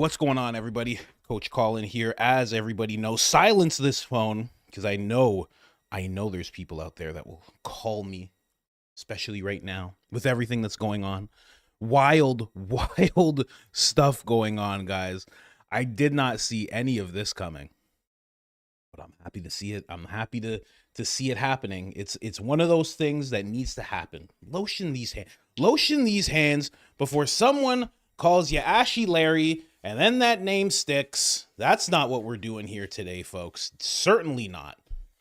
What's going on, everybody? Coach Colin here. As everybody knows, silence this phone because I know there's people out there that will call me, especially right now with everything that's going on. Wild stuff going on, guys. I did not see any of this coming, but I'm happy to see it. I'm happy to see it happening. It's one of those things that needs to happen. Lotion these hands before someone calls you Ashy Larry, and then that name sticks. That's not what we're doing here today, folks. Certainly not.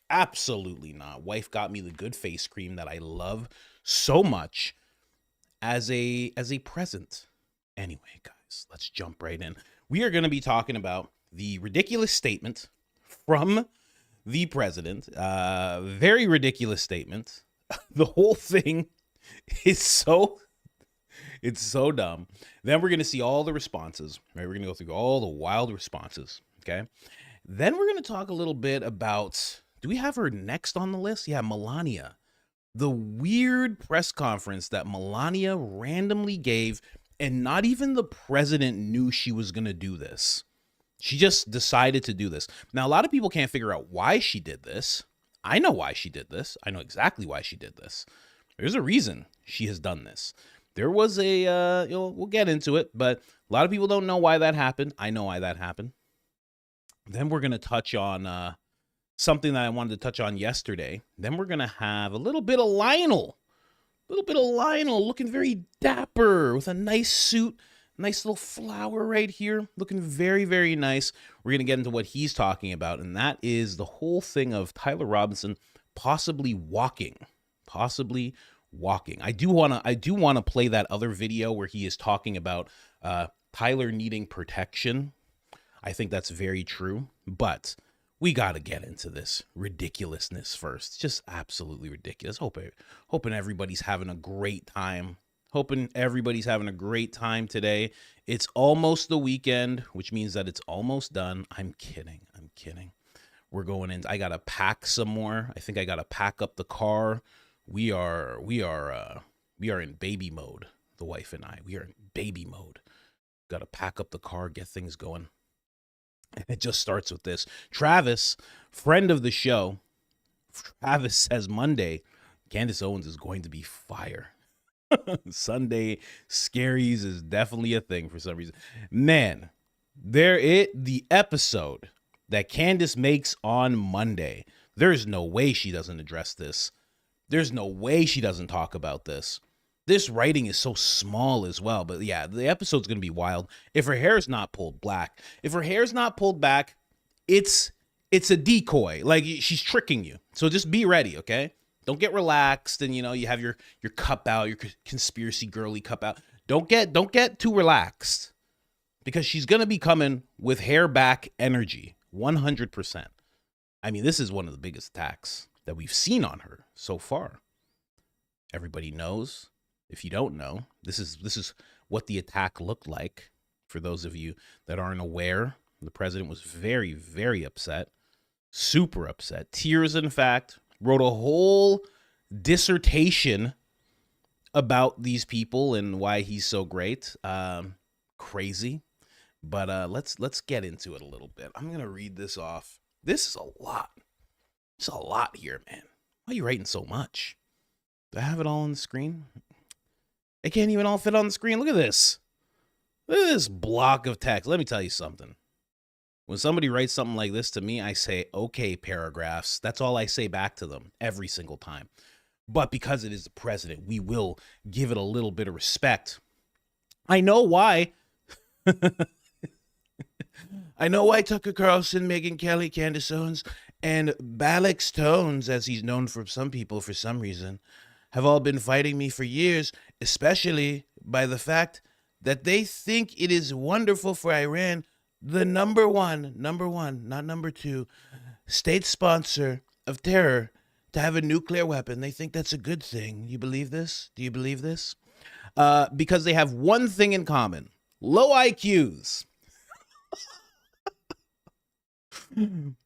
Absolutely not. Wife got me the good face cream that I love so much as a present. Anyway, guys, let's jump right in. We are going to be talking about the ridiculous statement from the president. Very ridiculous statement. The whole thing is it's so dumb. Then we're going to see all the responses, right? We're going to go through all the wild responses, okay? Then we're going to talk a little bit about, do we have her next on the list? Yeah, Melania. The weird press conference that Melania randomly gave, and not even the president knew she was going to do this. She just decided to do this. Now, a lot of people can't figure out why she did this. I know why she did this. I know exactly why she did this. There's a reason she has done this. There was a, we'll get into it, but a lot of people don't know why that happened. I know why that happened. Then we're going to touch on something that I wanted to touch on yesterday. Then we're going to have a little bit of Lionel. Looking very dapper with a nice suit, nice little flower right here, looking very, very nice. We're going to get into what he's talking about, and that is the whole thing of Tyler Robinson possibly walking. I do want to play that other video where he is talking about Tyler needing protection. I think that's very true, but we got to get into this ridiculousness first. Just absolutely ridiculous. Hoping everybody's having a great time. Today. It's almost the weekend, which means that it's almost done. I'm kidding. We're going in. I got to pack some more. I think I got to pack up the car. We are in baby mode. The wife and I, we are in baby mode. Got to pack up the car, get things going. And it just starts with this. Travis, friend of the show, Travis says Monday, Candace Owens is going to be fire. Sunday scaries is definitely a thing for some reason. Man, the episode that Candace makes on Monday, there's no way she doesn't address this. There's no way she doesn't talk about this. This writing is so small as well. But yeah, the episode's going to be wild. If her hair is not pulled back, it's a decoy. Like, she's tricking you. So just be ready, okay? Don't get relaxed and, you have your cup out, your conspiracy girly cup out. Don't get too relaxed, because she's going to be coming with hair back energy, 100%. I mean, this is one of the biggest attacks that we've seen on her so far. Everybody knows. If you don't know, this is what the attack looked like. For those of you that aren't aware, the president was very, very upset, super upset. Tears, in fact, wrote a whole dissertation about these people and why he's so great. Crazy. But let's get into it a little bit. I'm going to read this off. This is a lot. It's a lot here, man. Why are you writing so much? Do I have it all on the screen? I can't even all fit on the screen. Look at this. Look at this block of text. Let me tell you something. When somebody writes something like this to me, I say, okay, paragraphs. That's all I say back to them every single time. But because it is the president, we will give it a little bit of respect. I know why. I know why Tucker Carlson, Megyn Kelly, Candace Owens, and Balix Tones, as he's known for some people for some reason, have all been fighting me for years, especially by the fact that they think it is wonderful for Iran, the number one, not number two, state sponsor of terror, to have a nuclear weapon. They think that's a good thing. You believe this? Do you believe this? Because they have one thing in common: low IQs.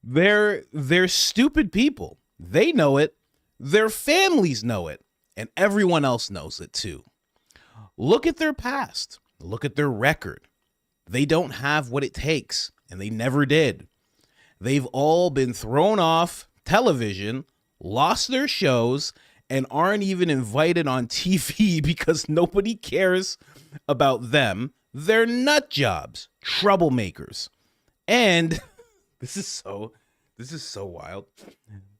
They're stupid people. They know it. Their families know it. And everyone else knows it too. Look at their past. Look at their record. They don't have what it takes, and they never did. They've all been thrown off television, lost their shows, and aren't even invited on TV because nobody cares about them. They're nut jobs, troublemakers. And this is so wild.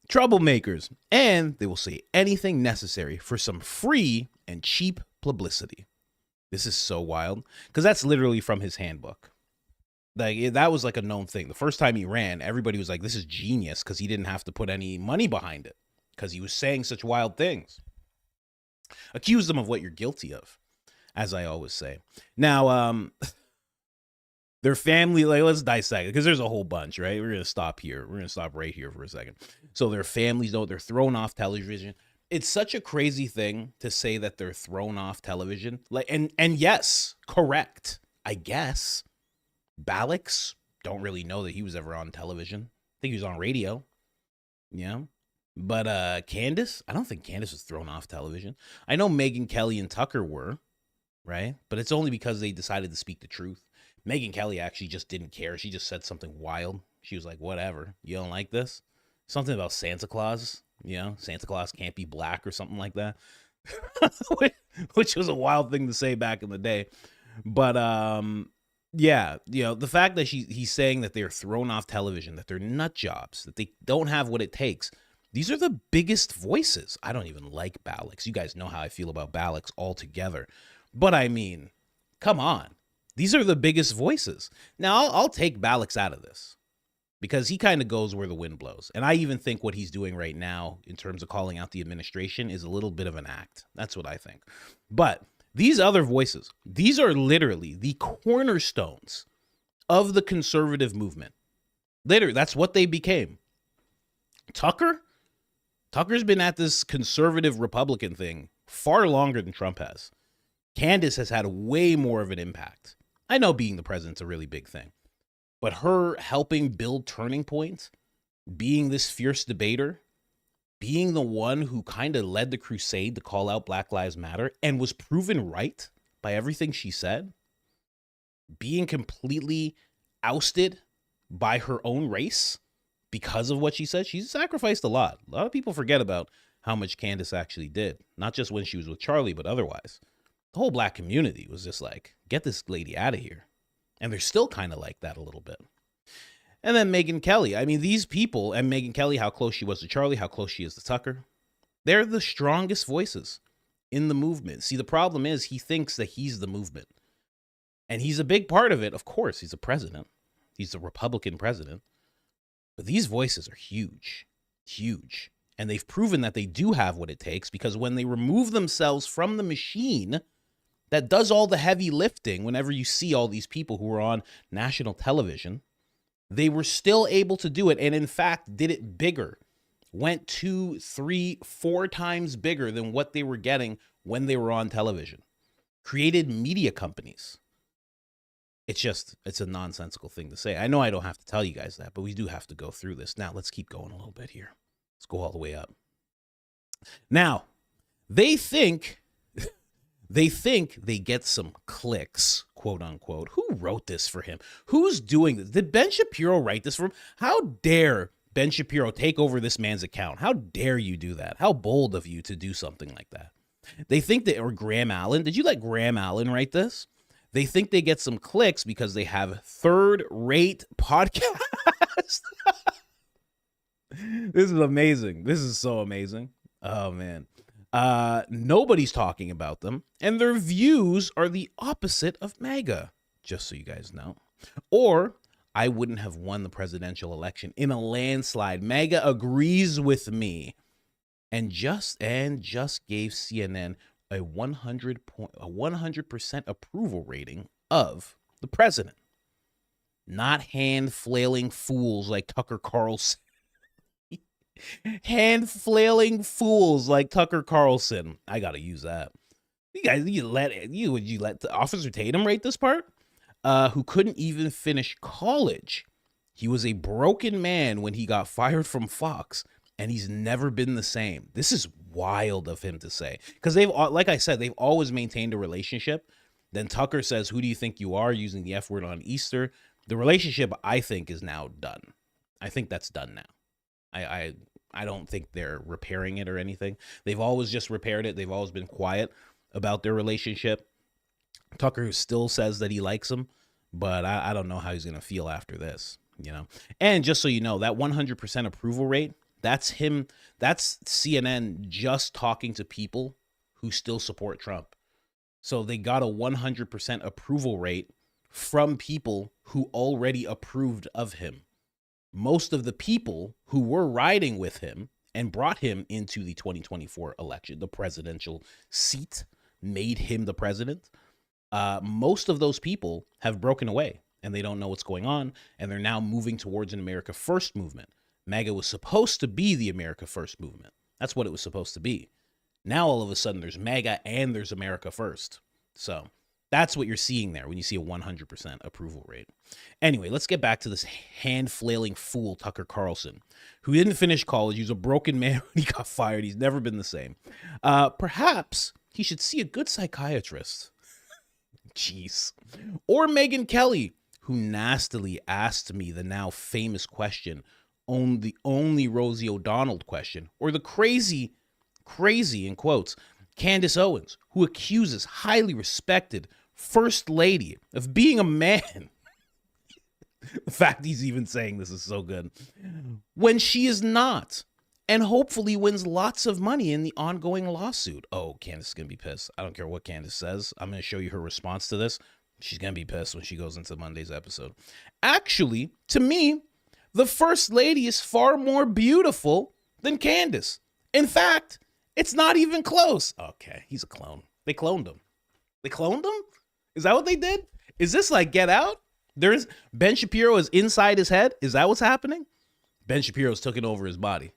Troublemakers. And they will say anything necessary for some free and cheap publicity. This is so wild because that's literally from his handbook. Like, that was like a known thing. The first time he ran, everybody was like, this is genius, because he didn't have to put any money behind it because he was saying such wild things. Accuse them of what you're guilty of, as I always say. Now, their family, like, let's dissect it because there's a whole bunch, right? We're going to stop here. We're going to stop right here for a second. So their families, though, they're thrown off television. It's such a crazy thing to say that they're thrown off television. Like, and yes, correct, I guess. Balix, don't really know that he was ever on television. I think he was on radio. Yeah. But Candace, I don't think Candace was thrown off television. I know Megyn Kelly and Tucker were, right? But it's only because they decided to speak the truth. Megyn Kelly actually just didn't care. She just said something wild. She was like, whatever. You don't like this? Something about Santa Claus. You know, Santa Claus can't be black or something like that. Which was a wild thing to say back in the day. But yeah, you know, the fact that he's saying that they're thrown off television, that they're nut jobs, that they don't have what it takes. These are the biggest voices. I don't even like Balix. You guys know how I feel about Balix altogether. But I mean, come on. These are the biggest voices. Now, I'll take Balix out of this because he kind of goes where the wind blows. And I even think what he's doing right now in terms of calling out the administration is a little bit of an act. That's what I think. But these other voices, these are literally the cornerstones of the conservative movement. Literally, that's what they became. Tucker's been at this conservative Republican thing far longer than Trump has. Candace has had way more of an impact. I know being the president's a really big thing, but her helping build Turning Point, being this fierce debater, being the one who kind of led the crusade to call out Black Lives Matter and was proven right by everything she said, being completely ousted by her own race because of what she said, she's sacrificed a lot. A lot of people forget about how much Candace actually did, not just when she was with Charlie, but otherwise. The whole black community was just like, get this lady out of here. And they're still kind of like that a little bit. And then Megyn Kelly. I mean, these people, and Megyn Kelly, how close she was to Charlie, how close she is to Tucker, they're the strongest voices in the movement. See, the problem is he thinks that he's the movement. And he's a big part of it. Of course, he's a president. He's a Republican president. But these voices are huge, huge. And they've proven that they do have what it takes because when they remove themselves from the machine that does all the heavy lifting, whenever you see all these people who are on national television, they were still able to do it. And in fact, did it bigger, went 2, 3, 4 times bigger than what they were getting when they were on television, created media companies. It's a nonsensical thing to say. I know I don't have to tell you guys that, but we do have to go through this. Now, let's keep going a little bit here. Let's go all the way up. Now, they think they get some clicks, quote unquote. Who wrote this for him? Who's doing this? Did Ben Shapiro write this for him? How dare Ben Shapiro take over this man's account? How dare you do that? How bold of you to do something like that? They think that, or Graham Allen, did you let Graham Allen write this? They think they get some clicks because they have third-rate podcasts. This is amazing. This is so amazing. Oh, man. Nobody's talking about them, and their views are the opposite of MAGA, just so you guys know. Or I wouldn't have won the presidential election in a landslide. MAGA agrees with me, and just gave CNN a 100% approval rating of the president. Not hand-flailing fools like Tucker Carlson. Hand-flailing fools like Tucker Carlson. I gotta use that. You guys, would you let Officer Tatum write this part? Who couldn't even finish college. He was a broken man when he got fired from Fox, and he's never been the same. This is wild of him to say, because they've, like I said, they've always maintained a relationship. Then Tucker says, "Who do you think you are?" using the F word on Easter. The relationship, I think, is now done. I think that's done now. I don't think they're repairing it or anything. They've always just repaired it. They've always been quiet about their relationship. Tucker still says that he likes him, but I don't know how he's going to feel after this, you know? And just so you know, that 100% approval rate, that's him. That's CNN just talking to people who still support Trump. So they got a 100% approval rate from people who already approved of him. Most of the people who were riding with him and brought him into the 2024 election, the presidential seat, made him the president. Most of those people have broken away and they don't know what's going on. And they're now moving towards an America First movement. MAGA was supposed to be the America First movement. That's what it was supposed to be. Now, all of a sudden, there's MAGA and there's America First. So that's what you're seeing there when you see a 100% approval rate. Anyway, let's get back to this hand-flailing fool, Tucker Carlson, who didn't finish college. He was a broken man when he got fired. He's never been the same. Perhaps he should see a good psychiatrist. Jeez. Or Megyn Kelly, who nastily asked me the now famous question, the only Rosie O'Donnell question, or the crazy, in quotes, Candace Owens, who accuses highly respected First Lady of being a man. The fact he's even saying this is so good. When she is not, and hopefully wins lots of money in the ongoing lawsuit. Oh, Candace is going to be pissed. I don't care what Candace says. I'm going to show you her response to this. She's going to be pissed when she goes into Monday's episode. Actually, to me, the First Lady is far more beautiful than Candace. In fact, it's not even close. Okay, he's a clone. They cloned him. They cloned him? Is that what they did? Is this like Get Out? Ben Shapiro is inside his head? Is that what's happening? Ben Shapiro's taking over his body.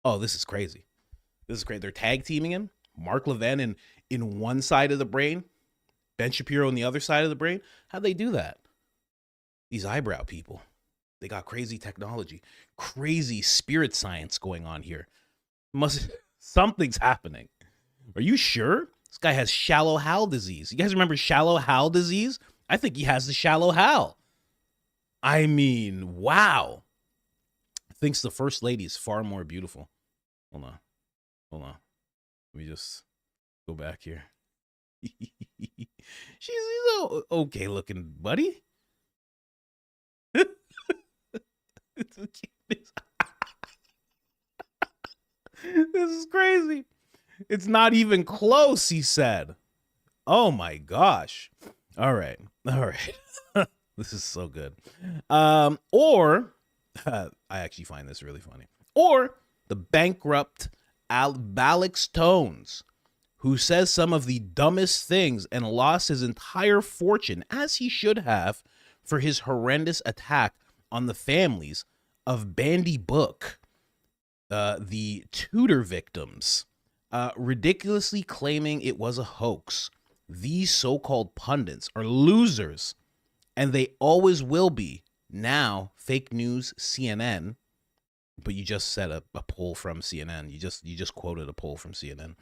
Oh, this is crazy. This is great. They're tag teaming him. Mark Levin in one side of the brain. Ben Shapiro on the other side of the brain. How'd they do that? These eyebrow people. They got crazy technology. Crazy spirit science going on here. Something's happening. Are you sure? This guy has shallow Hal disease. You guys remember shallow Hal disease? I think he has the shallow Hal. I mean, wow. Thinks the First Lady is far more beautiful. Hold on. Let me just go back here. She's okay looking, buddy. This is crazy. It's not even close, he said. Oh my gosh. All right. This is so good. Or I actually find this really funny. Or the bankrupt Alex Tones, who says some of the dumbest things and lost his entire fortune, as he should have, for his horrendous attack on the families of Bandy Book, the Tudor victims, ridiculously claiming it was a hoax. These so-called pundits are losers, and they always will be. Now, fake news CNN, but you just said a poll from CNN. You just quoted a poll from CNN.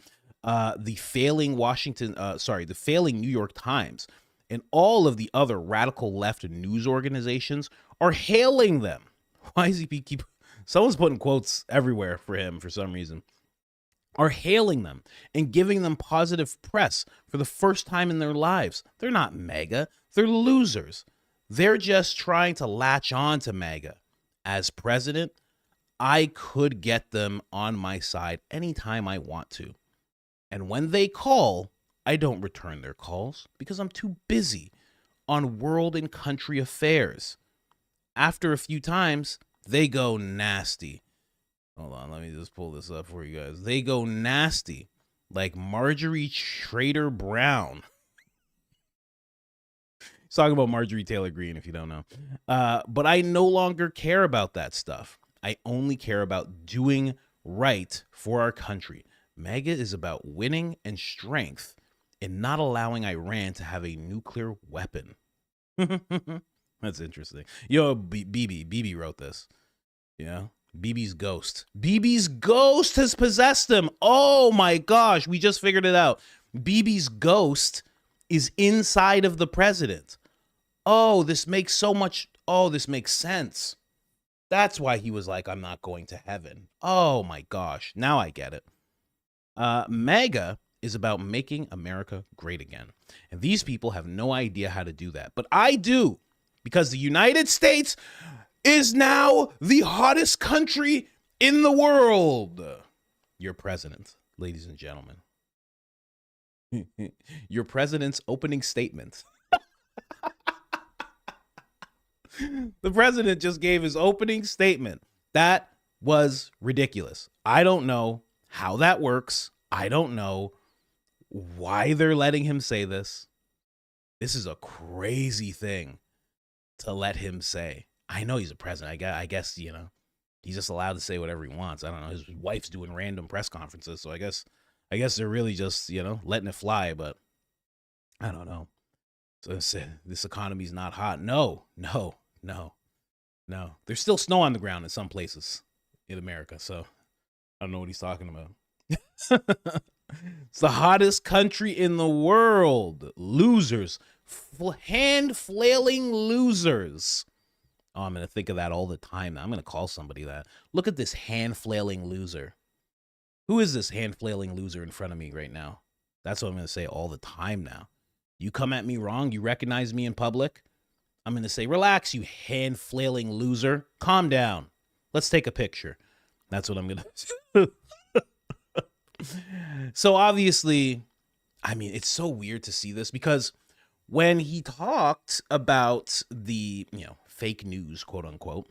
The failing the failing New York Times and all of the other radical left news organizations are hailing them. Why is he keep? Someone's putting quotes everywhere for him for some reason. Are hailing them and giving them positive press for the first time in their lives. They're not MAGA. They're losers. They're just trying to latch on to MAGA. As president, I could get them on my side anytime I want to. And when they call, I don't return their calls because I'm too busy on world and country affairs. After a few times, they go nasty. Hold on, let me just pull this up for you guys. They go nasty, like Marjorie Schrader Brown. He's talking about Marjorie Taylor Greene, if you don't know. But I no longer care about that stuff. I only care about doing right for our country. MAGA is about winning and strength and not allowing Iran to have a nuclear weapon. That's interesting. Yo, BB wrote this. You know? BB's ghost. BB's ghost has possessed him. Oh my gosh, we just figured it out. BB's ghost is inside of the president. Oh, this makes this makes sense. That's why he was like, I'm not going to heaven. Oh my gosh, now I get it. MAGA is about making America great again. And these people have no idea how to do that. But I do, because the United States is now the hottest country in the world. Your president, ladies and gentlemen. Your president's opening statement. The president just gave his opening statement. That was ridiculous. I don't know how that works. I don't know why they're letting him say this. This is a crazy thing to let him say. I know he's a president. I guess, you know, he's just allowed to say whatever he wants. I don't know. His wife's doing random press conferences, so I guess they're really just, you know, letting it fly, but I don't know. So this economy's not hot. No. There's still snow on the ground in some places in America, so I don't know what he's talking about. It's the hottest country in the world. Losers. Hand-flailing losers. Oh, I'm going to think of that all the time now. I'm going to call somebody that. Look at this hand-flailing loser. Who is this hand-flailing loser in front of me right now? That's what I'm going to say all the time now. You come at me wrong, you recognize me in public, I'm going to say, relax, you hand-flailing loser. Calm down. Let's take a picture. That's what I'm going to do. So obviously, I mean, it's so weird to see this because when he talked about the, you know, fake news, quote unquote,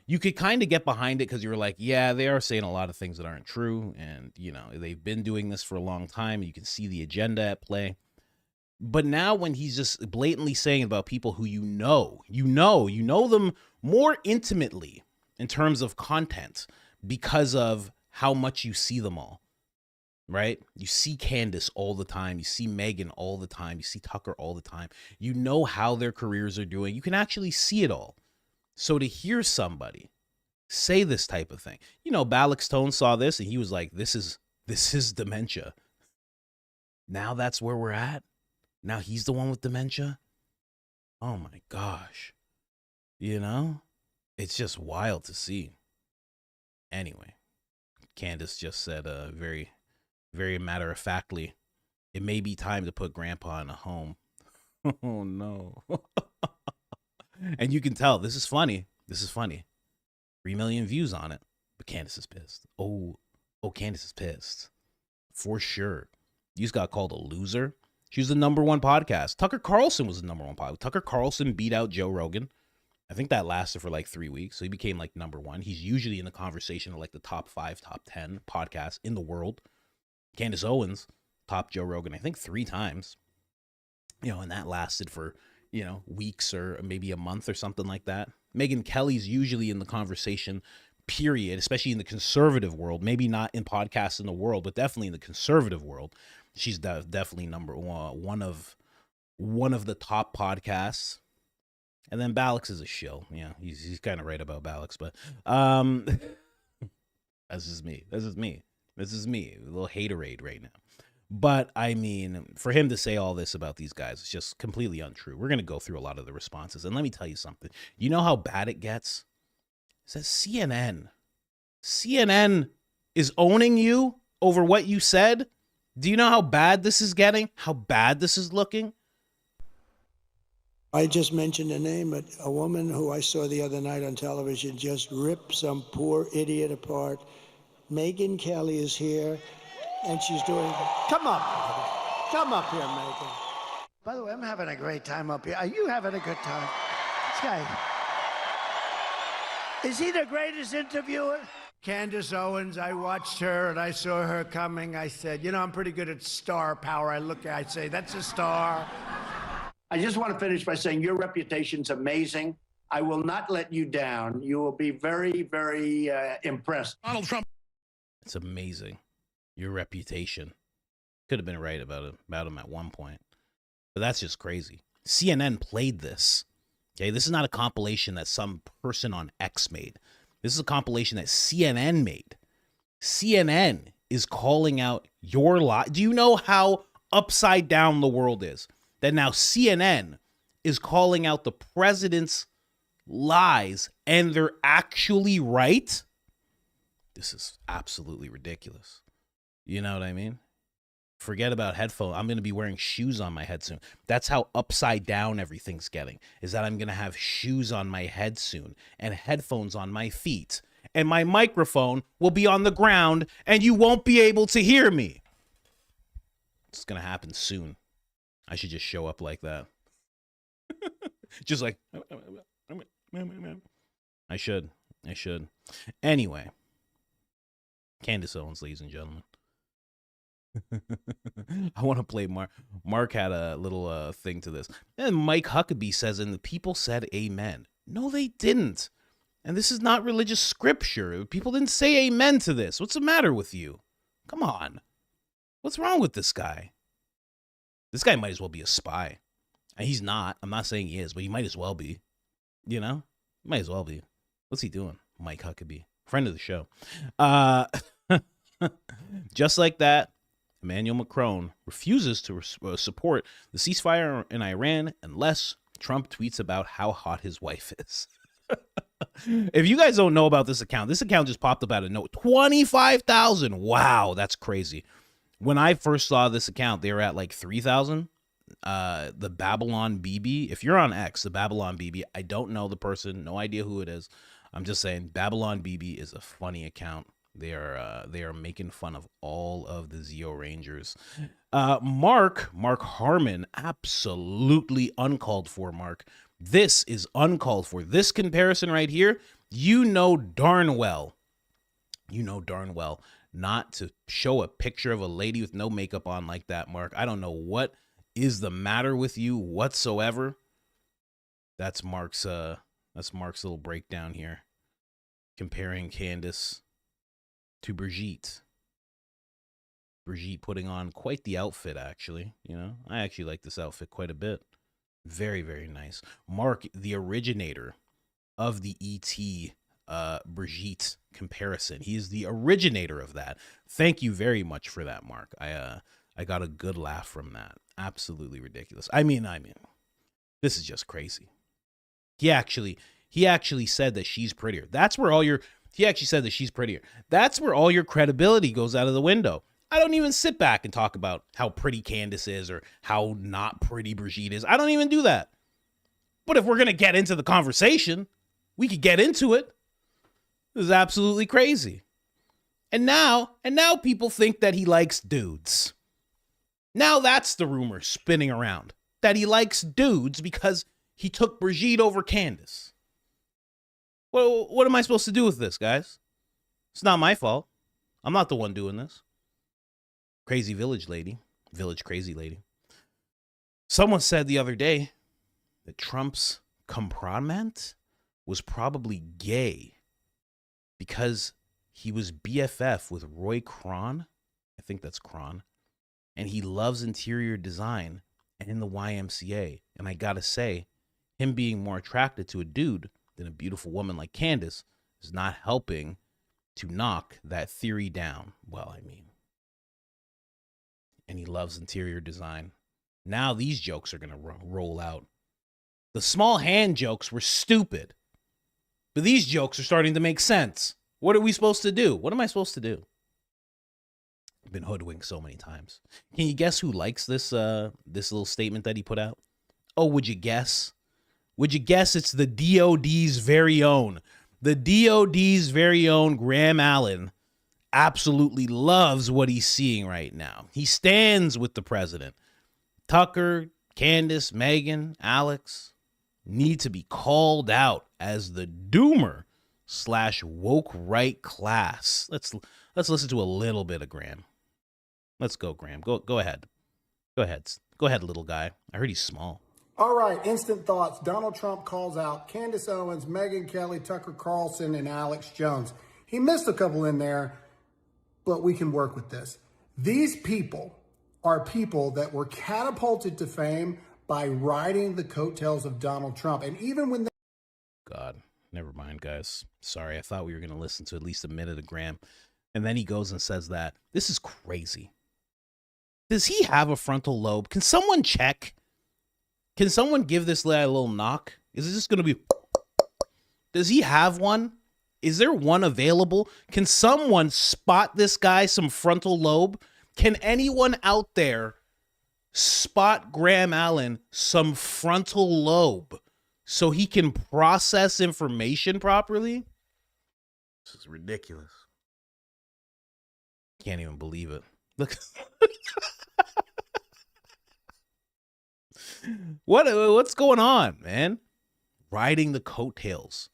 you could kind of get behind it because you were like, yeah, they are saying a lot of things that aren't true. And, you know, they've been doing this for a long time. You can see the agenda at play. But now when he's just blatantly saying about people who you know them more intimately in terms of content because of how much you see them all, right? You see Candace all the time. You see Megyn all the time. You see Tucker all the time. You know how their careers are doing. You can actually see it all. So to hear somebody say this type of thing, you know, Balix Tone saw this and he was like, this is dementia. Now that's where we're at. Now he's the one with dementia. Oh my gosh. You know, it's just wild to see. Anyway, Candace just said very, very matter-of-factly, it may be time to put Grandpa in a home. Oh no. And you can tell this is funny. 3 million views on it, but Candace is pissed. Oh, Candace is pissed. For sure. You just got called a loser. She was the #1 podcast. Tucker Carlson was the #1 podcast. Tucker Carlson beat out Joe Rogan. I think that lasted for like 3 weeks. So he became like #1. He's usually in the conversation of like the top 5, top 10 podcasts in the world. Candace Owens topped Joe Rogan, I think 3 times. You know, and that lasted for, you know, weeks or maybe a month or something like that. Megyn Kelly's usually in the conversation, period, especially in the conservative world. Maybe not in podcasts in the world, but definitely in the conservative world. She's definitely #1, one of the top podcasts. And then Balix is a shill. Yeah, he's kind of right about Balix, but this is me. A little haterade right now. But I mean, for him to say all this about these guys is just completely untrue. We're going to go through a lot of the responses. And let me tell you something. You know how bad it gets? It says CNN is owning you over what you said. Do you know how bad this is getting? How bad this is looking? I just mentioned a name, but a woman who I saw the other night on television just ripped some poor idiot apart. Megyn Kelly is here, and she's doing... Come up here, Megyn. By the way, I'm having a great time up here. Are you having a good time? This guy... Is he the greatest interviewer? Candace Owens, I watched her and I saw her coming. I said, you know, I'm pretty good at star power. I say, that's a star. I just want to finish by saying your reputation's amazing. I will not let you down. You will be very, very impressed. Donald Trump. It's amazing. Your reputation. Could have been right about him at one point. But that's just crazy. CNN played this. Okay, this is not a compilation that some person on X made. This is a compilation that CNN made. CNN is calling out your lie. Do you know how upside down the world is. That now CNN is calling out the president's lies and they're actually right. This is absolutely ridiculous. You know what I mean? Forget about headphones. I'm going to be wearing shoes on my head soon. That's how upside down everything's getting, is that I'm going to have shoes on my head soon and headphones on my feet. And my microphone will be on the ground and you won't be able to hear me. It's going to happen soon. I should just show up like that. Just like, I should. Anyway, Candace Owens, ladies and gentlemen. I want to play Mark. Mark had a little thing to this. And Mike Huckabee says, and the people said amen. No, they didn't. And this is not religious scripture. People didn't say amen to this. What's the matter with you? Come on. What's wrong with this guy? This guy might as well be a spy. And he's not. I'm not saying he is, but he might as well be. You know? Might as well be. What's he doing? Mike Huckabee. Friend of the show. Just like that, Emmanuel Macron refuses to support the ceasefire in Iran unless Trump tweets about how hot his wife is. If you guys don't know about this account just popped up out of nowhere. 25,000. Wow, that's crazy. When I first saw this account, they were at like 3,000. The Babylon BB. If you're on X, the Babylon BB, I don't know the person, no idea who it is. I'm just saying Babylon BB is a funny account. They are making fun of all of the Zeo Rangers. Mark Harmon, absolutely uncalled for, Mark. This is uncalled for. This comparison right here, you know darn well not to show a picture of a lady with no makeup on like that, Mark. I don't know what is the matter with you whatsoever. That's Mark's little breakdown here, comparing Candace to Brigitte. Brigitte putting on quite the outfit, actually. You know, I actually like this outfit quite a bit. Very, very nice. Mark, the originator of the E.T. Brigitte comparison. He is the originator of that. Thank you very much for that, Mark. I got a good laugh from that. Absolutely ridiculous. I mean, this is just crazy. He actually said that she's prettier. He actually said that she's prettier. That's where all your credibility goes out of the window. I don't even sit back and talk about how pretty Candace is or how not pretty Brigitte is. I don't even do that. But if we're going to get into the conversation, we could get into it. This is absolutely crazy. And now people think that he likes dudes. Now that's the rumor spinning around, that he likes dudes because he took Brigitte over Candace. Well, what am I supposed to do with this, guys? It's not my fault. I'm not the one doing this. Crazy village crazy lady. Someone said the other day that Trump's compromant was probably gay because he was BFF with Roy Cron. I think that's Cron. And he loves interior design and in the YMCA. And I gotta say, him being more attracted to a dude than a beautiful woman like Candace is not helping to knock that theory down. Well, I mean, and he loves interior design. Now these jokes are going to roll out. The small hand jokes were stupid, but these jokes are starting to make sense. What are we supposed to do? What am I supposed to do? I've been hoodwinked so many times. Can you guess who likes this little statement that he put out? Oh, would you guess? Would you guess it's the DOD's very own? The DOD's very own Graham Allen absolutely loves what he's seeing right now. He stands with the president. Tucker, Candace, Megyn, Alex need to be called out as the doomer / woke right class. Let's listen to a little bit of Graham. Let's go, Graham. Go ahead. Go ahead, little guy. I heard he's small. All right, instant thoughts. Donald Trump calls out Candace Owens, Megyn Kelly, Tucker Carlson, and Alex Jones. He missed a couple in there, but we can work with this. These people are people that were catapulted to fame by riding the coattails of Donald Trump. And even when God, never mind, guys. Sorry, I thought we were going to listen to at least a minute of Graham. And then he goes and says that. This is crazy. Does he have a frontal lobe? Can someone check? Can someone give this guy a little knock? Is it just going to be... Does he have one? Is there one available? Can someone spot this guy some frontal lobe? Can anyone out there spot Graham Allen some frontal lobe so he can process information properly? This is ridiculous. Can't even believe it. Look. What's going on, man? Riding the coattails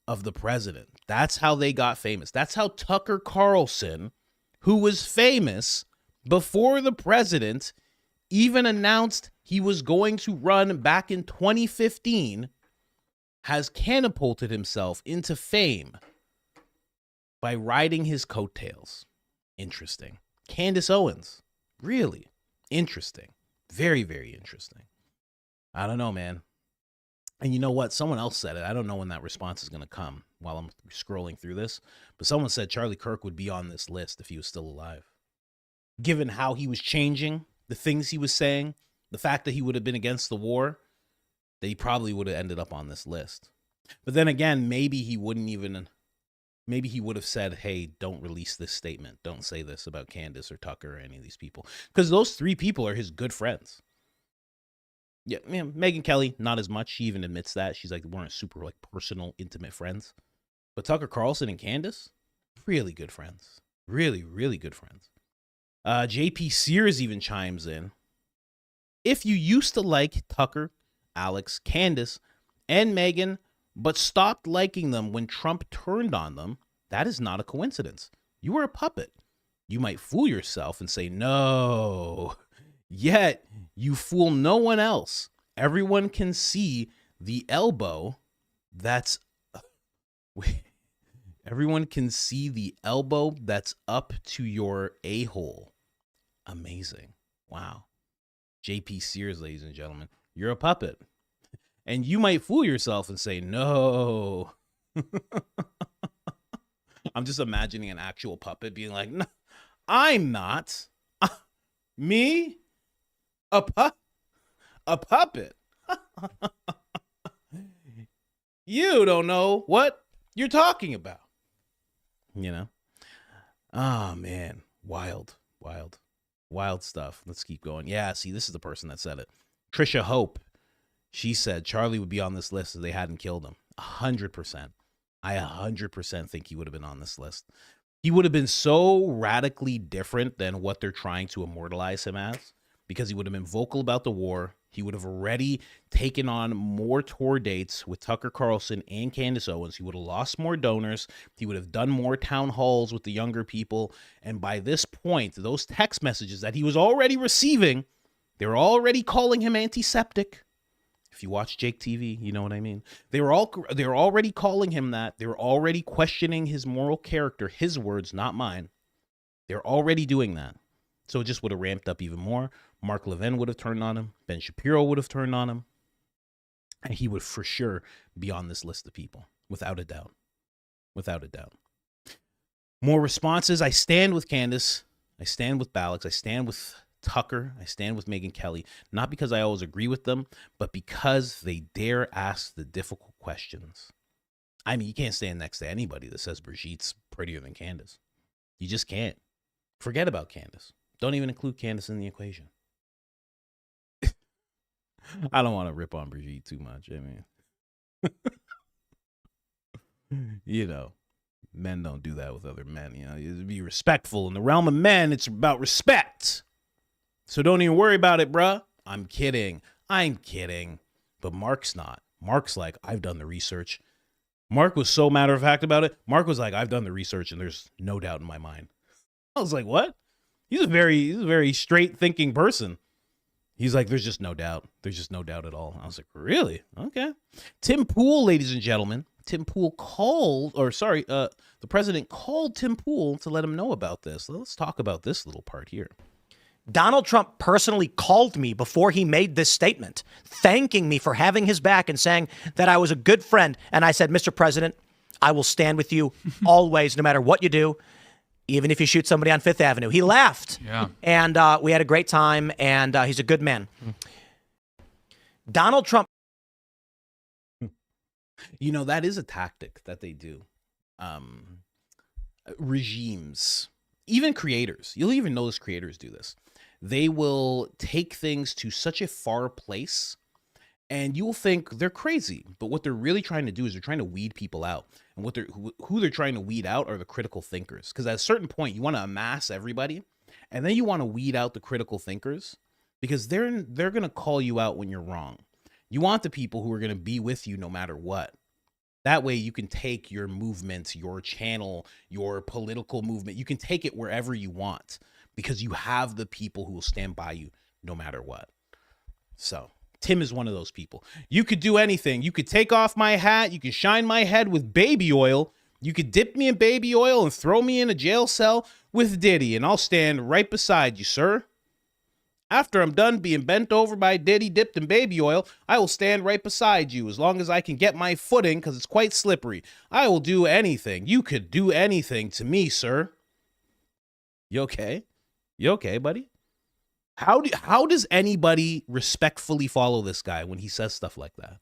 of the president. That's how they got famous. That's how Tucker Carlson, who was famous before the president even announced he was going to run back in 2015, has catapulted himself into fame by riding his coattails. Interesting. Candace Owens. Really interesting. Very, very interesting. I don't know, man. And you know what? Someone else said it. I don't know when that response is going to come while I'm scrolling through this. But someone said Charlie Kirk would be on this list if he was still alive. Given how he was changing, the things he was saying, the fact that he would have been against the war, that he probably would have ended up on this list. But then again, maybe he would have said, hey, don't release this statement. Don't say this about Candace or Tucker or any of these people. Because those three people are his good friends. Yeah, man, Megyn Kelly, not as much. She even admits that. She's like, weren't super like personal, intimate friends. But Tucker Carlson and Candace, really good friends. Really, really good friends. JP Sears even chimes in. If you used to like Tucker, Alex, Candace, and Megyn, but stopped liking them when Trump turned on them, that is not a coincidence. You were a puppet. You might fool yourself and say, no. Yet, you fool no one else. Everyone can see the elbow that's... Everyone can see the elbow that's up to your a-hole. Amazing. Wow. JP Sears, ladies and gentlemen. You're a puppet. And you might fool yourself and say, no. I'm just imagining an actual puppet being like, no, I'm not. Me? A puppet. You don't know what you're talking about. You know? Oh, man. Wild stuff. Let's keep going. Yeah, see, this is the person that said it. Trisha Hope. She said Charlie would be on this list if they hadn't killed him. 100%. I 100% think he would have been on this list. He would have been so radically different than what they're trying to immortalize him as, because he would have been vocal about the war. He would have already taken on more tour dates with Tucker Carlson and Candace Owens. He would have lost more donors. He would have done more town halls with the younger people. And by this point, those text messages that he was already receiving, they were already calling him antiseptic. If you watch Jake TV, you know what I mean. They were already calling him that. They were already questioning his moral character. His words, not mine. They're already doing that. So it just would have ramped up even more. Mark Levin would have turned on him. Ben Shapiro would have turned on him. And he would for sure be on this list of people. Without a doubt. Without a doubt. More responses. I stand with Candace. I stand with Balix. I stand with Tucker. I stand with Megyn Kelly. Not because I always agree with them, but because they dare ask the difficult questions. I mean, you can't stand next to anybody that says Brigitte's prettier than Candace. You just can't. Forget about Candace. Don't even include Candace in the equation. I don't want to rip on Brigitte too much. I mean, you know, men don't do that with other men. You know, you be respectful. In the realm of men, it's about respect. So don't even worry about it, bruh. I'm kidding. But Mark's not. Mark's like, I've done the research. Mark was so matter of fact about it. Mark was like, I've done the research and there's no doubt in my mind. I was like, what? He's a very straight thinking person. He's like, there's just no doubt. There's just no doubt at all. I was like, really? Okay. Tim Pool, ladies and gentlemen. Tim Pool the president called Tim Pool to let him know about this. Let's talk about this little part here. Donald Trump personally called me before he made this statement, thanking me for having his back and saying that I was a good friend. And I said, Mr. President, I will stand with you always, no matter what you do. even if you shoot somebody on Fifth Avenue. He left. Yeah. And we had a great time, and he's a good man. Donald Trump. You know, that is a tactic that they do. Regimes, even creators, you'll even notice creators do this. They will take things to such a far place and you'll think they're crazy. But what they're really trying to do is they're trying to weed people out. And who they're trying to weed out are the critical thinkers. Because at a certain point, you want to amass everybody. And then you want to weed out the critical thinkers because they're going to call you out when you're wrong. You want the people who are going to be with you no matter what. That way you can take your movement, your channel, your political movement. You can take it wherever you want because you have the people who will stand by you no matter what. So Tim is one of those people. You could do anything. You could take off my hat. You could shine my head with baby oil. You could dip me in baby oil and throw me in a jail cell with Diddy, and I'll stand right beside you, sir. After I'm done being bent over by Diddy dipped in baby oil, I will stand right beside you as long as I can get my footing because it's quite slippery. I will do anything. You could do anything to me, sir. You okay? You okay, buddy? How does anybody respectfully follow this guy when he says stuff like that?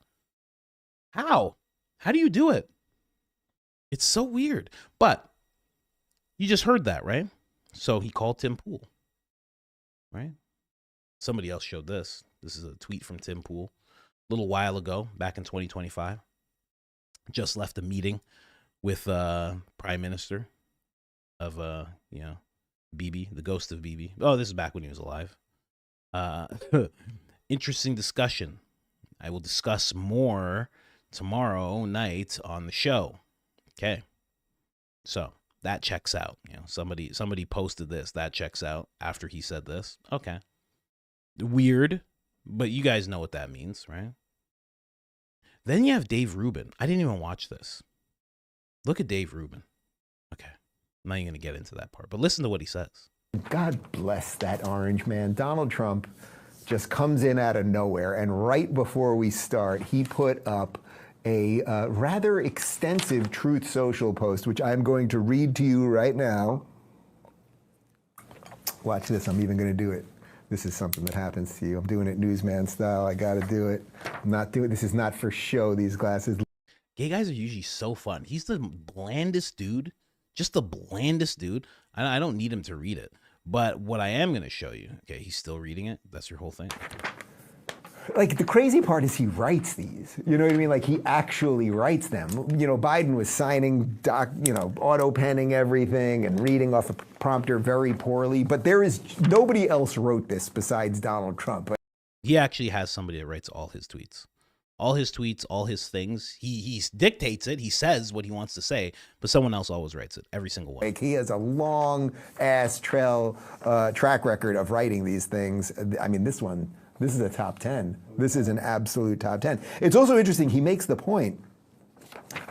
How? How do you do it? It's so weird. But you just heard that, right? So he called Tim Pool, right? Somebody else showed this. This is a tweet from Tim Pool a little while ago, back in 2025. Just left a meeting with Prime Minister of, Bibi, the ghost of Bibi. Oh, this is back when he was alive. Interesting discussion. I will discuss more tomorrow night on the show. Okay. So that checks out. You know, somebody posted this. That checks out after he said this. Okay. Weird, but you guys know what that means, right? Then you have Dave Rubin. I didn't even watch this. Look at Dave Rubin. Okay. I'm not even going to get into that part, but listen to what he says. God bless that orange man. Donald Trump just comes in out of nowhere, and right before we start, he put up a rather extensive Truth Social post, which I'm going to read to you right now. Watch this. I'm even going to do it. This is something that happens to you. I'm doing it newsman style. I got to do it. I'm not doing this. Is not for show, these glasses. Gay guys are usually so fun. He's the blandest dude, just the blandest dude. I don't need him to read it. But what I am going to show you, okay, he's still reading it. That's your whole thing. Like, the crazy part is he writes these. You know what I mean? Like, he actually writes them. You know, Biden was signing, auto-penning everything and reading off a prompter very poorly. But nobody else wrote this besides Donald Trump. He actually has somebody that writes all his tweets. All his tweets, all his things. He dictates it. He says what he wants to say, but someone else always writes it. Every single one. Like, he has a long-ass track record of writing these things. I mean, this is a top 10. This is an absolute top 10. It's also interesting, he makes the point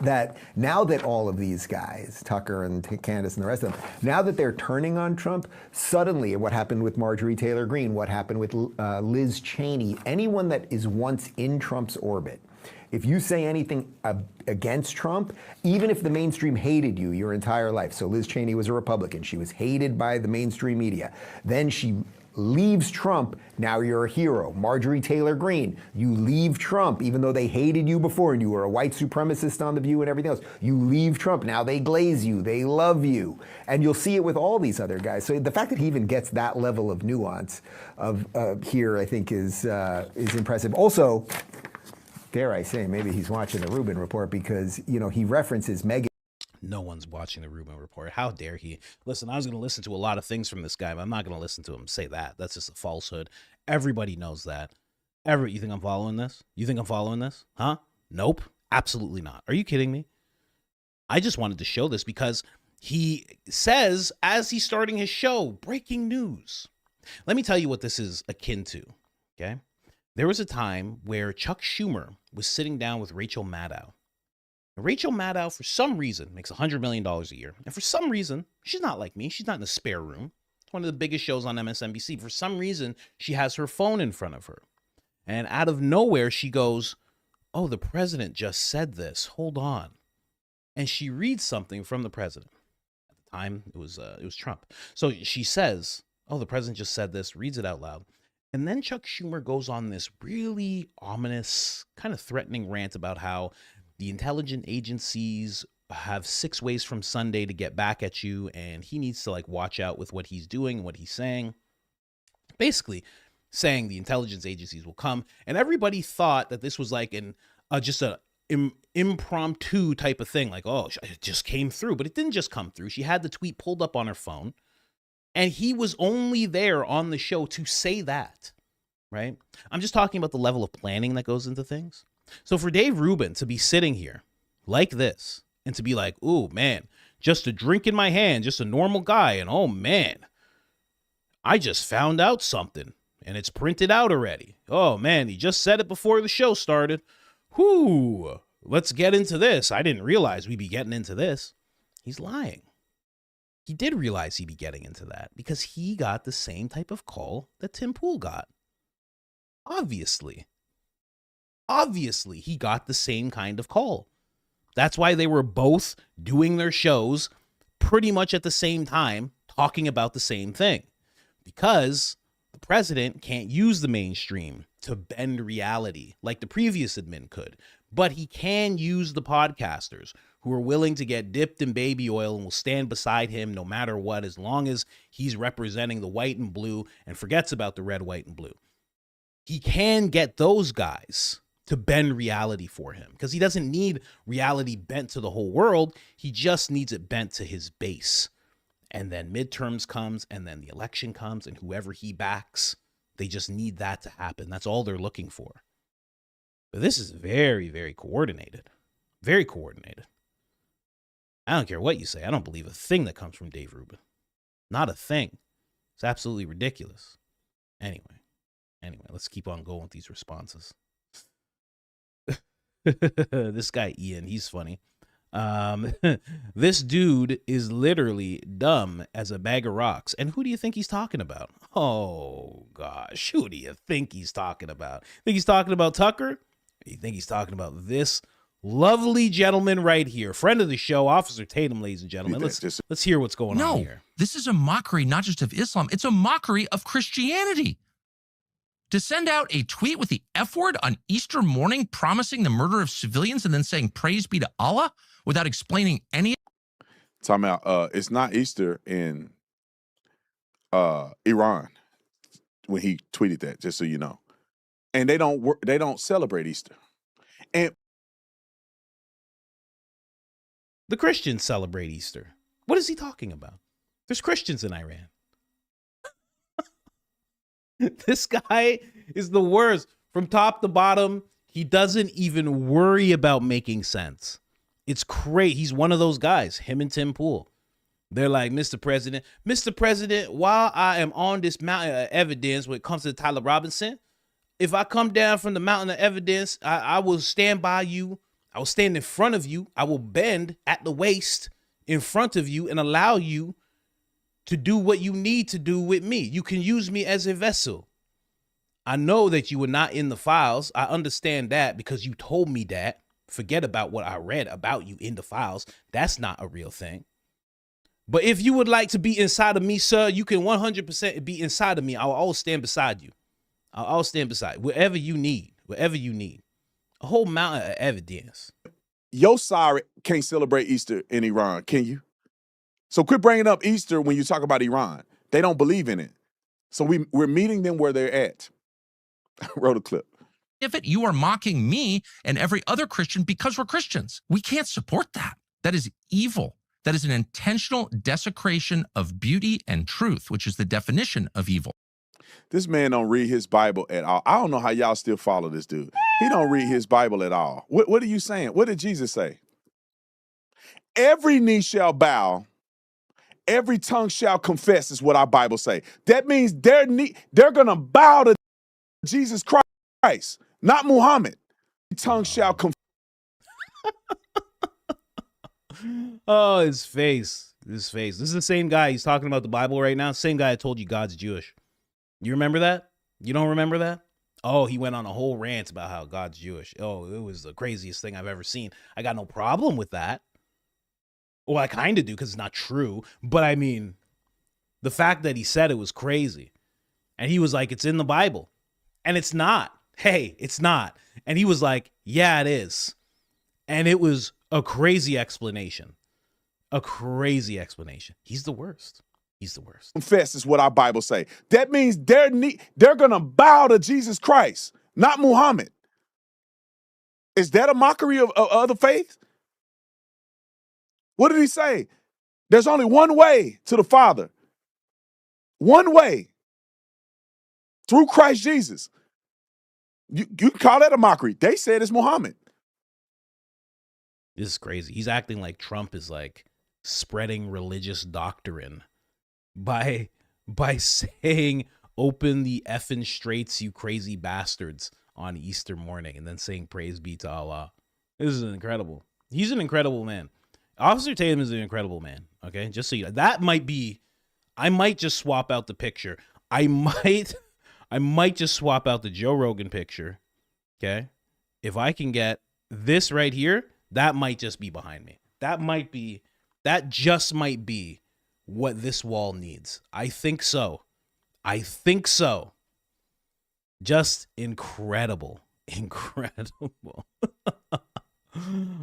that now that all of these guys, Tucker and Candace and the rest of them, now that they're turning on Trump, suddenly what happened with Marjorie Taylor Greene, what happened with Liz Cheney, anyone that is once in Trump's orbit, if you say anything against Trump, even if the mainstream hated you your entire life, so Liz Cheney was a Republican, she was hated by the mainstream media, then she leaves Trump, now you're a hero. Marjorie Taylor Greene, you leave Trump, even though they hated you before and you were a white supremacist on The View and everything else. You leave Trump, now they glaze you, they love you. And you'll see it with all these other guys. So the fact that he even gets that level of nuance here, I think, is impressive. Also, dare I say, maybe he's watching the Rubin report because, he references Megyn. No one's watching the Rubin report. How dare he? Listen, I was going to listen to a lot of things from this guy, but I'm not going to listen to him say that. That's just a falsehood. Everybody knows that. You think I'm following this? You think I'm following this? Huh? Nope. Absolutely not. Are you kidding me? I just wanted to show this because he says, as he's starting his show, breaking news. Let me tell you what this is akin to, okay? There was a time where Chuck Schumer was sitting down with Rachel Maddow. Rachel Maddow, for some reason, makes $100 million a year. And for some reason, she's not like me. She's not in the spare room. It's one of the biggest shows on MSNBC. For some reason, she has her phone in front of her. And out of nowhere, she goes, oh, the president just said this. Hold on. And she reads something from the president. At the time it was Trump. So she says, "Oh, the president just said this," reads it out loud. And then Chuck Schumer goes on this really ominous, kind of threatening rant about how the intelligence agencies have 6 ways from Sunday to get back at you, and he needs to like watch out with what he's doing and what he's saying. Basically saying the intelligence agencies will come, and everybody thought that this was like just a impromptu type of thing, like, oh, it just came through. But it didn't just come through. She had the tweet pulled up on her phone, and he was only there on the show to say that, right? I'm just talking about the level of planning that goes into things. So for Dave Rubin to be sitting here like this and to be like, "Ooh, man, just a drink in my hand, just a normal guy, and oh man, I just found out something and it's printed out already. Oh man, he just said it before the show started. Whoo, let's get into this. I didn't realize we'd be getting into this." He's lying. He did realize he'd be getting into that because he got the same type of call that Tim Pool got. Obviously, he got the same kind of call. That's why they were both doing their shows pretty much at the same time, talking about the same thing. Because the president can't use the mainstream to bend reality like the previous admin could, but he can use the podcasters who are willing to get dipped in baby oil and will stand beside him no matter what, as long as he's representing the white and blue and forgets about the red, white, and blue. He can get those guys to bend reality for him because he doesn't need reality bent to the whole world. He just needs it bent to his base. And then midterms comes, and then the election comes, and whoever he backs, they just need that to happen. That's all they're looking for. But this is very, very coordinated. Very coordinated. I don't care what you say. I don't believe a thing that comes from Dave Rubin. Not a thing. It's absolutely ridiculous. Anyway, let's keep on going with these responses. This guy, Ian, he's funny. This dude is literally dumb as a bag of rocks. And who do you think he's talking about? Oh, gosh. Who do you think he's talking about? Think he's talking about Tucker? Or you think he's talking about this lovely gentleman right here? Friend of the show, Officer Tatum, ladies and gentlemen. Let's hear what's going on here. This is a mockery, not just of Islam. It's a mockery of Christianity. To send out a tweet with the F word on Easter morning promising the murder of civilians and then saying praise be to Allah without explaining any. Talking about it's not Easter in Iran when he tweeted that, just so you know. And they don't celebrate Easter. And the Christians celebrate Easter. What is he talking about? There's Christians in Iran. This guy is the worst. From top to bottom, he doesn't even worry about making sense. It's great. He's one of those guys, him and Tim Pool. They're like, Mr. President, while I am on this mountain of evidence when it comes to Tyler Robinson, if I come down from the mountain of evidence, I will stand by you. I will stand in front of you. I will bend at the waist in front of you and allow you to do what you need to do with me. You can use me as a vessel. I know that you were not in the files. I understand that because you told me that. Forget about what I read about you in the files. That's not a real thing. But if you would like to be inside of me, sir, you can 100% be inside of me. I'll always stand beside you. I'll stand beside you. Whatever you need. A whole mountain of evidence. your side can't celebrate Easter in Iran, can you? So quit bringing up Easter when you talk about Iran. They don't believe in it. So we're meeting them where they're at. I wrote a clip. If you are mocking me and every other Christian because we're Christians. We can't support that. That is evil. That is an intentional desecration of beauty and truth, which is the definition of evil. This man don't read his Bible at all. I don't know how y'all still follow this dude. He don't read his Bible at all. What are you saying? What did Jesus say? Every knee shall bow, every tongue shall confess is what our Bible say. That means they're going to bow to Jesus Christ, not Muhammad. Tongue shall confess. Oh, his face. This is the same guy. He's talking about the Bible right now. Same guy that told you God's Jewish. You remember that? You don't remember that? Oh, he went on a whole rant about how God's Jewish. Oh, it was the craziest thing I've ever seen. I got no problem with that. Well, I kind of do because it's not true. But I mean, the fact that he said it was crazy. And he was like, it's in the Bible. And it's not. Hey, it's not. And he was like, yeah, it is. And it was a crazy explanation. A crazy explanation. He's the worst. He's the worst. Confess is what our Bible say. That means they're going to bow to Jesus Christ, not Muhammad. Is that a mockery of other faith? What did he say? There's only one way to the Father. One way. Through Christ Jesus. You can call that a mockery. They said it's Muhammad. This is crazy. He's acting like Trump is like spreading religious doctrine by saying open the effing straits, you crazy bastards, on Easter morning, and then saying praise be to Allah. This is incredible. He's an incredible man. Officer Tatum is an incredible man. Okay, just so you know, that might be. I might just swap out the picture. I might just swap out the Joe Rogan picture. Okay, if I can get this right here, that might just be behind me. That just might be what this wall needs. I think so. Just incredible.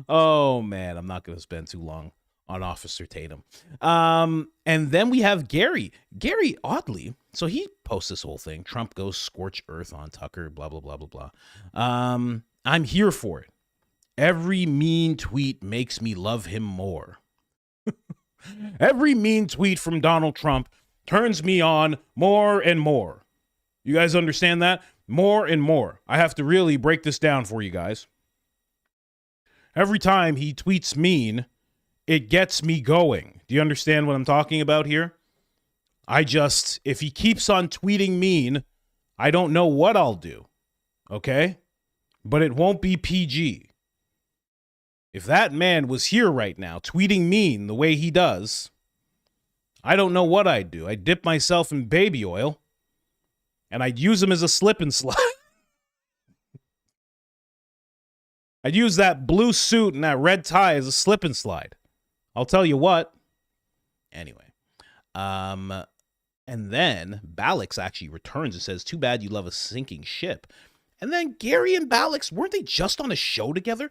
Oh man, I'm not going to spend too long on Officer Tatum. And then we have Gary. Gary, oddly, so he posts this whole thing. Trump goes scorch earth on Tucker, blah, blah, blah, blah, blah. I'm here for it. Every mean tweet makes me love him more. Every mean tweet from Donald Trump turns me on more and more. You guys understand that? More and more. I have to really break this down for you guys. Every time he tweets mean, it gets me going. Do you understand what I'm talking about here? If he keeps on tweeting mean, I don't know what I'll do. Okay? But it won't be PG. If that man was here right now tweeting mean the way he does, I don't know what I'd do. I'd dip myself in baby oil and I'd use him as a slip and slide. I'd use that blue suit and that red tie as a slip and slide. I'll tell you what. Anyway. And then Balix actually returns and says, too bad you love a sinking ship. And then Gary and Balix, weren't they just on a show together?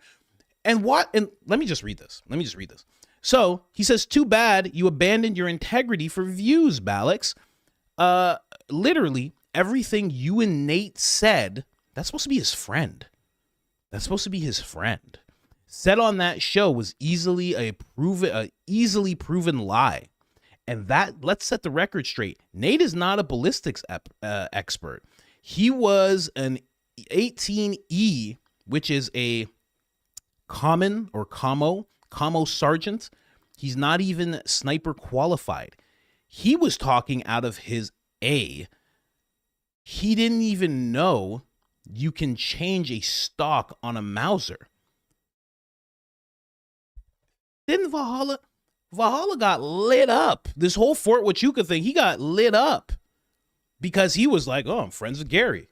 And let me just read this. So he says, too bad you abandoned your integrity for views, Balix. Literally everything you and Nate said, that's supposed to be his friend. Said on that show was easily proven lie. And that, let's set the record straight. Nate is not a ballistics expert. He was an 18E, which is a common or commo sergeant. He's not even sniper qualified. He was talking out of his A. He didn't even know you can change a stock on a Mauser. Didn't Valhalla got lit up. This whole Fort Huachuca thing, he got lit up because he was like, oh, I'm friends with Gary.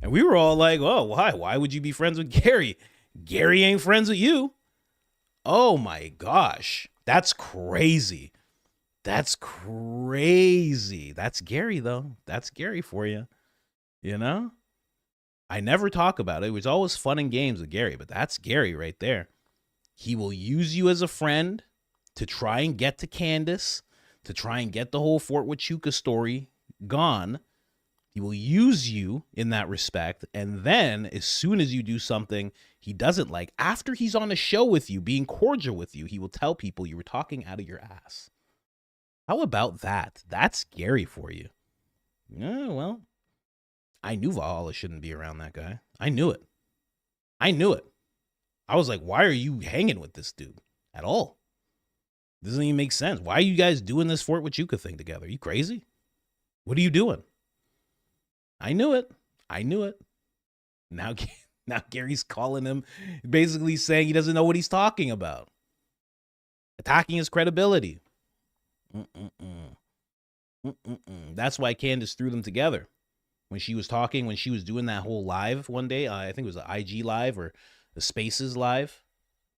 And we were all like, oh, why? Why would you be friends with Gary? Gary ain't friends with you. Oh my gosh. That's crazy. That's Gary, though. That's Gary for you. You know? I never talk about it. It was always fun and games with Gary, but that's Gary right there. He will use you as a friend to try and get to Candace, to try and get the whole Fort Huachuca story gone. He will use you in that respect. And then as soon as you do something he doesn't like, after he's on a show with you, being cordial with you, he will tell people you were talking out of your ass. How about that? That's Gary for you. Yeah, well, I knew Valhalla shouldn't be around that guy. I knew it. I was like, why are you hanging with this dude at all? Doesn't even make sense. Why are you guys doing this Fort Huachuca thing together? Are you crazy? What are you doing? I knew it. Now Gary's calling him, basically saying he doesn't know what he's talking about. Attacking his credibility. That's why Candace threw them together. When she was doing that whole live one day, I think it was an IG live or the Spaces live.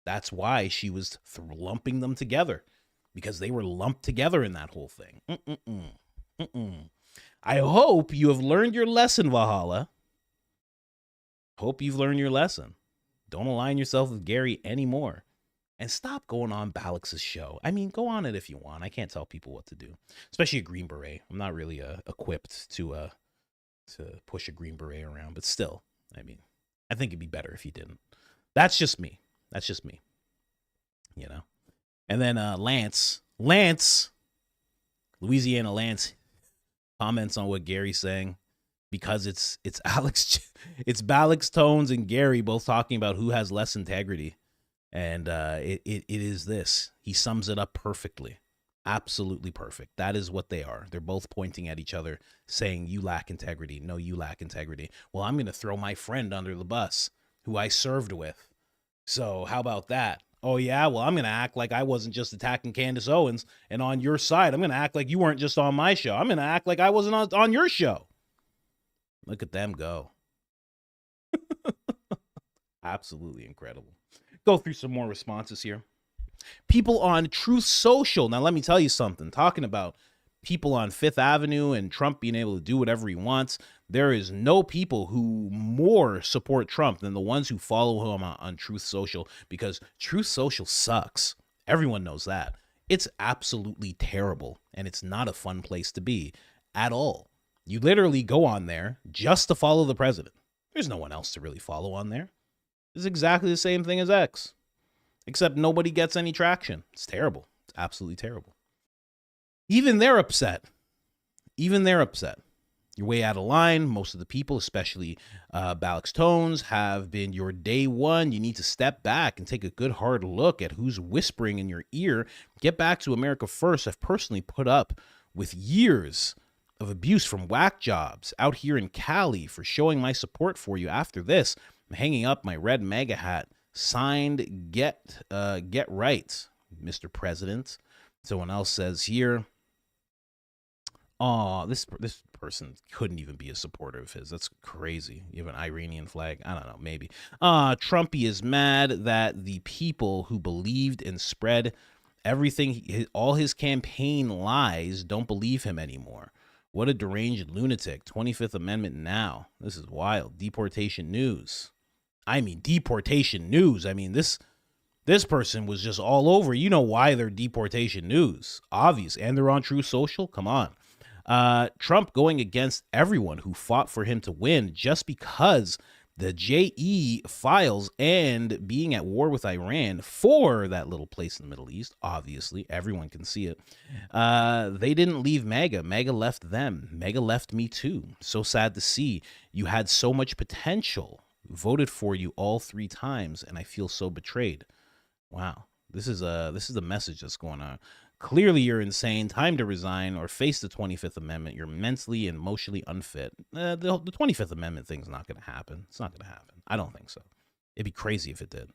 That's why she was lumping them together. because they were lumped together in that whole thing. I hope you have learned your lesson, Valhalla. Hope you've learned your lesson. Don't align yourself with Gary anymore. And stop going on Balix's show. I mean, go on it if you want. I can't tell people what to do, especially a Green Beret. I'm not really equipped to push a Green Beret around, but still, I mean, I think it'd be better if you didn't. That's just me. That's just me. You know? And then Lance, Louisiana Lance comments on what Gary's saying because it's Balix Tones and Gary both talking about who has less integrity. And it is this. He sums it up perfectly. Absolutely perfect. That is what they are. They're both pointing at each other, saying, you lack integrity. No, you lack integrity. Well, I'm going to throw my friend under the bus, who I served with. So how about that? Oh, yeah, well, I'm going to act like I wasn't just attacking Candace Owens and on your side. I'm going to act like you weren't just on my show. I'm going to act like I wasn't on your show. Look at them go. Absolutely incredible. Go through some more responses here. People on Truth Social. Now, let me tell you something. Talking about people on Fifth Avenue and Trump being able to do whatever he wants. There is no people who more support Trump than the ones who follow him on Truth Social, because Truth Social sucks. Everyone knows that. It's absolutely terrible, and it's not a fun place to be at all. You literally go on there just to follow the president. There's no one else to really follow on there. It's exactly the same thing as X, except nobody gets any traction. It's terrible. It's absolutely terrible. Even they're upset. You're way out of line. Most of the people, especially Balix Tones, have been your day one. You need to step back and take a good hard look at who's whispering in your ear. Get back to America first. I've personally put up with years of abuse from whack jobs out here in Cali for showing my support for you. After this, I'm hanging up my red MAGA hat. Signed, get right, Mr. President. Someone else says here, oh, this person couldn't even be a supporter of his. That's crazy. You have an Iranian flag? I don't know, maybe. Trumpy is mad that the people who believed and spread everything, all his campaign lies, don't believe him anymore. What a deranged lunatic. 25th Amendment now. This is wild. Deportation news. I mean, this person was just all over. You know why they're deportation news. Obvious. And they're on True Social. Come on. Trump going against everyone who fought for him to win just because the JE files and being at war with Iran for that little place in the Middle East. Obviously, everyone can see it. They didn't leave MAGA. MAGA left them. MAGA left me too. So sad to see. You had so much potential. Voted for you all 3 times, and I feel so betrayed. Wow. This is the message that's going on. Clearly, you're insane. Time to resign or face the 25th Amendment. You're mentally and emotionally unfit. The 25th Amendment thing's not going to happen. It's not going to happen. I don't think so. It'd be crazy if it did.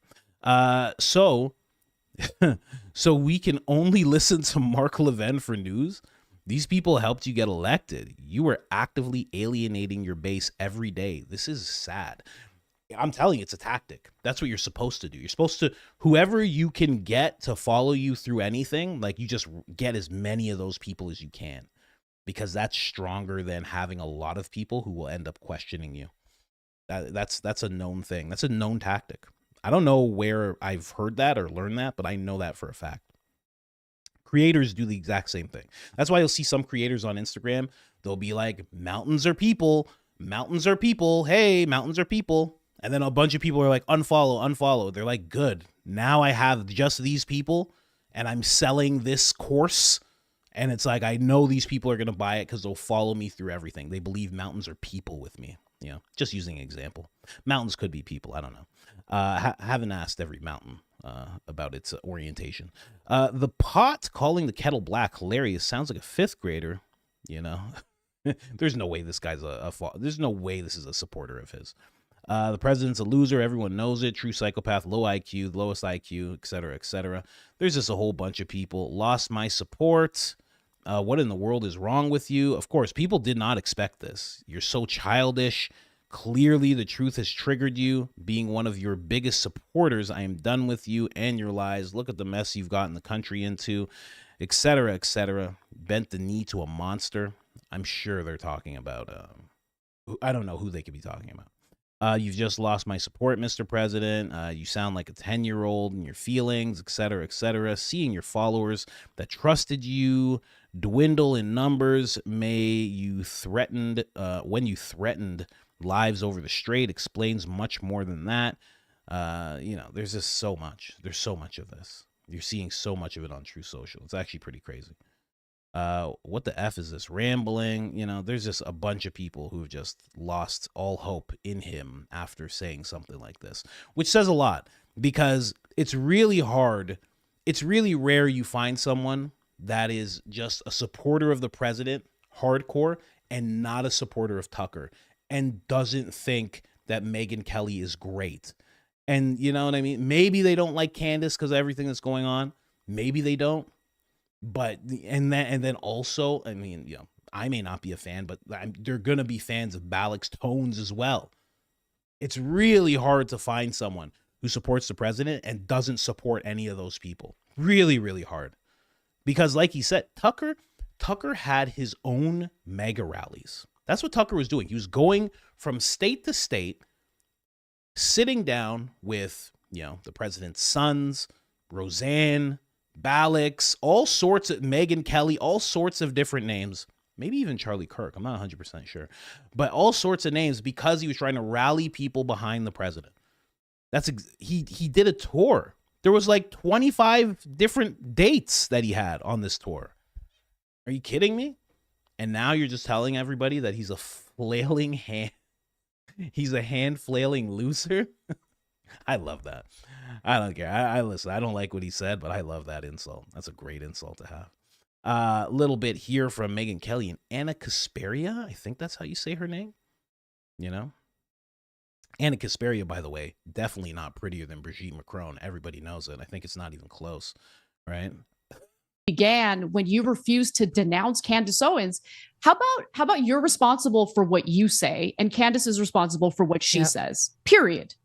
So we can only listen to Mark Levin for news. These people helped you get elected. You were actively alienating your base every day. This is sad. I'm telling you, it's a tactic. That's what you're supposed to do. You're supposed to, whoever you can get to follow you through anything, like you just get as many of those people as you can, because that's stronger than having a lot of people who will end up questioning you. That's a known thing. That's a known tactic. I don't know where I've heard that or learned that, but I know that for a fact. Creators do the exact same thing. That's why you'll see some creators on Instagram. They'll be like, mountains are people. Mountains are people. Hey, mountains are people. And then a bunch of people are like, unfollow. They're like, good. Now I have just these people and I'm selling this course. And it's like, I know these people are going to buy it because they'll follow me through everything. They believe mountains are people with me. You know, just using an example. Mountains could be people. I don't know. Haven't asked every mountain about its orientation. The pot calling the kettle black, hilarious. Sounds like a 5th grader, you know. There's no way this guy's there's no way this is a supporter of his. The president's a loser. Everyone knows it. True psychopath, low IQ, lowest IQ, etc., etc. There's just a whole bunch of people. Lost my support. What in the world is wrong with you? Of course, people did not expect this. You're so childish. Clearly, the truth has triggered you. Being one of your biggest supporters, I am done with you and your lies. Look at the mess you've gotten the country into. etc., etc. Bent the knee to a monster. I'm sure they're talking about, I don't know who they could be talking about. You've just lost my support, Mr. President. You sound like a 10-year-old in your feelings, etc., etc. Seeing your followers that trusted you dwindle in numbers, when you threatened lives over the strait explains much more than that. There's just so much. There's so much of this. You're seeing so much of it on True Social. It's actually pretty crazy. What the F is this? Rambling. There's just a bunch of people who've just lost all hope in him after saying something like this, which says a lot, because it's really hard. It's really rare you find someone that is just a supporter of the president, hardcore, and not a supporter of Tucker, and doesn't think that Megyn Kelly is great. And you know what I mean? Maybe they don't like Candace because of everything that's going on. Maybe they don't. But and then also, I mean, I may not be a fan, but they're gonna be fans of Balak's tones as well. It's really hard to find someone who supports the president and doesn't support any of those people. Really, really hard. Because like he said, Tucker had his own mega rallies. That's what Tucker was doing. He was going from state to state, sitting down with, the president's sons, Roseanne, Balak's, all sorts of, Megyn Kelly, all sorts of different names. Maybe even Charlie Kirk. I'm not 100% sure. But all sorts of names, because he was trying to rally people behind the president. He did a tour. There was like 25 different dates that he had on this tour. Are you kidding me? And now you're just telling everybody that he's a flailing hand. He's a hand flailing loser. I love that. I don't care. I listen. I don't like what he said, but I love that insult. That's a great insult to have. A little bit here from Megyn Kelly and Anna Kasperia. I think that's how you say her name. Anna Kasperia, by the way, definitely not prettier than Brigitte Macron. Everybody knows it. I think it's not even close, right? Began when you refused to denounce Candace Owens. How about you're responsible for what you say, and Candace is responsible for what she says. Period.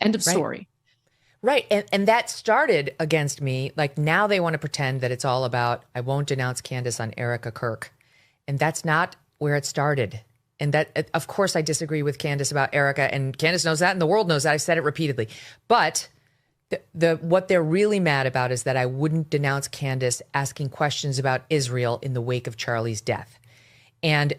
End of story. Right. And that started against me. Like, now they want to pretend that it's all about, I won't denounce Candace on Erica Kirk. And that's not where it started. And that, of course, I disagree with Candace about Erica, and Candace knows that, and the world knows that. I've said it repeatedly. But what they're really mad about is that I wouldn't denounce Candace asking questions about Israel in the wake of Charlie's death. And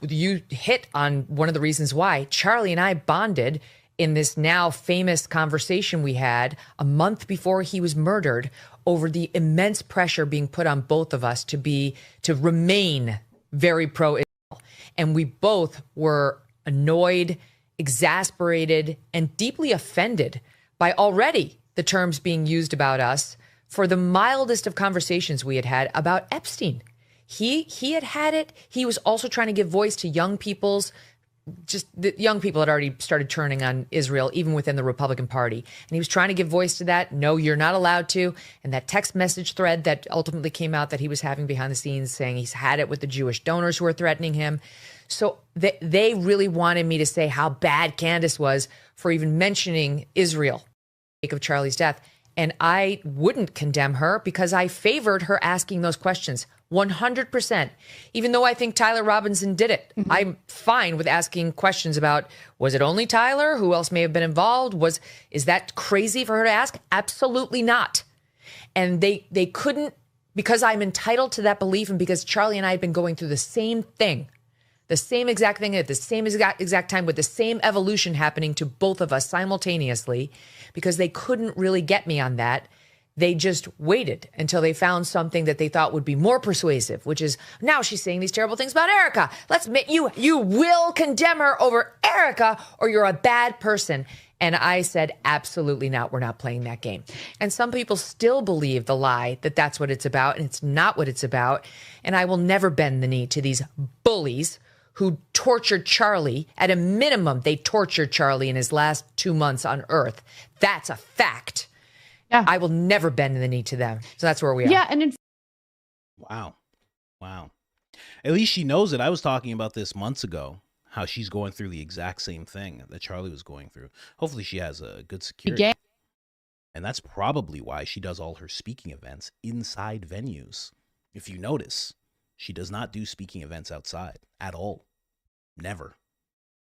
you hit on one of the reasons why. Charlie and I bonded in this now famous conversation we had a month before he was murdered over the immense pressure being put on both of us to remain very pro-Israel. And we both were annoyed, exasperated, and deeply offended by already the terms being used about us for the mildest of conversations we had had about Epstein. He had it. He was also trying to give voice to young people's, just the young people had already started turning on Israel, even within the Republican Party. And he was trying to give voice to that. No, you're not allowed to. And that text message thread that ultimately came out that he was having behind the scenes, saying he's had it with the Jewish donors who are threatening him. So they really wanted me to say how bad Candace was for even mentioning Israel in the wake of Charlie's death. And I wouldn't condemn her because I favored her asking those questions 100%. Even though I think Tyler Robinson did it. Mm-hmm. I'm fine with asking questions about, was it only Tyler? Who else may have been involved? Is that crazy for her to ask? Absolutely not. And they couldn't, because I'm entitled to that belief, and because Charlie and I had been going through the same thing, the same exact thing at the same exact time, with the same evolution happening to both of us simultaneously, because they couldn't really get me on that. They just waited until they found something that they thought would be more persuasive, which is, now she's saying these terrible things about Erica. Let's admit you will condemn her over Erica, or you're a bad person. And I said, absolutely not. We're not playing that game. And some people still believe the lie that that's what it's about, and it's not what it's about. And I will never bend the knee to these bullies who tortured Charlie. At a minimum, they tortured Charlie in his last 2 months on Earth. That's a fact. Yeah. I will never bend the knee to them. So that's where we are. Yeah. And Wow. At least she knows it. I was talking about this months ago, how she's going through the exact same thing that Charlie was going through. Hopefully she has a good security. And that's probably why she does all her speaking events inside venues. If you notice, she does not do speaking events outside at all. Never.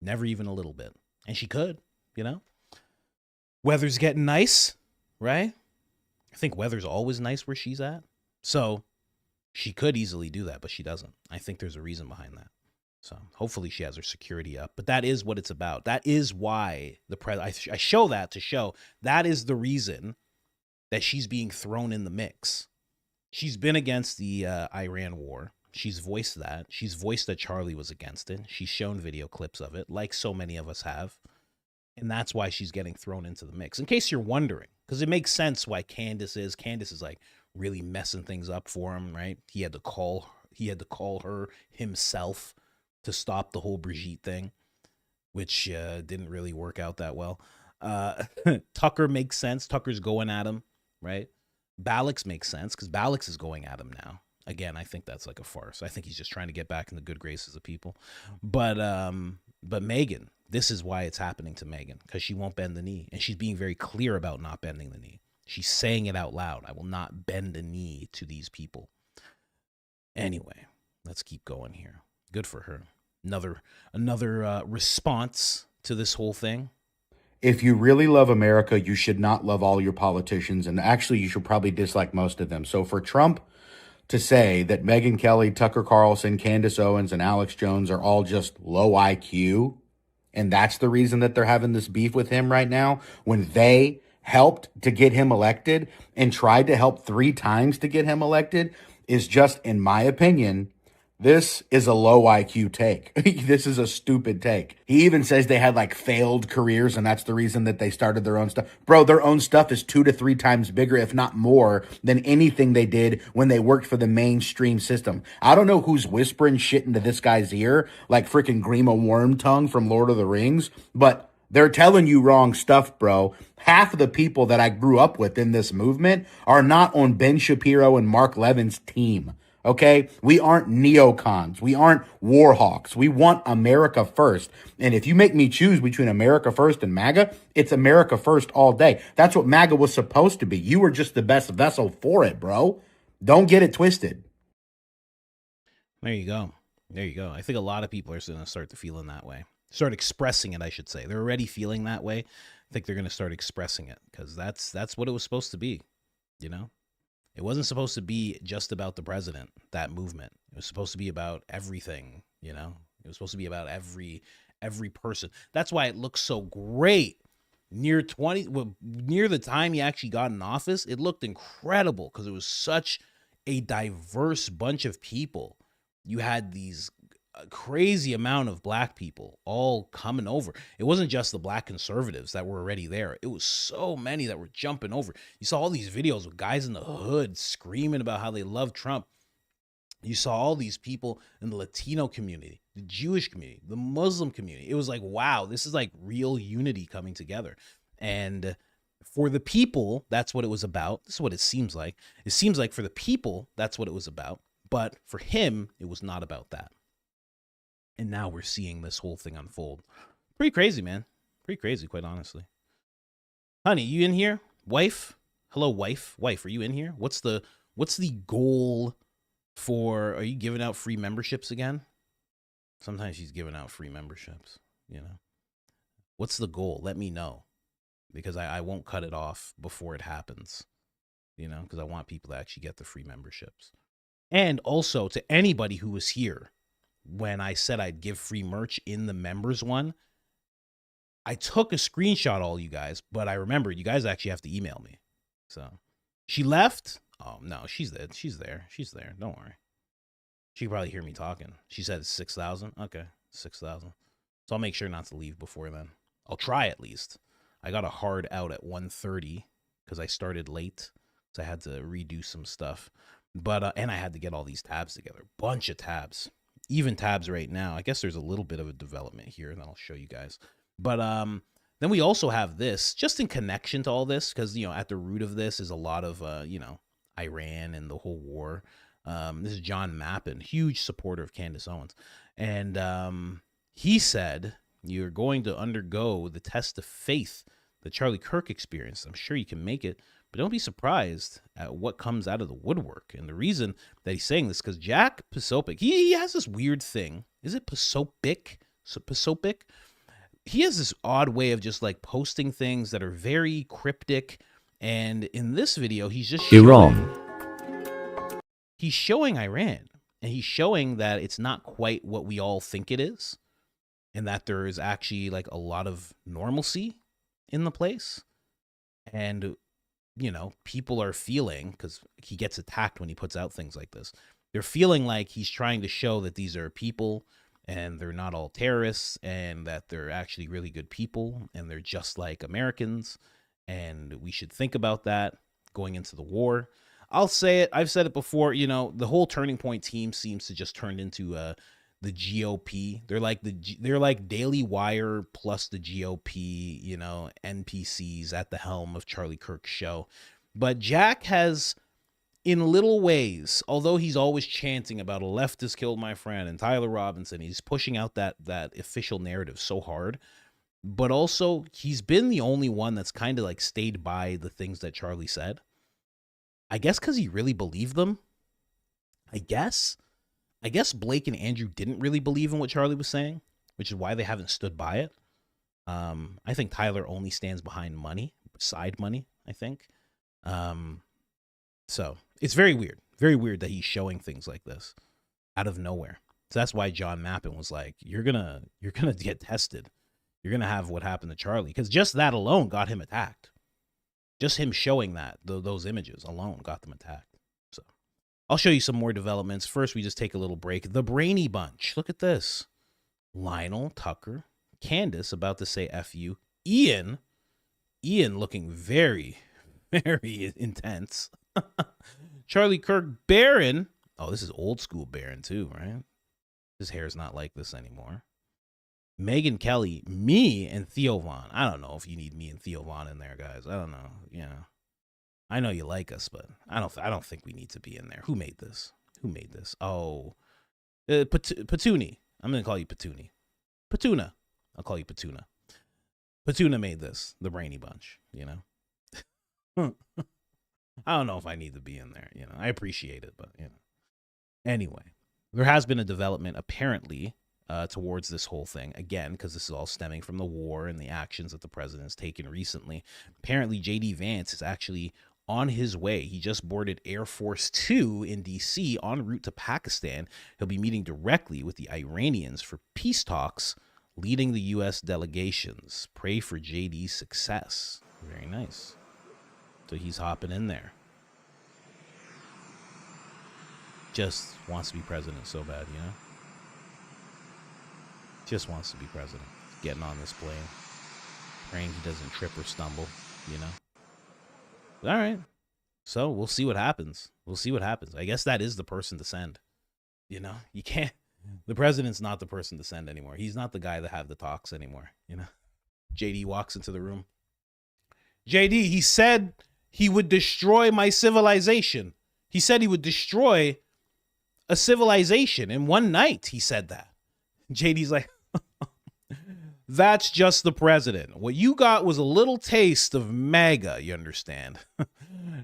Never even a little bit. And she could, you know? Weather's getting nice, right? I think weather's always nice where she's at. So she could easily do that, but she doesn't. I think there's a reason behind that. So hopefully she has her security up. But that is what it's about. That is why I show that to show that is the reason that she's being thrown in the mix. She's been against the Iran war. She's voiced that. She's voiced that Charlie was against it. She's shown video clips of it, like so many of us have. And that's why she's getting thrown into the mix. In case you're wondering, because it makes sense why Candace is like really messing things up for him, right? He had to call her himself to stop the whole Brigitte thing, which didn't really work out that well. Tucker makes sense. Tucker's going at him, right? Balix makes sense because Balix is going at him now. Again, I think that's like a farce. I think he's just trying to get back in the good graces of people. But Megyn, this is why it's happening to Megyn, because she won't bend the knee. And she's being very clear about not bending the knee. She's saying it out loud. I will not bend a knee to these people. Anyway, let's keep going here. Good for her. Another response to this whole thing. If you really love America, you should not love all your politicians. And actually, you should probably dislike most of them. So for Trump to say that Megyn Kelly, Tucker Carlson, Candace Owens, and Alex Jones are all just low IQ, and that's the reason that they're having this beef with him right now, when they helped to get him elected and tried to help 3 times to get him elected, is just, in my opinion, this is a low IQ take. This is a stupid take. He even says they had like failed careers and that's the reason that they started their own stuff. Bro, their own stuff is 2 to 3 times bigger, if not more, than anything they did when they worked for the mainstream system. I don't know who's whispering shit into this guy's ear, like freaking Grima Wormtongue from Lord of the Rings, but they're telling you wrong stuff, bro. Half of the people that I grew up with in this movement are not on Ben Shapiro and Mark Levin's team. Okay, we aren't neocons. We aren't war hawks. We want America first. And if you make me choose between America first and MAGA, it's America first all day. That's what MAGA was supposed to be. You were just the best vessel for it, bro. Don't get it twisted. There you go. There you go. I think a lot of people are going to start to feeling that way. Start expressing it, I should say. They're already feeling that way. I think they're going to start expressing it because that's what it was supposed to be, you know? It wasn't supposed to be just about the president, that movement. It was supposed to be about everything, you know? It was supposed to be about every person. That's why it looks so great. Near the time he actually got in office, it looked incredible because it was such a diverse bunch of people. You had these crazy amount of black people all coming over. It wasn't just the black conservatives that were already there. It was so many that were jumping over. You saw all these videos with guys in the hood screaming about how they love Trump. You saw all these people in the Latino community, the Jewish community, the Muslim community. It was like, wow, this is like real unity coming together. And for the people, that's what it was about. This is what it seems like. It seems like for the people, that's what it was about. But for him, it was not about that. And now we're seeing this whole thing unfold. Pretty crazy, man. Pretty crazy, quite honestly. Honey, you in here? Wife? Hello, wife. Wife, are you in here? What's the goal for, are you giving out free memberships again? Sometimes she's giving out free memberships, you know. What's the goal? Let me know. Because I won't cut it off before it happens. You know, because I want people to actually get the free memberships. And also to anybody who was here when I said I'd give free merch in the members one, I took a screenshot, all you guys, but I remember you guys actually have to email me. So she left. Oh no, she's there. She's there. She's there. Don't worry. She can probably hear me talking. She said 6,000. Okay. 6,000. So I'll make sure not to leave before then. I'll try at least. I got a hard out at 1:30 because I started late. So I had to redo some stuff. But, and I had to get all these tabs together. Bunch of tabs. Even tabs right now. I guess there's a little bit of a development here that I'll show you guys. But then we also have this, just in connection to all this, because, you know, at the root of this is a lot of, you know, Iran and the whole war. This is John Mappin, huge supporter of Candace Owens. And he said, you're going to undergo the test of faith that Charlie Kirk experienced. I'm sure you can make it, but don't be surprised at what comes out of the woodwork. And the reason that he's saying this, because Jack Posobiec, he has this weird thing. Is it Posobiec? Posobiec? He has this odd way of just like posting things that are very cryptic. And in this video, he's just Iran. He's showing Iran, and he's showing that it's not quite what we all think it is, and that there is actually like a lot of normalcy in the place. And, you know, people are feeling, because he gets attacked when he puts out things like this, they're feeling like he's trying to show that these are people and they're not all terrorists, and that they're actually really good people, and they're just like Americans, and we should think about that going into the war. I'll say it. I've said it before. You know, the whole Turning Point team seems to just turn into the GOP. They're like Daily Wire plus the GOP. You know, NPCs at the helm of Charlie Kirk's show. But Jack has, in little ways, although he's always chanting about a leftist killed my friend and Tyler Robinson, he's pushing out that official narrative so hard. But also, he's been the only one that's kind of like stayed by the things that Charlie said. I guess because he really believed them. I guess Blake and Andrew didn't really believe in what Charlie was saying, which is why they haven't stood by it. I think Tyler only stands behind money, side money, I think. So it's very weird that he's showing things like this out of nowhere. So that's why John Mappin was like, you're gonna get tested. You're gonna have what happened to Charlie, because just that alone got him attacked. Just him showing that, those images alone got them attacked. So I'll show you some more developments. First, we just take a little break. The Brainy Bunch. Look at this. Lionel, Tucker, Candace about to say F you. Ian looking very, very intense. Charlie Kirk, Barron. Oh, this is old school Barron too, right? His hair's not like this anymore. Megyn Kelly, me, and Theo Von. I don't know if you need me and Theo Von in there, guys. I don't know. You know, I know you like us, but I don't think we need to be in there. Who made this? Oh, Patuni. I'm gonna call you Patuni. Patuna. I'll call you Patuna. Patuna made this. The Brainy Bunch. You know. I don't know if I need to be in there. You know, I appreciate it, but you know. Anyway, there has been a development apparently towards this whole thing, again, because this is all stemming from the war and the actions that the president's taken recently. Apparently, J.D. Vance is actually on his way. He just boarded Air Force 2 in D.C. en route to Pakistan. He'll be meeting directly with the Iranians for peace talks, leading the U.S. delegations. Pray for J.D.'s success. Very nice. So he's hopping in there. Just wants to be president so bad, you know? Just wants to be president. Getting on this plane. Praying he doesn't trip or stumble, you know? All right. So we'll see what happens. I guess that is the person to send. You know? You can't. The president's not the person to send anymore. He's not the guy to have the talks anymore, you know? JD walks into the room. JD, he said he would destroy my civilization. He said he would destroy a civilization in one night. He said that. JD's like, that's just the president. What you got was a little taste of MAGA, you understand?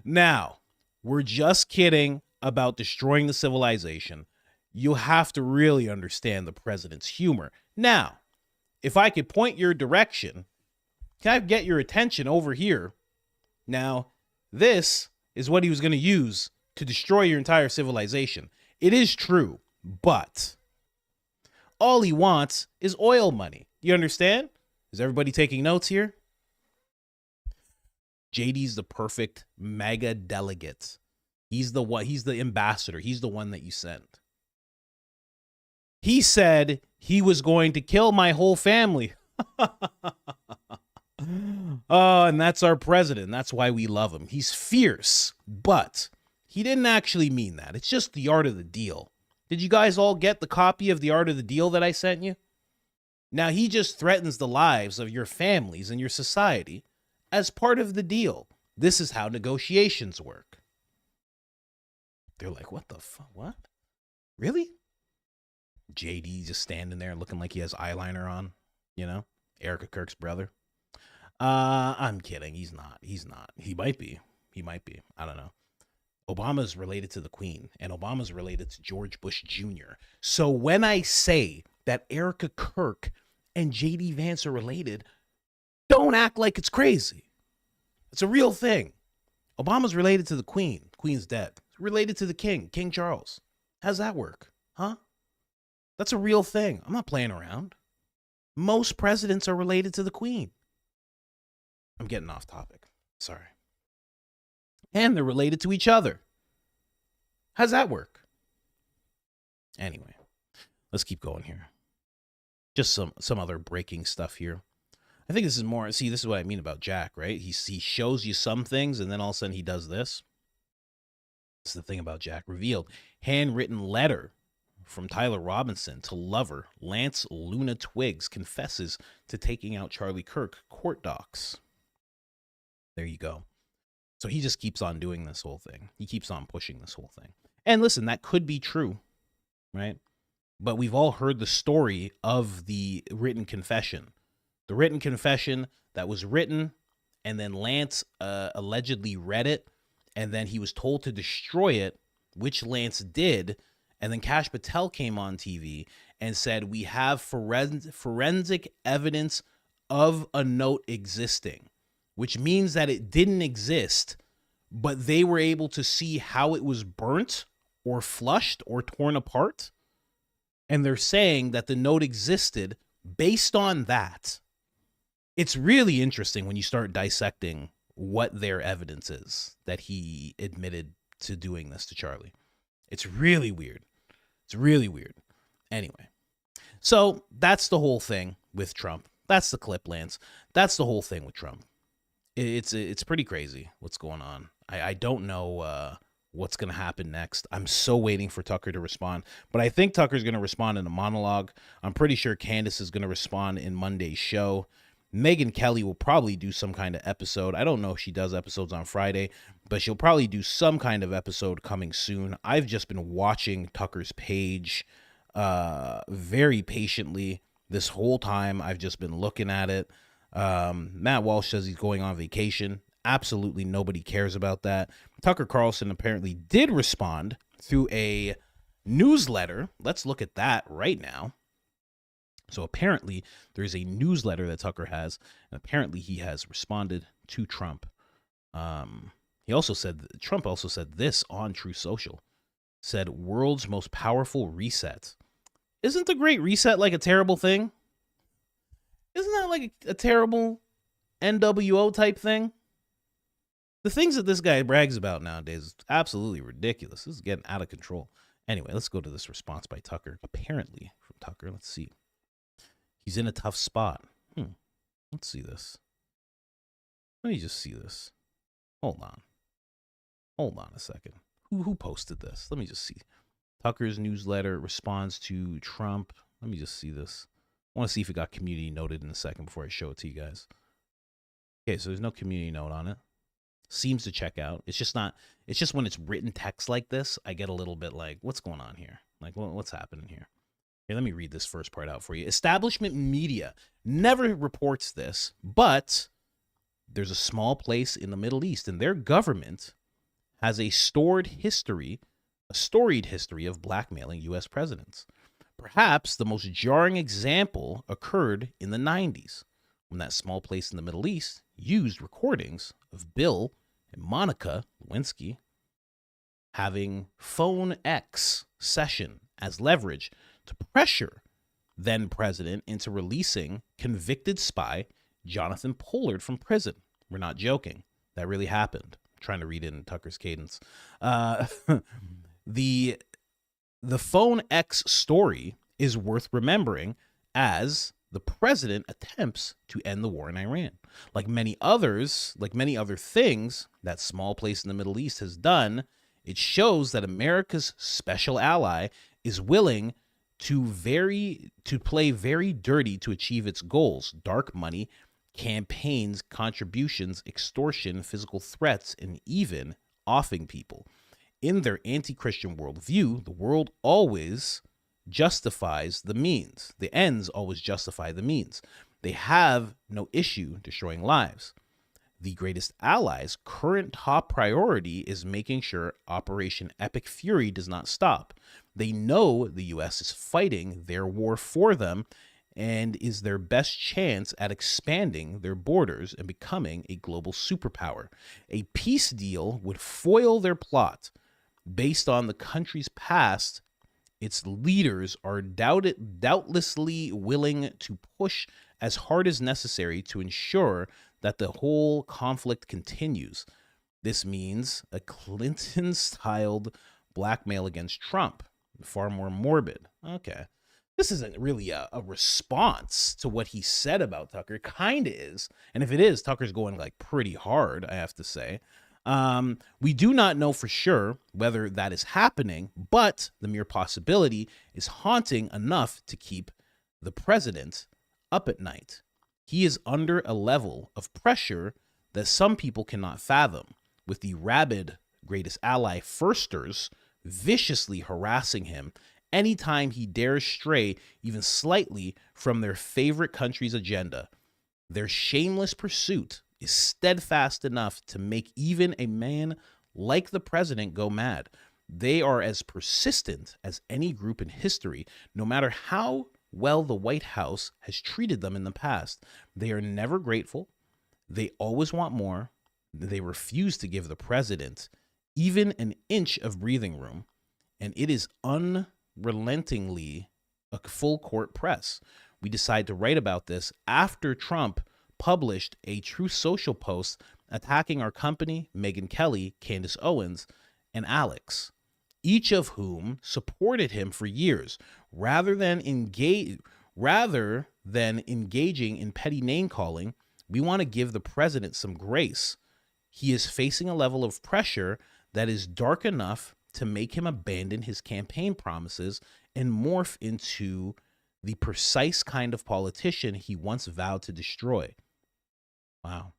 Now, we're just kidding about destroying the civilization. You have to really understand the president's humor. Now, if I could point your direction, can I get your attention over here? Now, this is what he was going to use to destroy your entire civilization. It is true, but all he wants is oil money. You understand? Is everybody taking notes here? JD's the perfect MAGA delegate. He's the one. He's the ambassador. He's the one that you sent. He said he was going to kill my whole family. Oh, and that's our president. That's why we love him. He's fierce, but he didn't actually mean that. It's just the art of the deal. Did you guys all get the copy of the art of the deal that I sent you? Now, he just threatens the lives of your families and your society as part of the deal. This is how negotiations work. They're like, what the fuck? What? Really? JD just standing there looking like he has eyeliner on, you know? Erica Kirk's brother. I'm kidding. He's not. He's not. He might be. He might be. I don't know. Obama's related to the Queen, and Obama's related to George Bush Jr. So when I say that Erica Kirk and JD Vance are related, don't act like it's crazy. It's a real thing. Obama's related to the Queen. Queen's dead. Related to the King, King Charles. How's that work? Huh? That's a real thing. I'm not playing around. Most presidents are related to the Queen. I'm getting off topic. Sorry. And they're related to each other. How's that work? Anyway, let's keep going here. Just some other breaking stuff here. I think this is more, see, this is what I mean about Jack, right? He shows you some things, and then all of a sudden he does this. That's the thing about Jack. Revealed handwritten letter from Tyler Robinson to lover Lance Luna Twiggs confesses to taking out Charlie Kirk court docs. There you go. So he just keeps on doing this whole thing. He keeps on pushing this whole thing. And listen, that could be true, right? But we've all heard the story of the written confession. The written confession that was written, and then Lance allegedly read it, and then he was told to destroy it, which Lance did. And then Kash Patel came on TV and said, we have forensic evidence of a note existing, which means that it didn't exist, but they were able to see how it was burnt or flushed or torn apart. And they're saying that the note existed based on that. It's really interesting when you start dissecting what their evidence is that he admitted to doing this to Charlie. It's really weird. It's really weird. Anyway, so that's the whole thing with Trump. That's the clip, Lance. That's the whole thing with Trump. It's pretty crazy what's going on. I don't know what's going to happen next. I'm so waiting for Tucker to respond, but I think Tucker's going to respond in a monologue. I'm pretty sure Candace is going to respond in Monday's show. Megyn Kelly will probably do some kind of episode. I don't know if she does episodes on Friday, but she'll probably do some kind of episode coming soon. I've just been watching Tucker's page very patiently this whole time. I've just been looking at it. Matt Walsh says he's going on vacation. Absolutely nobody cares about that. Tucker Carlson apparently did respond through a newsletter. Let's look at that right now. So apparently there's a newsletter that Tucker has, and apparently he has responded to Trump. He also said, Trump also said this on True Social, said world's most powerful reset. Isn't the Great Reset like a terrible thing? Isn't that like a terrible NWO type thing? The things that this guy brags about nowadays is absolutely ridiculous. This is getting out of control. Anyway, let's go to this response by Tucker. Apparently from Tucker. Let's see. He's in a tough spot. Let's see this. Let me just see this. Hold on. Hold on a second. Who posted this? Let me just see. Tucker's newsletter responds to Trump. Let me just see this. I want to see if it got community noted in a second before I show it to you guys. Okay, so there's no community note on it. Seems to check out. It's just not, it's just when it's written text like this, I get a little bit like, what's going on here? Like, what's happening here? Okay, let me read this first part out for you. Establishment media never reports this, but there's a small place in the Middle East, and their government has a storied history of blackmailing U.S. presidents. Perhaps the most jarring example occurred in the 90s, when that small place in the Middle East used recordings of Bill and Monica Lewinsky having Phone X session as leverage to pressure then president into releasing convicted spy Jonathan Pollard from prison. We're not joking. That really happened. I'm trying to read it in Tucker's cadence. The Phone X story is worth remembering as the president attempts to end the war in Iran. Like many other things that small place in the Middle East has done, it shows that America's special ally is willing to play very dirty to achieve its goals. Dark money, campaigns, contributions, extortion, physical threats, and even offing people. In their anti-Christian worldview, the world always justifies the means. The ends always justify the means. They have no issue destroying lives. The greatest allies' current top priority is making sure Operation Epic Fury does not stop. They know the U.S. is fighting their war for them and is their best chance at expanding their borders and becoming a global superpower. A peace deal would foil their plot. Based on the country's past, its leaders are doubtlessly willing to push as hard as necessary to ensure that the whole conflict continues. This means a Clinton-styled blackmail against Trump. Far more morbid. Okay. This isn't really a response to what he said about Tucker. It kind of is. And if it is, Tucker's going like pretty hard, I have to say. We do not know for sure whether that is happening, but the mere possibility is haunting enough to keep the president up at night. He is under a level of pressure that some people cannot fathom, with the rabid greatest ally firsters viciously harassing him anytime he dares stray even slightly from their favorite country's agenda. Their shameless pursuit is steadfast enough to make even a man like the president go mad. They are as persistent as any group in history, no matter how well the White House has treated them in the past. They are never grateful. They always want more. They refuse to give the president even an inch of breathing room, and it is unrelentingly a full court press. We decide to write about this after Trump published a Truth Social post attacking our company, Megyn Kelly, Candace Owens, and Alex, each of whom supported him for years. Rather than engaging in petty name calling, we want to give the president some grace. He is facing a level of pressure that is dark enough to make him abandon his campaign promises and morph into the precise kind of politician he once vowed to destroy. Wow.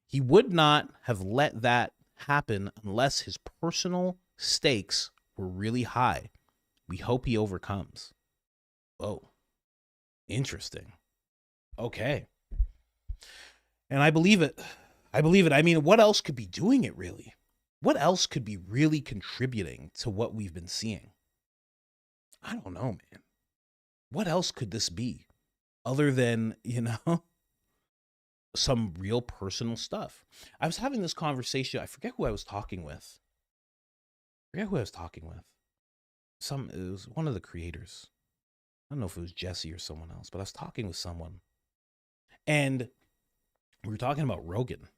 He would not have let that happen unless his personal stakes were really high. We hope he overcomes. Whoa. Interesting. Okay. And I believe it. I believe it. I mean, what else could be doing it, really? What else could be really contributing to what we've been seeing? I don't know, man. What else could this be other than, some real personal stuff? I was having this conversation. I forget who I was talking with. It was one of the creators. I don't know if it was Jesse or someone else, but I was talking with someone. And we were talking about Rogan.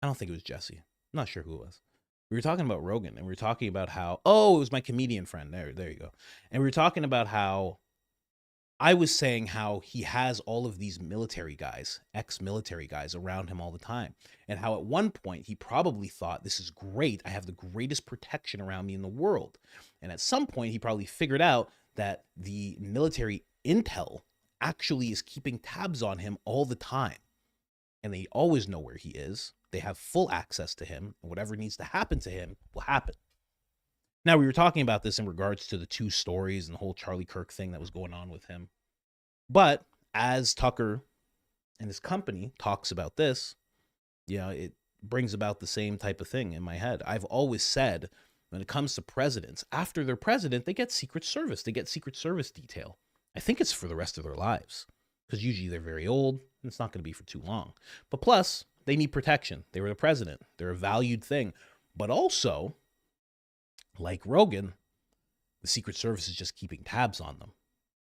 I don't think it was Jesse. I'm not sure who it was. We were talking about Rogan, and we were talking about how, it was my comedian friend. There you go. And we were talking about how I was saying how he has all of these military guys, ex-military guys around him all the time. And how at one point he probably thought, this is great. I have the greatest protection around me in the world. And at some point he probably figured out that the military intel actually is keeping tabs on him all the time. And they always know where he is. They have full access to him. And whatever needs to happen to him will happen. Now, we were talking about this in regards to the two stories and the whole Charlie Kirk thing that was going on with him. But as Tucker and his company talks about this, it brings about the same type of thing in my head. I've always said when it comes to presidents, after they're president, they get Secret Service. They get Secret Service detail. I think it's for the rest of their lives because usually they're very old and it's not going to be for too long. But plus, they need protection. They were the president. They're a valued thing. But also, like Rogan, the Secret Service is just keeping tabs on them.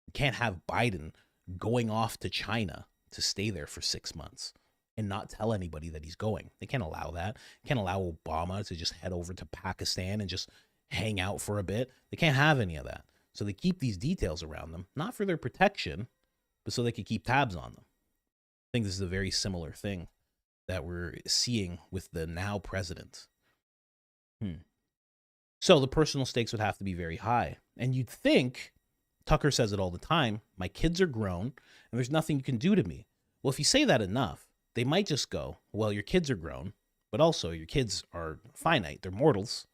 You can't have Biden going off to China to stay there for 6 months and not tell anybody that he's going. They can't allow that. Can't allow Obama to just head over to Pakistan and just hang out for a bit. They can't have any of that. So they keep these details around them, not for their protection, but so they can keep tabs on them. I think this is a very similar thing that we're seeing with the now president. So the personal stakes would have to be very high. And you'd think, Tucker says it all the time, my kids are grown and there's nothing you can do to me. Well, if you say that enough, they might just go, well, your kids are grown, but also your kids are finite. They're mortals.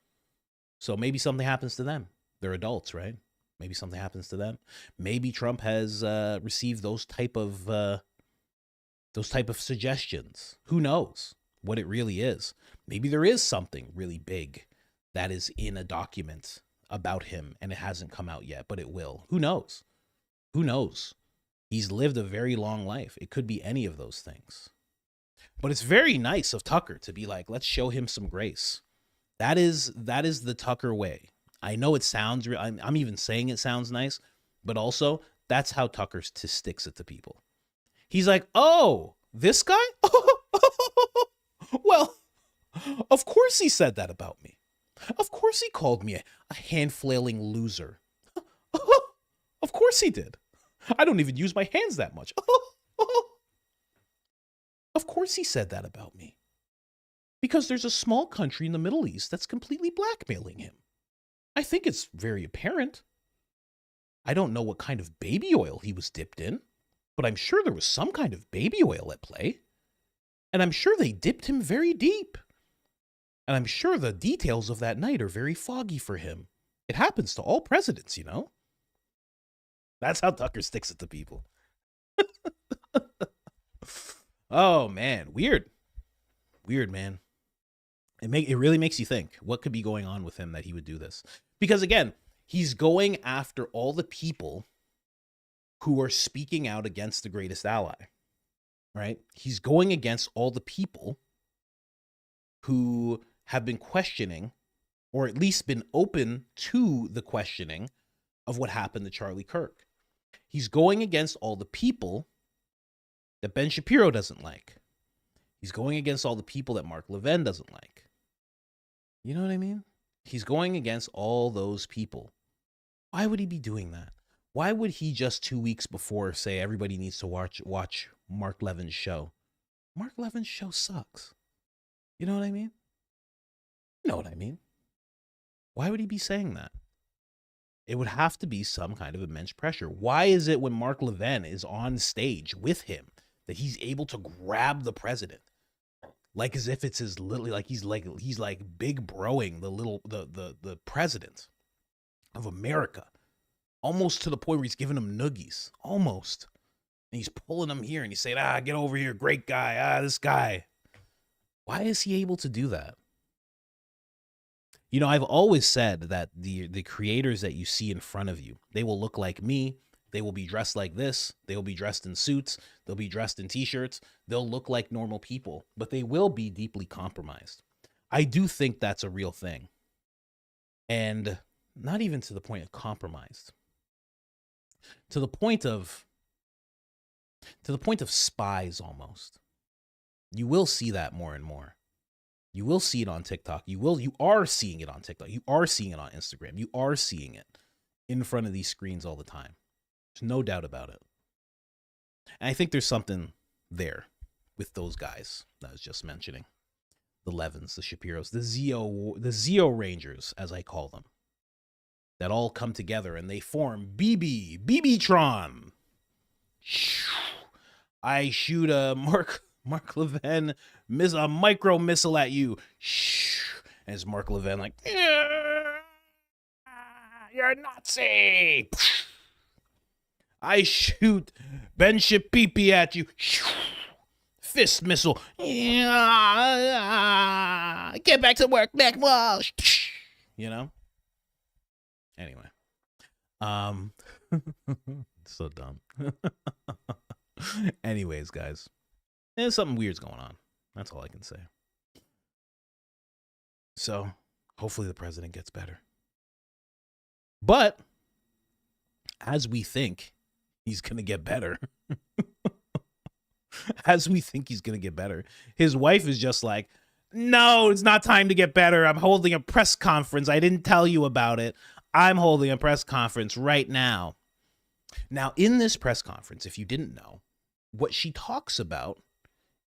So maybe something happens to them. They're adults, right? Maybe something happens to them. Maybe Trump has received those type of Those type of suggestions. Who knows what it really is? Maybe there is something really big that is in a document about him and it hasn't come out yet, but it will. Who knows? Who knows? He's lived a very long life. It could be any of those things. But it's very nice of Tucker to be like, let's show him some grace. That is the Tucker way. I know it sounds, I'm even saying it sounds nice, but also that's how Tucker sticks it to people. He's like, oh, this guy? Well, of course he said that about me. Of course he called me a hand-flailing loser. Of course he did. I don't even use my hands that much. Of course he said that about me. Because there's a small country in the Middle East that's completely blackmailing him. I think it's very apparent. I don't know what kind of baby oil he was dipped in, but I'm sure there was some kind of baby oil at play. And I'm sure they dipped him very deep. And I'm sure the details of that night are very foggy for him. It happens to all presidents, you know? That's how Tucker sticks it to people. Oh, man. Weird. Weird, man. It really makes you think what could be going on with him that he would do this. Because, again, he's going after all the people who are speaking out against the greatest ally, right? He's going against all the people who have been questioning, or at least been open to the questioning of what happened to Charlie Kirk. He's going against all the people that Ben Shapiro doesn't like. He's going against all the people that Mark Levin doesn't like. You know what I mean? He's going against all those people. Why would he be doing that? Why would he just 2 weeks before say everybody needs to watch Mark Levin's show? Mark Levin's show sucks. You know what I mean? You know what I mean? Why would he be saying that? It would have to be some kind of immense pressure. Why is it when Mark Levin is on stage with him that he's able to grab the president? Like as if it's his little, like he's big broing the president of America, almost to the point where he's giving him noogies, almost. And he's pulling him here and he's saying, get over here, great guy, this guy. Why is he able to do that? You know, I've always said that the creators that you see in front of you, they will look like me. They will be dressed like this. They will be dressed in suits. They'll be dressed in t-shirts. They'll look like normal people, but they will be deeply compromised. I do think that's a real thing. And not even to the point of compromised. To the point of spies almost. You will see that more and more. You will see it on TikTok. You are seeing it on TikTok. You are seeing it on Instagram. You are seeing it in front of these screens all the time. There's no doubt about it. And I think there's something there with those guys that I was just mentioning. The Levins, the Shapiros, the Zeo Rangers, as I call them. That all come together and they form BB-tron. I shoot a Mark Levin a micro missile at you. As Mark Levin like, you're a Nazi. I shoot Ben Shapipi at you. Fist missile. Get back to work, Mac Walsh. You know? Anyway. So dumb. Anyways, guys. There's something weird's going on. That's all I can say. So, hopefully the president gets better. But, as we think he's going to get better, his wife is just like, no, it's not time to get better. I'm holding a press conference. I didn't tell you about it. I'm holding a press conference right now. Now, in this press conference, if you didn't know, what she talks about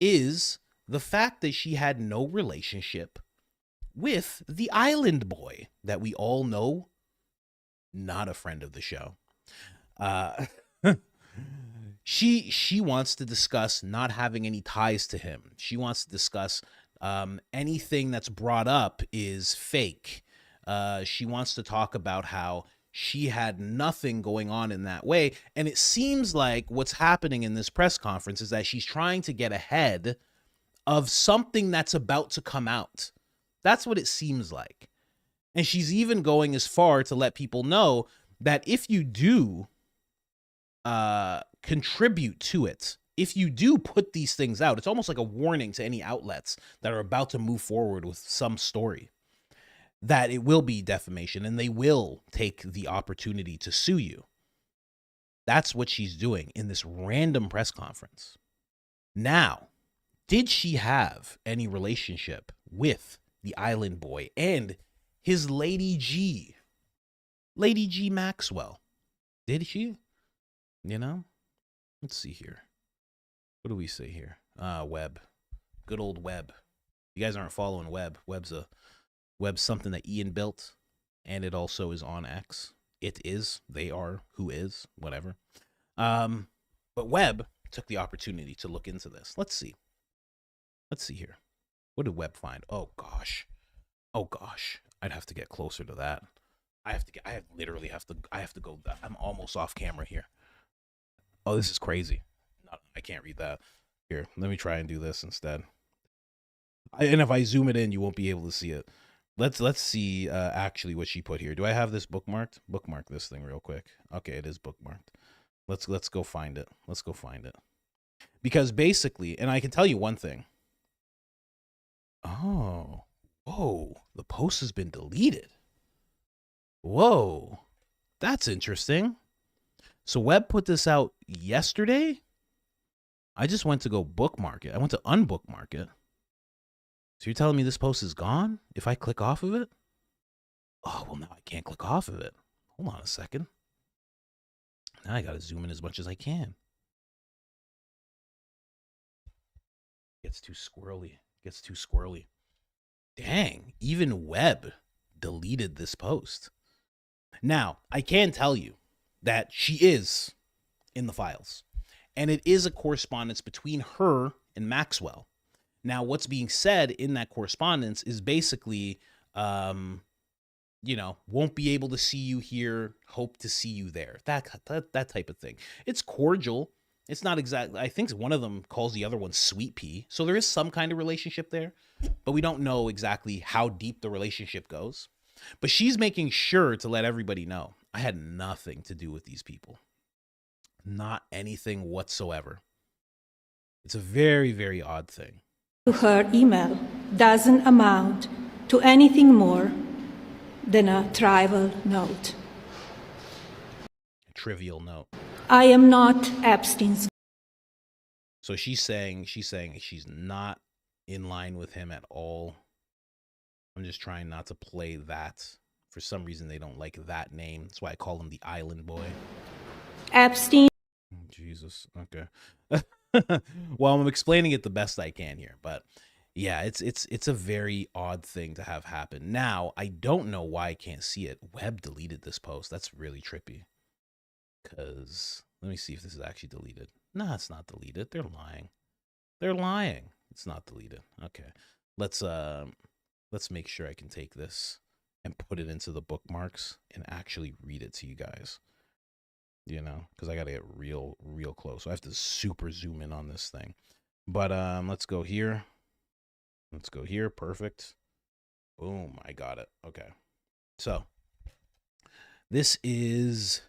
is the fact that she had no relationship with the island boy that we all know, not a friend of the show. She wants to discuss not having any ties to him. She wants to discuss anything that's brought up is fake. She wants to talk about how she had nothing going on in that way. And it seems like what's happening in this press conference is that she's trying to get ahead of something that's about to come out. That's what it seems like. And she's even going as far to let people know that if you do contribute to it, if you do put these things out, it's almost like a warning to any outlets that are about to move forward with some story, that it will be defamation and they will take the opportunity to sue you. That's what she's doing in this random press conference. Now, did she have any relationship with the island boy and his Lady G? Lady G Maxwell. Did she? You know? Let's see here. What do we say here? Web. Good old Web. You guys aren't following Web. Web's something that Ian built, and it also is on X. It is. They are. Who is. Whatever. But Web took the opportunity to look into this. Let's see. Let's see here. What did Web find? Oh, gosh. Oh, gosh. I'd have to get closer to that. I have to go. I'm almost off camera here. Oh, this is crazy. No, I can't read that. Here, let me try and do this instead. And if I zoom it in, you won't be able to see it. Let's see actually what she put here. Do I have this bookmarked? Bookmark this thing real quick. Okay, it is bookmarked. Let's go find it. Let's go find it. Because basically, and I can tell you one thing. Oh, whoa, the post has been deleted. Whoa, that's interesting. So Web put this out yesterday. I just went to go bookmark it. I went to unbookmark it. So you're telling me this post is gone if I click off of it? Oh, well, now I can't click off of it. Hold on a second. Now I got to zoom in as much as I can. Gets too squirrely. Gets too squirrely. Dang, even Web deleted this post. Now, I can tell you that she is in the files. And it is a correspondence between her and Maxwell. Now, what's being said in that correspondence is basically, won't be able to see you here, hope to see you there. That type of thing. It's cordial. It's not exactly, I think one of them calls the other one Sweet Pea. So there is some kind of relationship there, but we don't know exactly how deep the relationship goes. But she's making sure to let everybody know, I had nothing to do with these people. Not anything whatsoever. It's a very, very odd thing. Her email doesn't amount to anything more than a trivial note. A trivial note. I am not Epstein's. So she's saying she's not in line with him at all. I'm just trying not to play that. For some reason, they don't like that name. That's why I call him the Island Boy. Epstein. Jesus. Okay. Well, I'm explaining it the best I can here, but yeah, it's a very odd thing to have happen. Now, I don't know why I can't see it. Web deleted this post. That's really trippy. Because let me see if this is actually deleted. No, it's not deleted. They're lying. They're lying. It's not deleted. Okay. Let's make sure I can take this and put it into the bookmarks and actually read it to you guys. You know, because I got to get real close. So I have to super zoom in on this thing. But let's go here. Let's go here. Perfect. Boom. I got it. Okay. So this is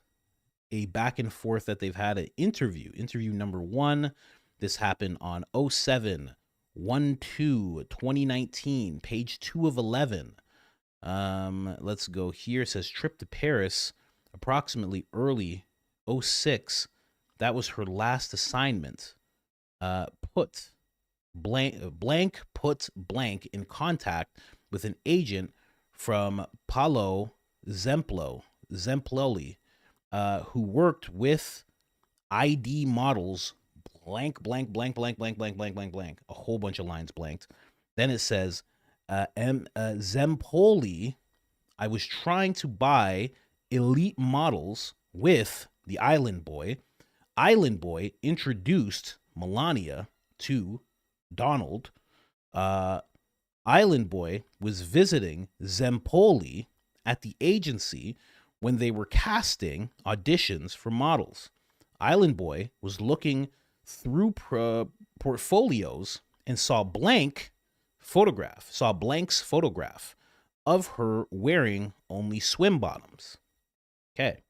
a back and forth that they've had an interview. Interview number 1. This happened on 07/12/2019, page 2 of 11. Let's go here. It says trip to Paris, approximately early 06. That was her last assignment. Put blank in contact with an agent from Paolo Zemploli, who worked with ID models blank. A whole bunch of lines blanked. Then it says Zempoli, I was trying to buy elite models with the Island Boy. Island Boy introduced Melania to Donald. Island Boy was visiting Zempoli at the agency when they were casting auditions for models. Island Boy was looking through portfolios and saw Blank's photograph of her wearing only swim bottoms. Okay.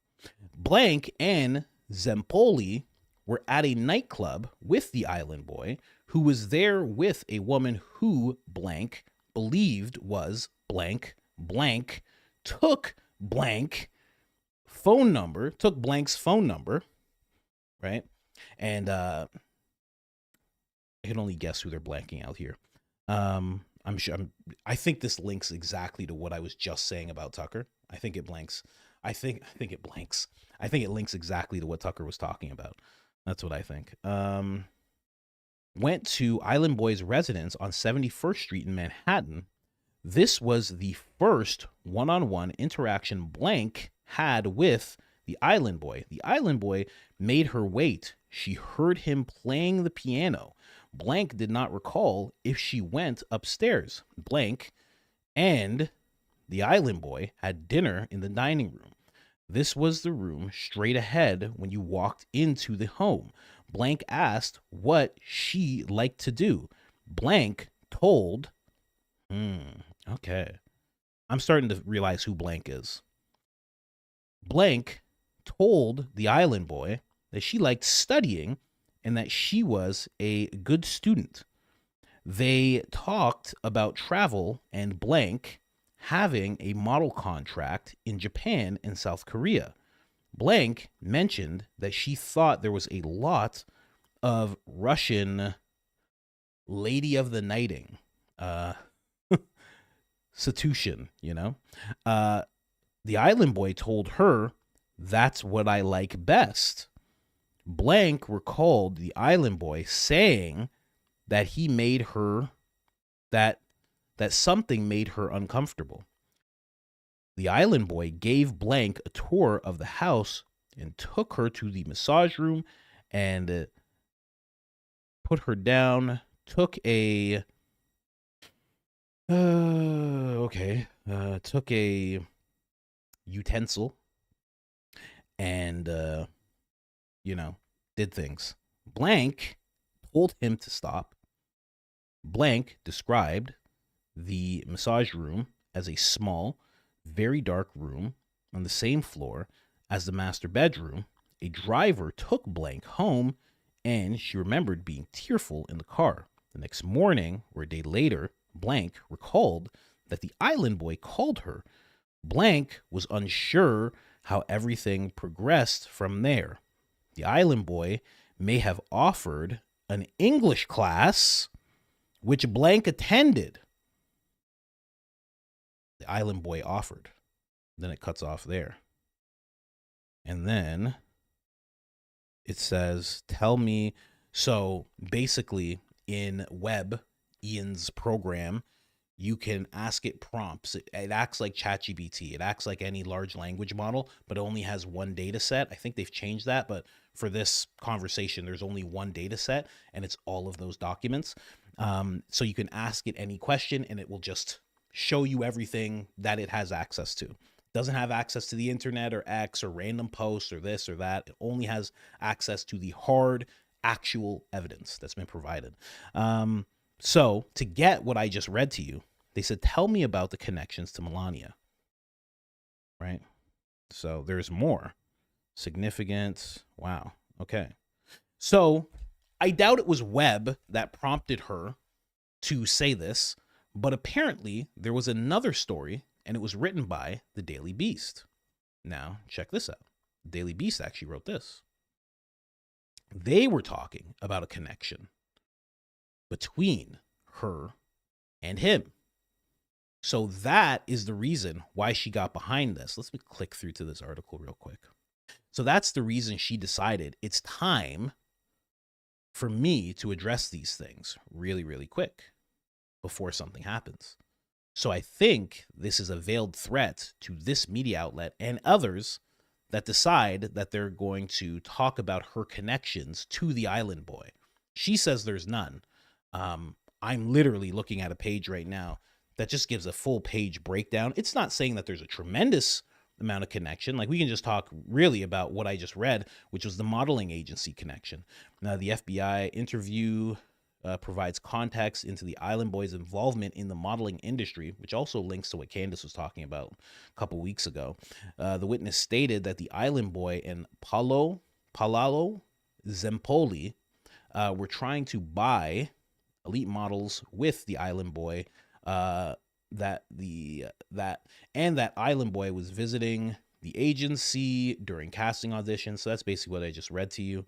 Blank and Zempoli were at a nightclub with the Island Boy, who was there with a woman who Blank believed was Blank. Blank took Blank's phone number, right? And I can only guess who they're blanking out here. I think this links exactly to what I was just saying about Tucker. I think it links exactly to what Tucker was talking about. That's what I think. Went to Island Boy's residence on 71st Street in Manhattan. This was the first one-on-one interaction Blank had with the Island Boy. The Island Boy made her wait. She heard him playing the piano. Blank did not recall if she went upstairs. Blank and the Island Boy had dinner in the dining room. This was the room straight ahead when you walked into the home. Blank asked what she liked to do. Blank told, okay. I'm starting to realize who Blank is. Blank told the Island Boy that she liked studying and that she was a good student. They talked about travel and Blank having a model contract in Japan and South Korea. Blank mentioned that she thought there was a lot of Russian lady of the nighting, Satushin, you know? The Island Boy told her, that's what I like best. Blank recalled the Island Boy saying that he made her, that something made her uncomfortable. The Island Boy gave Blank a tour of the house and took her to the massage room and put her down, took a utensil and did things. Blank told him to stop. Blank described the massage room as a small, very dark room on the same floor as the master bedroom. A driver took Blank home, and she remembered being tearful in the car. The next morning, or a day later, Blank recalled that the Island Boy called her. Blank was unsure how everything progressed from there. The Island Boy may have offered an English class, which Blank attended. The Island Boy offered. Then it cuts off there. And then it says, tell me. So basically in Ian's program, you can ask it prompts. It acts like ChatGPT. It acts like any large language model, but it only has one data set. I think they've changed that, but for this conversation, there's only one data set, and it's all of those documents. So you can ask it any question, and it will just show you everything that it has access to. It doesn't have access to the internet or X or random posts or this or that. It only has access to the hard, actual evidence that's been provided. So to get what I just read to you, they said, tell me about the connections to Melania, right? So there's more. Significant. Wow. Okay. So I doubt it was Webb that prompted her to say this, but apparently there was another story, and it was written by the Daily Beast. Now, check this out. The Daily Beast actually wrote this. They were talking about a connection between her and him. So that is the reason why she got behind this. Let's click through to this article real quick. So that's the reason she decided it's time for me to address these things really, really quick before something happens. So I think this is a veiled threat to this media outlet and others that decide that they're going to talk about her connections to the Island Boy. She says there's none. I'm literally looking at a page right now that just gives a full page breakdown. It's not saying that there's a tremendous amount of connection. Like, we can just talk really about what I just read, which was the modeling agency connection. Now, the FBI interview provides context into the Island Boys' involvement in the modeling industry, which also links to what Candace was talking about a couple weeks ago. The witness stated that the Island Boy and Palalo Zempoli were trying to buy elite models with the Island Boy. That Island Boy was visiting the agency during casting auditions. So that's basically what I just read to you.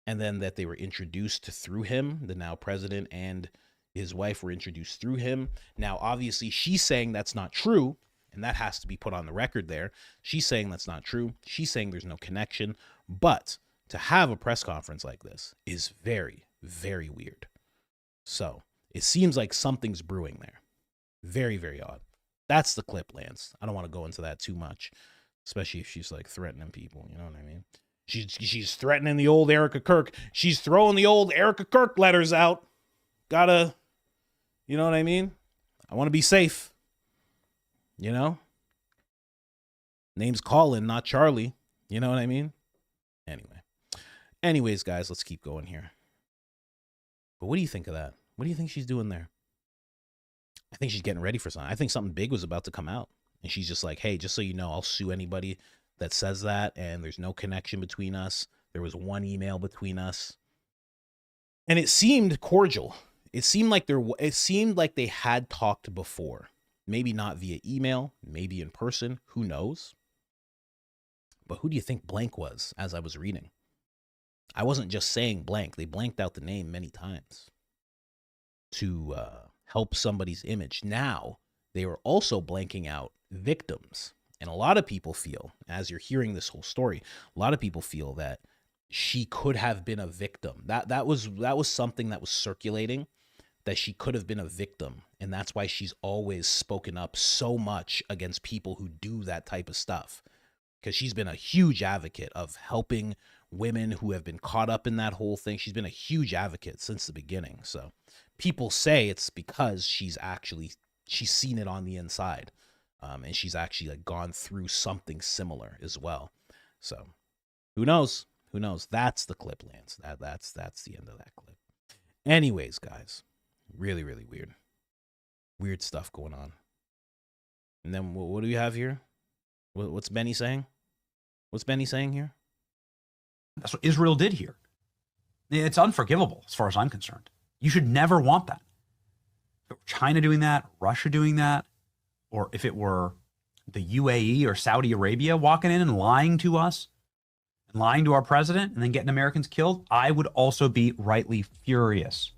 And then that they were introduced through him. The now president and his wife were introduced through him. Now, obviously, she's saying that's not true, and that has to be put on the record there. She's saying that's not true. She's saying there's no connection. But to have a press conference like this is very, very weird. So it seems like something's brewing there. Very, very odd. That's the clip, Lance. I don't want to go into that too much, especially if she's like threatening people. You know what I mean? She's threatening the old Erica Kirk. She's throwing the old Erica Kirk letters out. Gotta, you know what I mean? I want to be safe. You know? Name's Colin, not Charlie. You know what I mean? Anyways, guys, let's keep going here. But what do you think of that? What do you think she's doing there? I think she's getting ready for something. I think something big was about to come out. And she's just like, hey, just so you know, I'll sue anybody that says that, and there's no connection between us. There was one email between us. And it seemed cordial. It seemed like they had talked before. Maybe not via email, maybe in person, who knows? But who do you think blank was as I was reading? I wasn't just saying blank. They blanked out the name many times to help somebody's image. Now, they were also blanking out victims. And a lot of people feel, as you're hearing this whole story, a lot of people feel that she could have been a victim. That was something that was circulating, that she could have been a victim. And that's why she's always spoken up so much against people who do that type of stuff. Because she's been a huge advocate of helping women who have been caught up in that whole thing. She's been a huge advocate since the beginning. So people say it's because she's seen it on the inside. And she's actually like gone through something similar as well. So who knows? Who knows? That's the clip, Lance. That's the end of that clip. Anyways, guys, really, really weird. Weird stuff going on. And then what do we have here? What's Benny saying? What's Benny saying here? That's what Israel did here. It's unforgivable as far as I'm concerned. You should never want that. If it were China doing that, Russia doing that, or if it were the UAE or Saudi Arabia walking in and lying to us, and lying to our president, and then getting Americans killed, I would also be rightly furious.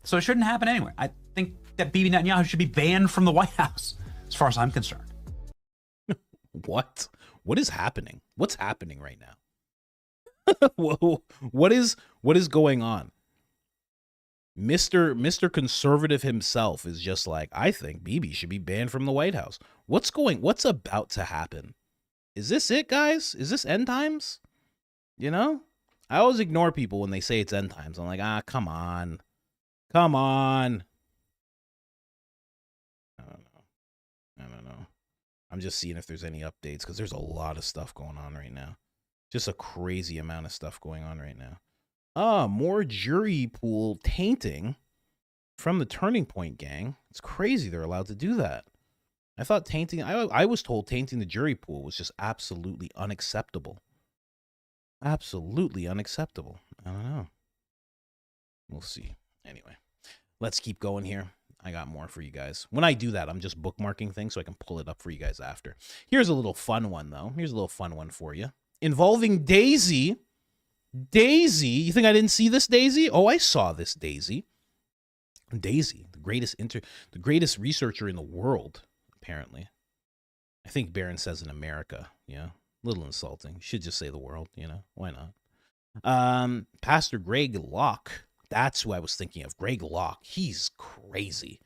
So it shouldn't happen anyway. I think that Bibi Netanyahu should be banned from the White House, as far as I'm concerned. What? What is happening? What's happening right now? Whoa, what is going on? Mr. Conservative himself is just like, I think Bibi should be banned from the White House. What's about to happen? Is this it, guys? Is this end times? You know? I always ignore people when they say it's end times. I'm like, come on. Come on. I don't know. I'm just seeing if there's any updates, because there's a lot of stuff going on right now. Just a crazy amount of stuff going on right now. More jury pool tainting from the Turning Point gang. It's crazy they're allowed to do that. I thought tainting, I was told tainting the jury pool was just absolutely unacceptable. Absolutely unacceptable. I don't know. We'll see. Anyway, let's keep going here. I got more for you guys. When I do that, I'm just bookmarking things so I can pull it up for you guys after. Here's a little fun one, though. Here's a little fun one for you. Involving Daisy. Daisy, you think I didn't see this, Daisy? Oh, I saw this, Daisy. Daisy, the greatest researcher in the world, apparently. I think Barron says in America. Yeah, a little insulting. Should just say the world, you know? Why not? Pastor Greg Locke. That's who I was thinking of. Greg Locke. He's crazy.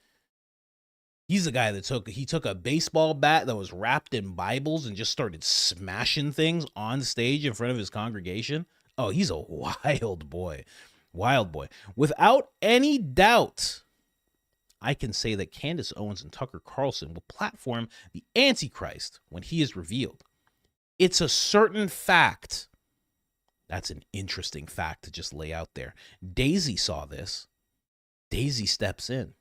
He's the guy that took a baseball bat that was wrapped in Bibles and just started smashing things on stage in front of his congregation. Oh, he's a wild boy. Wild boy. Without any doubt, I can say that Candace Owens and Tucker Carlson will platform the Antichrist when he is revealed. It's a certain fact. That's an interesting fact to just lay out there. Daisy saw this. Daisy steps in.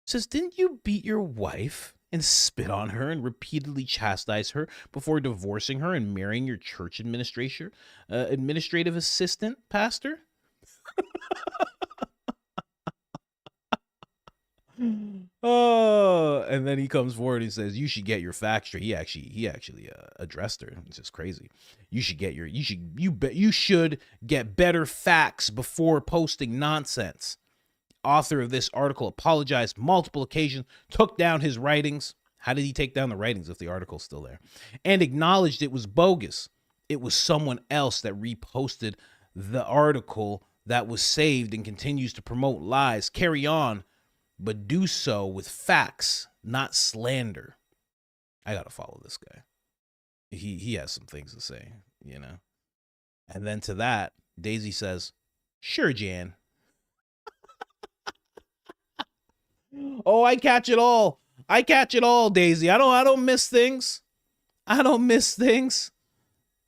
Says, didn't you beat your wife and spit on her and repeatedly chastise her before divorcing her and marrying your church administrative assistant, pastor? Oh, and then he comes forward and says, you should get your facts straight. He actually addressed her. It's just crazy. You should get better facts before posting nonsense. Author of this article apologized multiple occasions, took down his writings. How did he take down the writings if the article's still there? And acknowledged it was bogus. It was someone else that reposted the article that was saved and continues to promote lies. Carry on, but do so with facts, not slander. I gotta follow this guy. He has some things to say, you know. And then to that, Daisy says, sure, Jan. Oh, I catch it all. I catch it all, Daisy. I don't miss things. I don't miss things.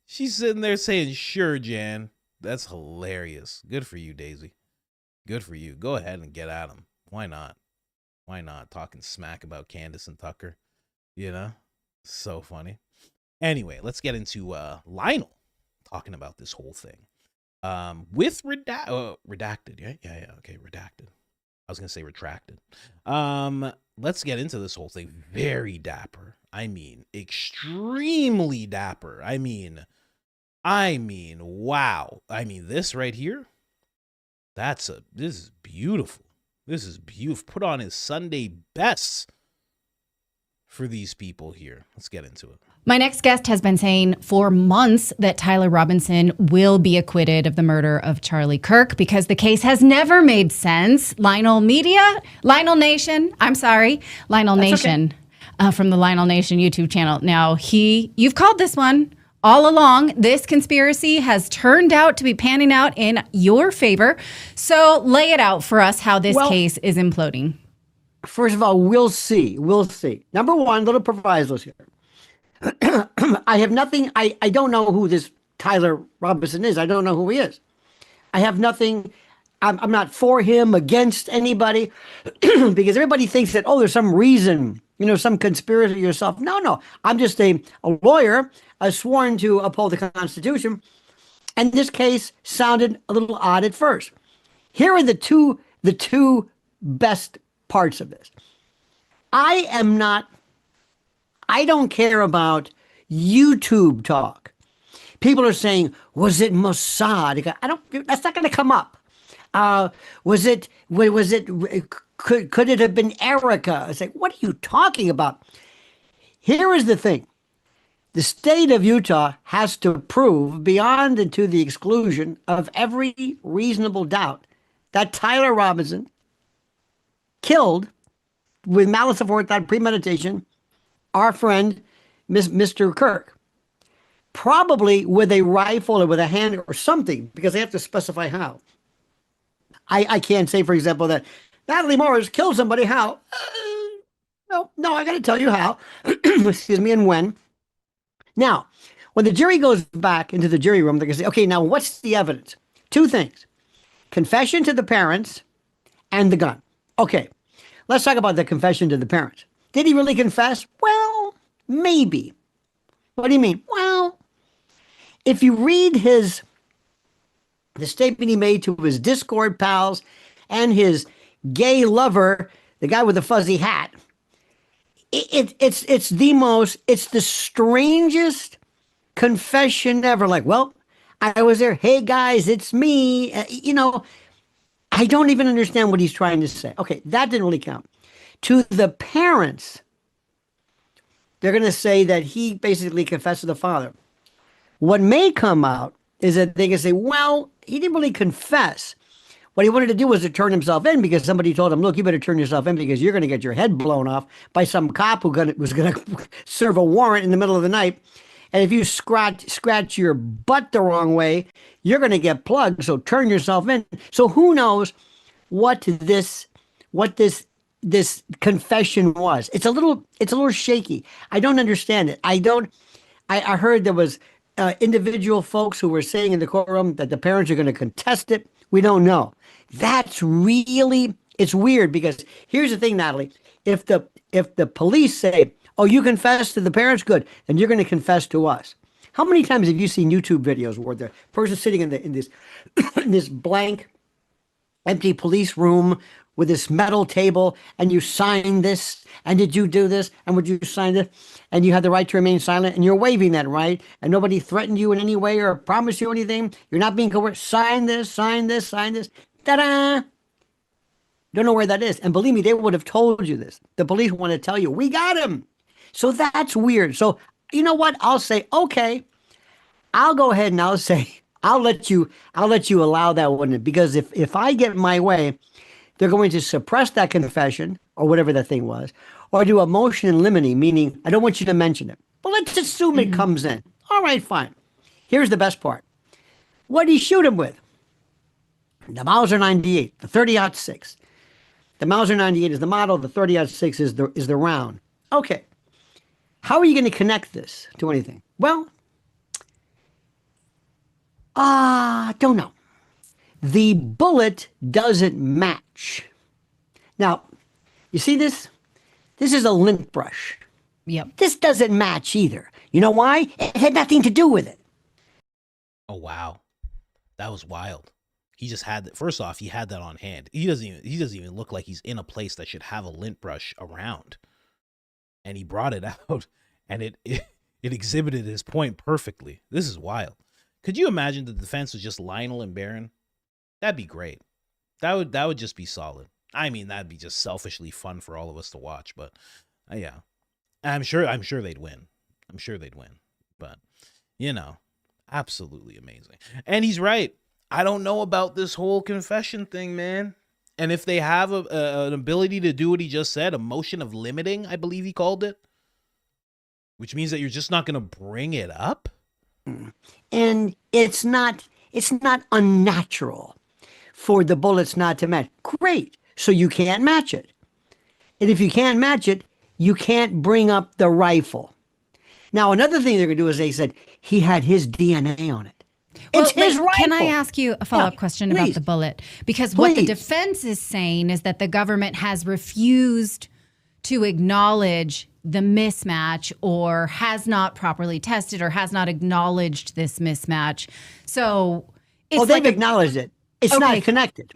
She's sitting there saying, sure, Jan. That's hilarious. Good for you, Daisy. Good for you. Go ahead and get at him. Why not? Why not? Talking smack about Candace and Tucker. You know? So funny. Anyway, let's get into Lionel talking about this whole thing. With redacted. Yeah. Okay, redacted. I was going to say retracted. Let's get into this whole thing. Very dapper. I mean, extremely dapper. I mean, wow. I mean, this right here, this is beautiful. This is beautiful. Put on his Sunday best for these people here. Let's get into it. My next guest has been saying for months that Tyler Robinson will be acquitted of the murder of Charlie Kirk because the case has never made sense. Lionel Nation, from the Lionel Nation YouTube channel. Now, you've called this one all along. This conspiracy has turned out to be panning out in your favor. So lay it out for us how this case is imploding. First of all, we'll see. We'll see. Number one, little provisos here. I have nothing. I don't know who this Tyler Robinson is. I don't know who he is. I have nothing. I'm not for him, against anybody, because everybody thinks that, there's some reason, some conspiracy yourself. No. I'm just a lawyer, sworn to uphold the Constitution. And this case sounded a little odd at first. Here are the two best parts of this. I don't care about YouTube talk. People are saying, was it Mossad? That's not going to come up. Could it have been Erica? I say, what are you talking about? Here is the thing. The state of Utah has to prove beyond and to the exclusion of every reasonable doubt that Tyler Robinson killed with malice aforethought, premeditation, our friend, Mr. Kirk. Probably with a rifle or with a hand or something, because they have to specify how. I can't say, for example, that Natalie Morris killed somebody. How? No, I got to tell you how. Excuse me, and when. Now, when the jury goes back into the jury room, they're going to say, okay, now what's the evidence? Two things. Confession to the parents and the gun. Okay, let's talk about the confession to the parents. Did he really confess? Well, maybe. What do you mean? Well, if you read the statement he made to his Discord pals and his gay lover, the guy with the fuzzy hat, it's the strangest confession ever. Like, well, I was there. Hey guys, it's me. I don't even understand what he's trying to say. Okay, that didn't really count. To the parents, they're going to say that he basically confessed to the father. What may come out is that they can say, well, he didn't really confess. What he wanted to do was to turn himself in because somebody told him, look, you better turn yourself in because you're going to get your head blown off by some cop who was going to serve a warrant in the middle of the night. And if you scratch your butt the wrong way, you're going to get plugged. So turn yourself in. So who knows what this this confession was. It's a little shaky. I don't understand it. I heard there was individual folks who were saying in the courtroom that the parents are going to contest it. We don't know. It's weird because here's the thing, Natalie. If the police say, "Oh, you confess to the parents," good, then you're going to confess to us. How many times have you seen YouTube videos where the person's sitting in this in this blank, empty police room with this metal table, and you sign this, and did you do this, and would you sign this, and you have the right to remain silent, and you're waiving that right, and nobody threatened you in any way or promised you anything, you're not being coerced, sign this, sign this, sign this, ta-da! Don't know where that is, and believe me, they would have told you this. The police want to tell you, we got him. So that's weird. So you know what? I'll say, okay, I'll go ahead and I'll say, I'll let you allow that one, because if I get my way, they're going to suppress that confession or whatever that thing was, or do a motion in limine, meaning I don't want you to mention it. But let's assume it comes in. All right, fine. Here's the best part. What did he shoot him with? The Mauser 98, the 30-06. The Mauser 98 is the model. The 30-06 is the round. Okay. How are you going to connect this to anything? Well, don't know. The bullet doesn't match. Now, you see this? This is a lint brush. Yep. This doesn't match either. You know why? It had nothing to do with it. Oh, wow. That was wild. He just had that. First off, he had that on hand. He doesn't even look like he's in a place that should have a lint brush around. And he brought it out, and it exhibited his point perfectly. This is wild. Could you imagine the defense was just Lionel and Barron? That'd be great. That would just be solid. I mean, that'd be just selfishly fun for all of us to watch. But yeah, I'm sure they'd win. I'm sure they'd win. But absolutely amazing. And he's right. I don't know about this whole confession thing, man. And if they have an ability to do what he just said, a motion of limiting, I believe he called it, which means that you're just not going to bring it up. And it's not unnatural for the bullets not to match. Great. So you can't match it. And if you can't match it, you can't bring up the rifle. Now, another thing they're going to do is they said he had his DNA on it. It's his rifle. Can I ask you a follow-up question about the bullet? Because what the defense is saying is that the government has refused to acknowledge the mismatch, or has not properly tested, or has not acknowledged this mismatch. So it's they've acknowledged it. It's not connected.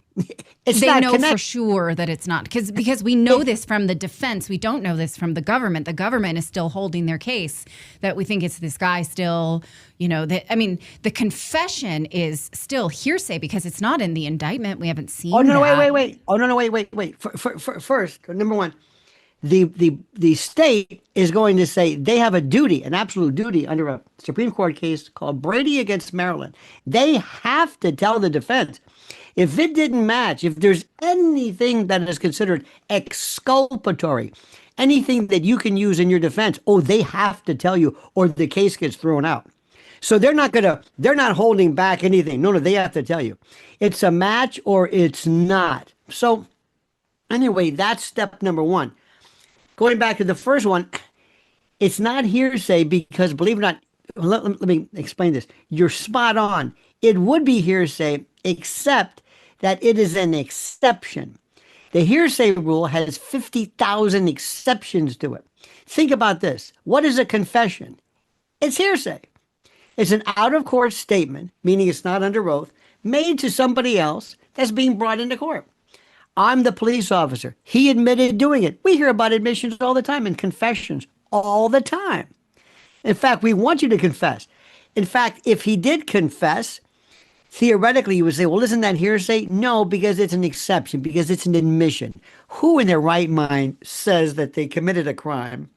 They know for sure that it's not, because we know this from the defense. We don't know this from the government. The government is still holding their case that we think it's this guy still, the confession is still hearsay because it's not in the indictment. We haven't seen wait. Oh, no, wait. First, number one, the state is going to say they have a duty, an absolute duty under a Supreme Court case called Brady against Maryland. They have to tell the defense. If it didn't match, if there's anything that is considered exculpatory, anything that you can use in your defense, they have to tell you, or the case gets thrown out. So they're not holding back anything. No, they have to tell you. It's a match or it's not. So anyway, that's step number one. Going back to the first one, it's not hearsay because, believe it or not, let me explain this. You're spot on. It would be hearsay, except that it is an exception. The hearsay rule has 50,000 exceptions to it. Think about this. What is a confession? It's hearsay. It's an out-of-court statement, meaning it's not under oath, made to somebody else that's being brought into court. I'm the police officer. He admitted doing it. We hear about admissions all the time and confessions all the time. In fact, we want you to confess. In fact, if he did confess, theoretically, you would say, well, isn't that hearsay? No, because it's an exception, because it's an admission. Who in their right mind says that they committed a crime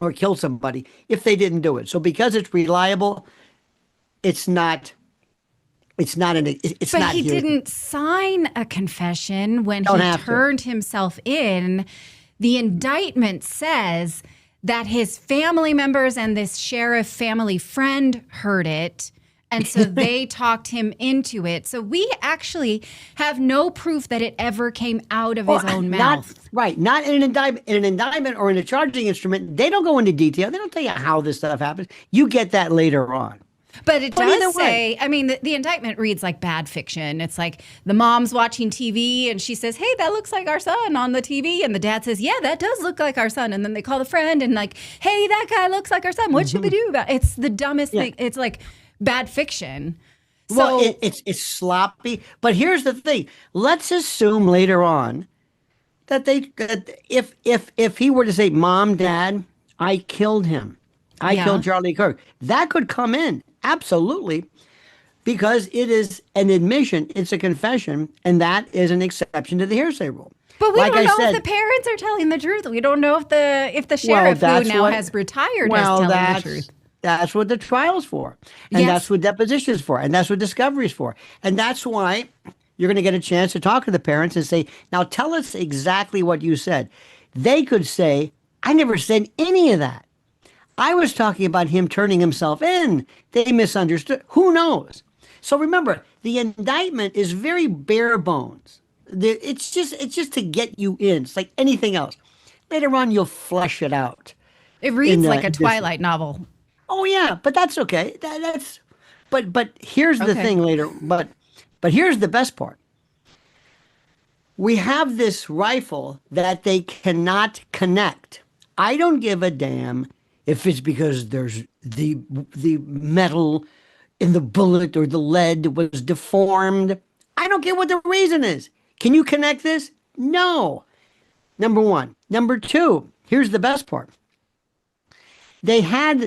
or killed somebody if they didn't do it? So because it's reliable, it's not not he didn't sign a confession when he turned himself in. The indictment says that his family members and this sheriff family friend heard it, And so they talked him into it. So we actually have no proof that it ever came out of his own mouth. Not in an indictment or in a charging instrument. They don't go into detail. They don't tell you how this stuff happens. You get that later on. But it does say, I mean, the indictment reads like bad fiction. It's like the mom's watching TV and she says, hey, that looks like our son on the TV. And the dad says, yeah, that does look like our son. And then they call the friend and like, hey, that guy looks like our son. What should we do about it? It's the dumbest thing. It's like bad fiction. Well, it's sloppy. But here's the thing. Let's assume later on that if he were to say, Mom, Dad, I killed him. I killed Charlie Kirk. That could come in. Absolutely. Because it is an admission. It's a confession. And that is an exception to the hearsay rule. But we don't know if the parents are telling the truth. We don't know if the sheriff, who now has retired, is telling the truth. That's what the trial's for. And that's what deposition is for. And that's what discovery is for. And that's why you're going to get a chance to talk to the parents and say, now tell us exactly what you said. They could say, I never said any of that. I was talking about him turning himself in. They misunderstood. Who knows? So remember, the indictment is very bare bones. It's just to get you in. It's like anything else. Later on, you'll flesh it out. It reads like a Twilight novel. Oh yeah, but that's okay. But here's the thing later. But here's the best part. We have this rifle that they cannot connect. I don't give a damn if it's because there's the metal in the bullet or the lead was deformed. I don't care what the reason is. Can you connect this? No. Number one. Number two, here's the best part. They had...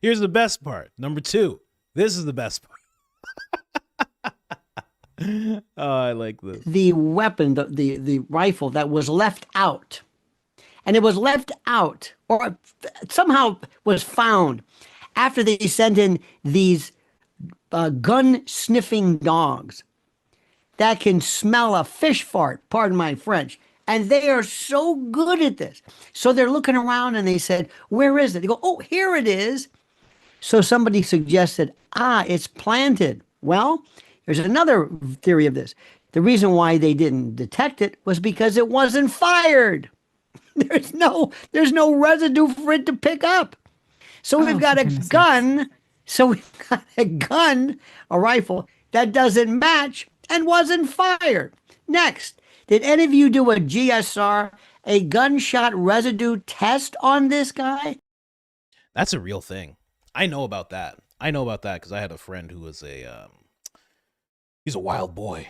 Here's the best part. Number two. This is the best part. Oh, I like this. The weapon, the rifle that was left out. And it was left out, or somehow was found, after they sent in these gun-sniffing dogs that can smell a fish fart, pardon my French. And they are so good at this. So they're looking around and they said, where is it? They go, oh, here it is. So somebody suggested, it's planted. Well, there's another theory of this. The reason why they didn't detect it was because it wasn't fired. There's no residue for it to pick up. So we've got a gun. So we've got a rifle that doesn't match and wasn't fired. Next, did any of you do a GSR, a gunshot residue test on this guy? That's a real thing. I know about that. Because I had a friend who was he's a wild boy.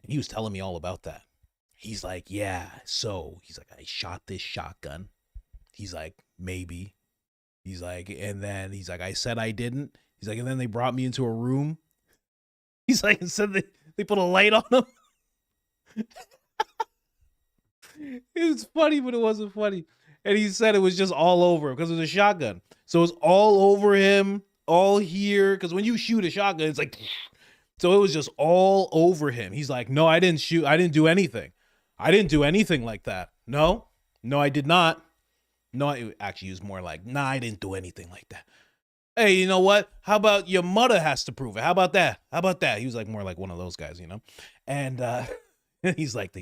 And he was telling me all about that. He's like, yeah, so he's like, I shot this shotgun. He's like, maybe. He's like, and then he's like, I said I didn't. He's like, and then they brought me into a room. He's like, and said they put a light on him. It was funny, but it wasn't funny. And he said it was just all over because it was a shotgun. So it's all over him, all here. Because when you shoot a shotgun, it's like, so it was just all over him. He's like, no, I didn't shoot. I didn't do anything. I didn't do anything like that. No, I did not. No, it actually was more like, nah, I didn't do anything like that. Hey, you know what? How about your mother has to prove it? How about that? He was like more like one of those guys, you know? And he's like,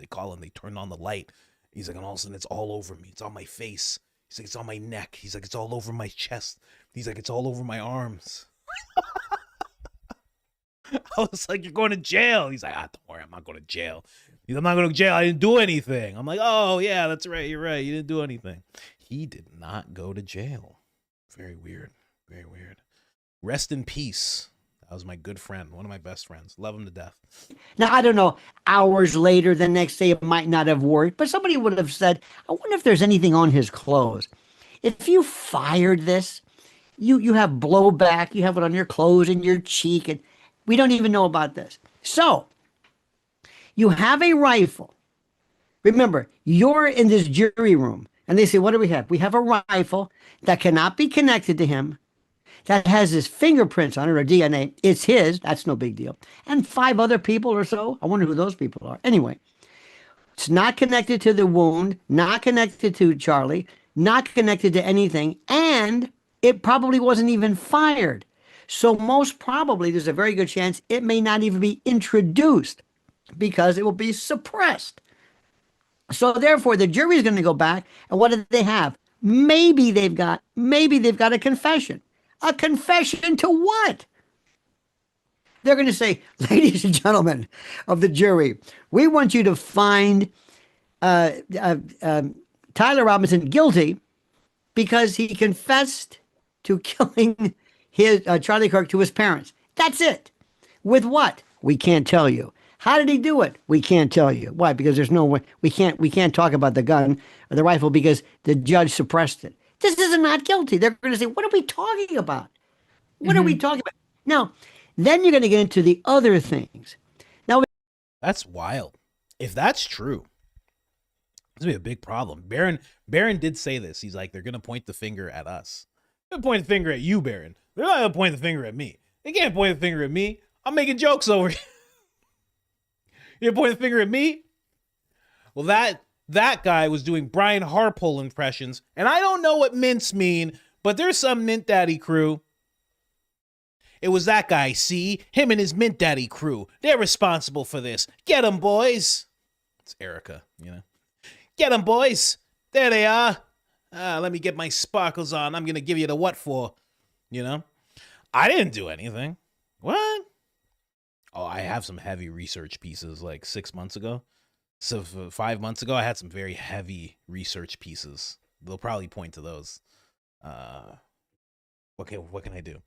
Colin, they turned on the light. He's like, and all of a sudden it's all over me. It's on my face. He's like, it's on my neck. He's like, it's all over my chest. He's like, it's all over my arms. I was like, you're going to jail. He's like, don't worry, I'm not going to jail. I'm not going to jail. I didn't do anything. I'm like, oh, yeah, that's right. You're right. You didn't do anything. He did not go to jail. Very weird. Very weird. Rest in peace. That was my good friend, one of my best friends. Love him to death. Now, I don't know, hours later, the next day, it might not have worked, but somebody would have said, I wonder if there's anything on his clothes. If you fired this, you have blowback, you have it on your clothes and your cheek, and we don't even know about this. So, you have a rifle. Remember, you're in this jury room, and they say, what do we have? We have a rifle that cannot be connected to him, that has his fingerprints on it or DNA. It's his. That's no big deal. And 5 other people or so. I wonder who those people are. Anyway, it's not connected to the wound, not connected to Charlie, not connected to anything, and it probably wasn't even fired. So most probably, there's a very good chance it may not even be introduced because it will be suppressed. So therefore, the jury is going to go back, and what do they have? Maybe they've got a confession. A confession to what? They're going to say, ladies and gentlemen of the jury, we want you to find Tyler Robinson guilty because he confessed to killing his Charlie Kirk to his parents. That's it. With what? We can't tell you. How did he do it? We can't tell you. Why? Because there's no way. We can't talk about the gun or the rifle because the judge suppressed it. This is not guilty. They're going to say, what are we talking about? What are we talking about? Now, then you're going to get into the other things. Now, that's wild. If that's true, it's gonna be a big problem. Barron did say this. He's like, they're gonna point the finger at us. They're gonna point the finger at you, Barron. They're not gonna point the finger at me. They can't point the finger at me. I'm making jokes over here. You point the finger at me? Well, that guy was doing Brian Harpole impressions, and I don't know what mints mean, but there's some Mint Daddy crew. It was that guy, see? Him and his Mint Daddy crew. They're responsible for this. Get 'em, boys. It's Erica, you know. Get 'em, boys. There they are. Let me get my sparkles on. I'm going to give you the what for, you know. I didn't do anything. What? Oh, I have some heavy research pieces like 6 months ago. So 5 months ago, I had some very heavy research pieces. They'll probably point to those. What can I do?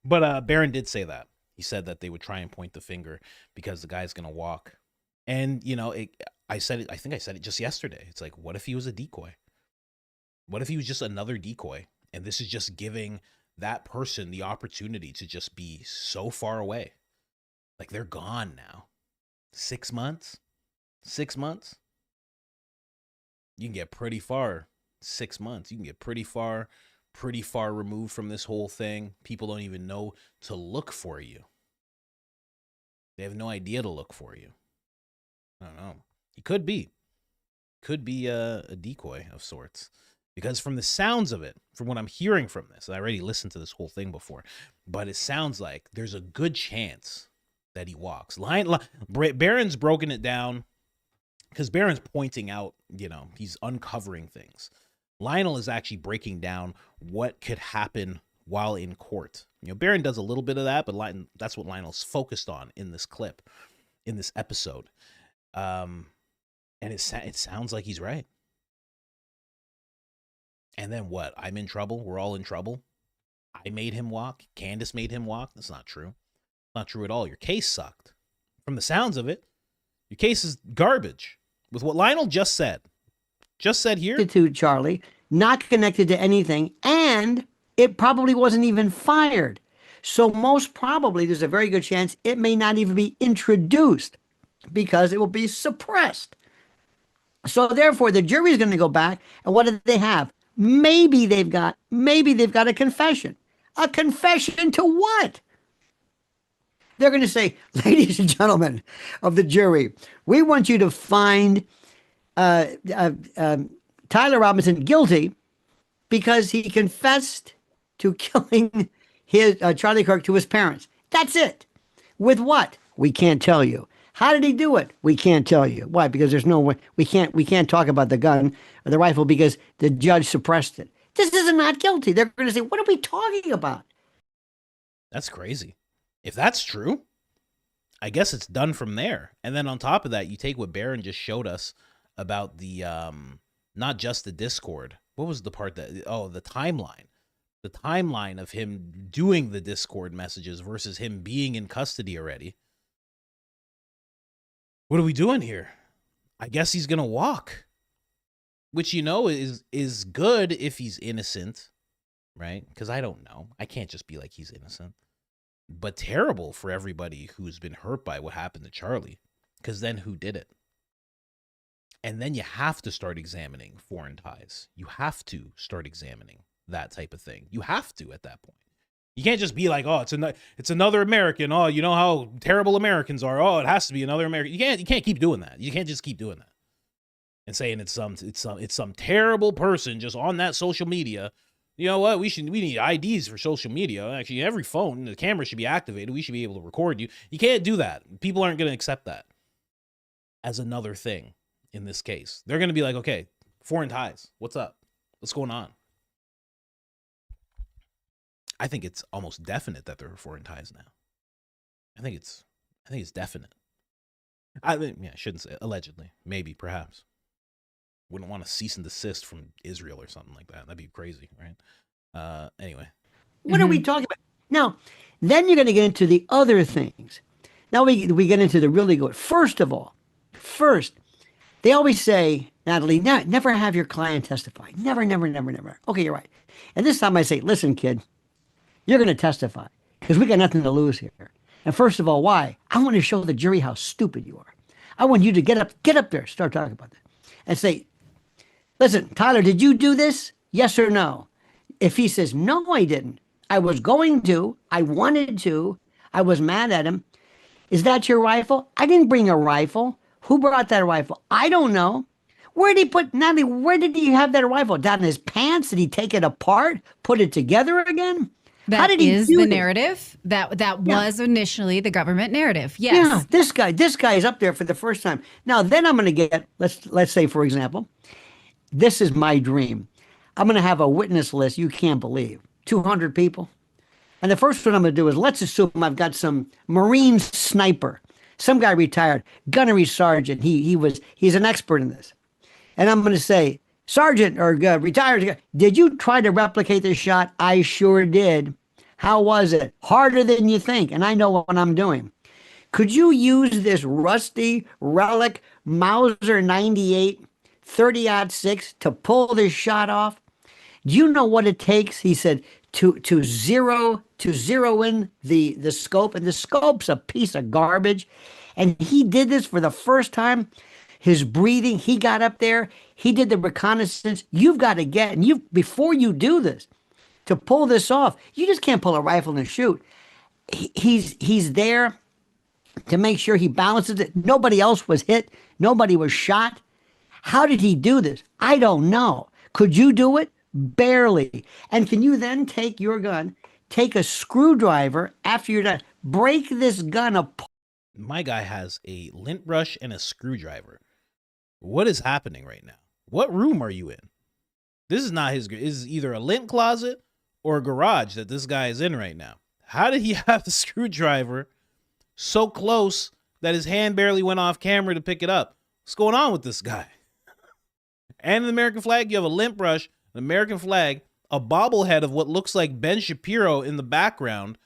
But Barron did say that. He said that they would try and point the finger because the guy's going to walk. And, you know, I think I said it just yesterday. It's like, what if he was a decoy? What if he was just another decoy? And this is just giving that person the opportunity to just be so far away. Like they're gone now. 6 months? 6 months? You can get pretty far. 6 months. You can get pretty far removed from this whole thing. People don't even know to look for you. They have no idea to look for you. I don't know. He could be a decoy of sorts. Because from the sounds of it, from what I'm hearing from this, I already listened to this whole thing before, but it sounds like there's a good chance that he walks. Barron's broken it down because Barron's pointing out, you know, he's uncovering things. Lionel is actually breaking down what could happen while in court. You know, Barron does a little bit of that, but that's what Lionel's focused on in this clip, in this episode. And it sounds like he's right. And then what? I'm in trouble. We're all in trouble. I made him walk. Candace made him walk. That's not true. Not true at all. Your case sucked. From the sounds of it, your case is garbage. With what Lionel just said here. To Charlie, not connected to anything, and it probably wasn't even fired. So most probably, there's a very good chance it may not even be introduced because it will be suppressed. So therefore, the jury is going to go back, and what do they have? Maybe they've got a confession. A confession to what? They're going to say, ladies and gentlemen of the jury, we want you to find Tyler Robinson guilty because he confessed to killing his Charlie Kirk to his parents. That's it. With what? We can't tell you. How did he do it? We can't tell you. Why? Because there's no way. We can't talk about the gun or the rifle because the judge suppressed it. This is not guilty. They're going to say, what are we talking about? That's crazy. If that's true, I guess it's done from there. And then on top of that, you take what Barron just showed us about the, not just the Discord. What was the part the timeline. The timeline of him doing the Discord messages versus him being in custody already. What are we doing here? I guess he's going to walk. Which, you know, is good if he's innocent, right? Because I don't know. I can't just be like he's innocent. But terrible for everybody who's been hurt by what happened to Charlie. Because then who did it? And then you have to start examining foreign ties. You have to start examining that type of thing. You have to at that point. You can't just be like, oh, it's another American. Oh, you know how terrible Americans are. Oh, it has to be another American. You can't keep doing that. You can't just keep doing that and saying it's some terrible person just on that social media You know what? We need IDs for social media. Actually, every phone, the camera should be activated. We should be able to record you. You can't do that. People aren't going to accept that as another thing in this case. They're going to be like, okay, foreign ties. What's up? What's going on? I think it's almost definite that there are foreign ties now. I think it's definite. I shouldn't say allegedly. Maybe, perhaps. Wouldn't want to cease and desist from Israel or something like that. That'd be crazy, right? Anyway. What are we talking about? Now, then you're going to get into the other things. Now we get into the really good. First of all, they always say, Natalie, never have your client testify. Never. Okay, you're right. And this time I say, listen, kid, you're going to testify because we got nothing to lose here. And first of all, why? I want to show the jury how stupid you are. I want you to get up there, start talking about that, and say, listen, Tyler, did you do this? Yes or no? If he says, no, I didn't. I was going to. I wanted to. I was mad at him. Is that your rifle? I didn't bring a rifle. Who brought that rifle? I don't know. Where did he have that rifle? Down in his pants? Did he take it apart? Put it together again? How did he is do the this? narrative. That was initially the government narrative. Yes. Yeah, this guy is up there for the first time. Now, then I'm going to get, let's say, for example, this is my dream. I'm going to have a witness list you can't believe. 200 people. And the first one I'm going to do is, let's assume I've got some Marine sniper, some guy retired, gunnery sergeant. He's an expert in this. And I'm going to say, Sergeant or retired, did you try to replicate this shot? I sure did. How was it? Harder than you think. And I know what I'm doing. Could you use this rusty relic Mauser 98 30-06 to pull this shot off? Do you know what it takes? He said to zero in the scope, and the scope's a piece of garbage. And he did this for the first time. His breathing, he got up there, he did the reconnaissance. You've got to get, and before you do this, to pull this off, you just can't pull a rifle and shoot. He's there to make sure he balances it. Nobody else was hit. Nobody was shot. How did he do this? I don't know. Could you do it? Barely. And can you then take your gun, take a screwdriver after you're done, break this gun apart? My guy has a lint brush and a screwdriver. What is happening right now? What room are you in? This is not his. This is either a lint closet or a garage that this guy is in right now. How did he have the screwdriver so close that his hand barely went off camera to pick it up? What's going on with this guy? And the American flag, you have a lint brush, an American flag, a bobblehead of what looks like Ben Shapiro in the background,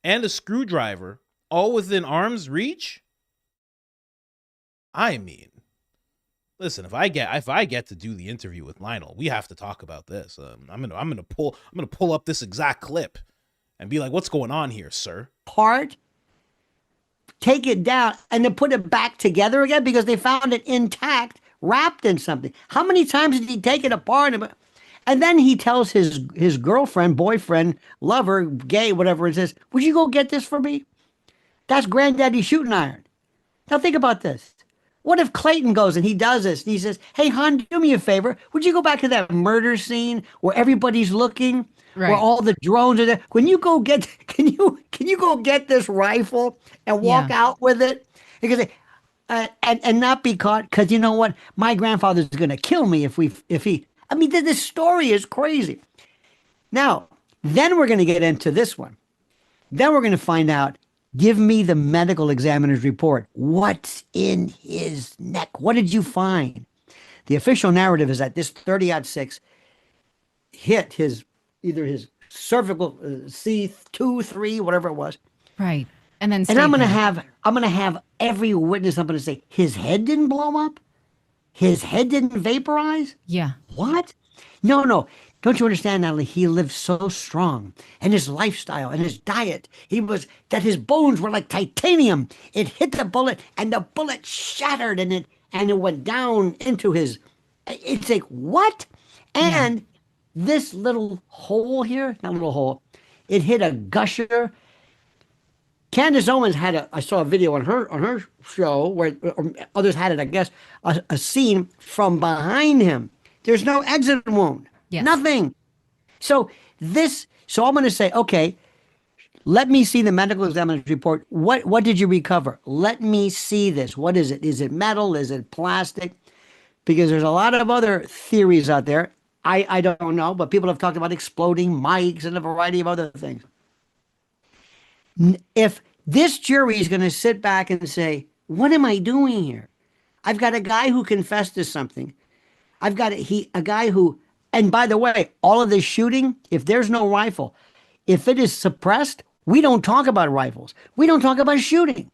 and a screwdriver, all within arm's reach? I mean, listen, if I get to do the interview with Lionel, we have to talk about this. I'm gonna pull up this exact clip and be like, "What's going on here, sir?" Part, take it down, and then put it back together again because they found it intact, wrapped in something. How many times did he take it apart? And then he tells his girlfriend, boyfriend, lover, gay, whatever, and says, "Would you go get this for me?" That's granddaddy's shooting iron. Now think about this. What if Clayton goes and he does this and he says, "Hey, hon, do me a favor. Would you go back to that murder scene where everybody's looking, where all the drones are there? Can you go get this rifle and walk out with it?" Because and not be caught, because you know what? My grandfather's going to kill me if he. I mean, this story is crazy. Now, then we're going to get into this one. Then we're going to find out. Give me the medical examiner's report. What's in his neck? What did you find? The official narrative is that this 30-06 hit either his cervical C2, 3, whatever it was. Right. And then I'm gonna have every witness. I'm gonna say his head didn't blow up, his head didn't vaporize. Yeah. What? No. Don't you understand, Natalie? He lived so strong, and his lifestyle and his diet, that his bones were like titanium. It hit the bullet, and the bullet shattered, and it went down into his. It's like, what? And this little hole here, not little hole, it hit a gusher. Candace Owens I saw a video on her show where others had it, I guess, a scene from behind him. There's no exit wound. Yes. Nothing. So I'm going to say, okay, let me see the medical examiner's report. What did you recover? Let me see this. What is it? Is it metal? Is it plastic? Because there's a lot of other theories out there. I don't know, but people have talked about exploding mics and a variety of other things. If this jury is going to sit back and say, what am I doing here? I've got a guy who confessed to something. I've got a guy who, and by the way, all of this shooting, if there's no rifle, if it is suppressed, we don't talk about rifles. We don't talk about shooting.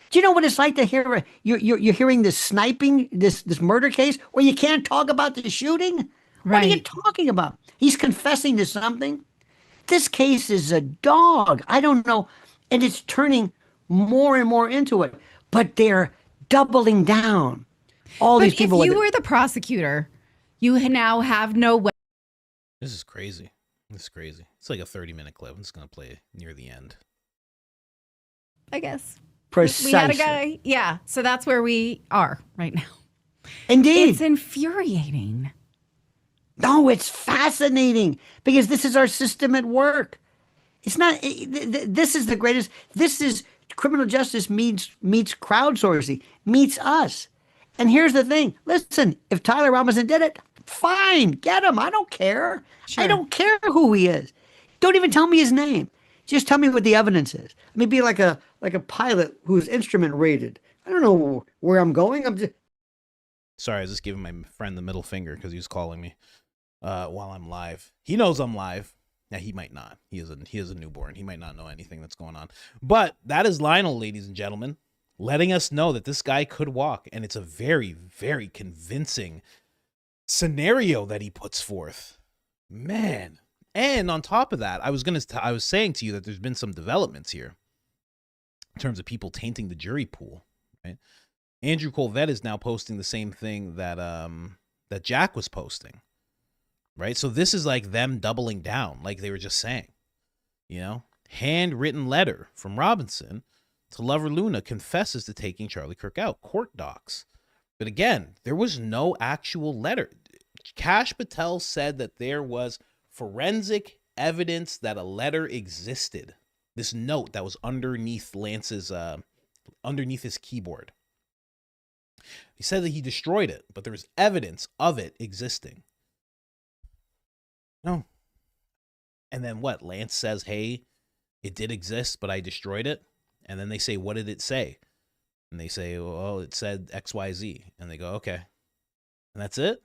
Do you know what it's like to hear you're hearing this sniping, this murder case, where you can't talk about the shooting? What are you talking about? He's confessing to something. This case is a dog. I don't know, and it's turning more and more into it. But they're doubling down. These people. If you were the prosecutor, you now have no way. This is crazy. This is crazy. It's like a 30-minute clip. I'm just going to play it near the end. I guess. Precisely. We had a guy. Yeah. So that's where we are right now. Indeed. It's infuriating. No, it's fascinating because this is our system at work. It's not, this is the greatest. This is criminal justice meets crowdsourcing, meets us. And here's the thing. Listen, if Tyler Robinson did it, fine, get him. I don't care. Sure. I don't care who he is. Don't even tell me his name. Just tell me what the evidence is. Let me be like a pilot who's instrument rated. I don't know where I'm going. I'm just. Sorry, I was just giving my friend the middle finger because he was calling me while I'm live. He knows I'm live. Now, he might not. He is a newborn. He might not know anything that's going on. But that is Lionel, ladies and gentlemen, letting us know that this guy could walk. And it's a very, very convincing scenario that he puts forth. Man. And on top of that, I was saying to you that there's been some developments here in terms of people tainting the jury pool, right? Andrew Colvett is now posting the same thing that that Jack was posting, right? So this is like them doubling down, like they were just saying, handwritten letter from Robinson to lover Luna confesses to taking Charlie Kirk out, court docs. But again, there was no actual letter. Kash Patel said that there was forensic evidence that a letter existed. This note that was underneath Lance's, underneath his keyboard. He said that he destroyed it, but there was evidence of it existing. No. And then what? Lance says, hey, it did exist, but I destroyed it. And then they say, what did it say? And they say, well, it said XYZ. And they go, okay. And that's it.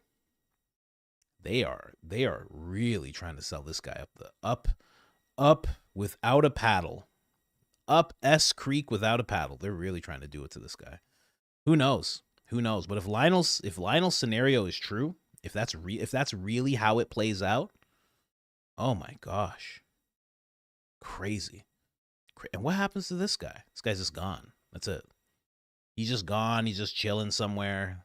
They are really trying to sell this guy up without a paddle. Up S Creek without a paddle. They're really trying to do it to this guy. Who knows? Who knows? But if Lionel's scenario is true, if that's really how it plays out, oh my gosh. Crazy. And what happens to this guy? This guy's just gone. That's it. He's just gone. He's just chilling somewhere.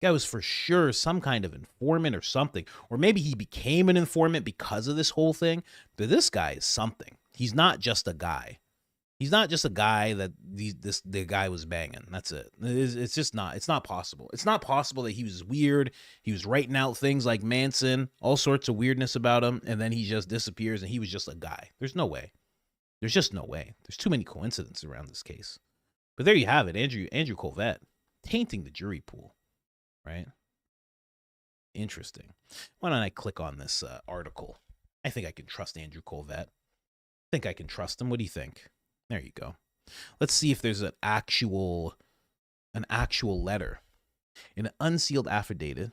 Guy was for sure some kind of informant or something. Or maybe he became an informant because of this whole thing. But this guy is something. He's not just a guy. He's not just a guy that the guy was banging. That's it. It's just not. It's not possible. It's not possible that he was weird. He was writing out things like Manson, all sorts of weirdness about him, and then he just disappears and he was just a guy. There's no way. There's just no way. There's too many coincidences around this case. But there you have it. Andrew Colvett tainting the jury pool. Right? Interesting. Why don't I click on this article? I think I can trust Andrew Colvett. I think I can trust him. What do you think? There you go. Let's see if there's an actual letter. In an unsealed affidavit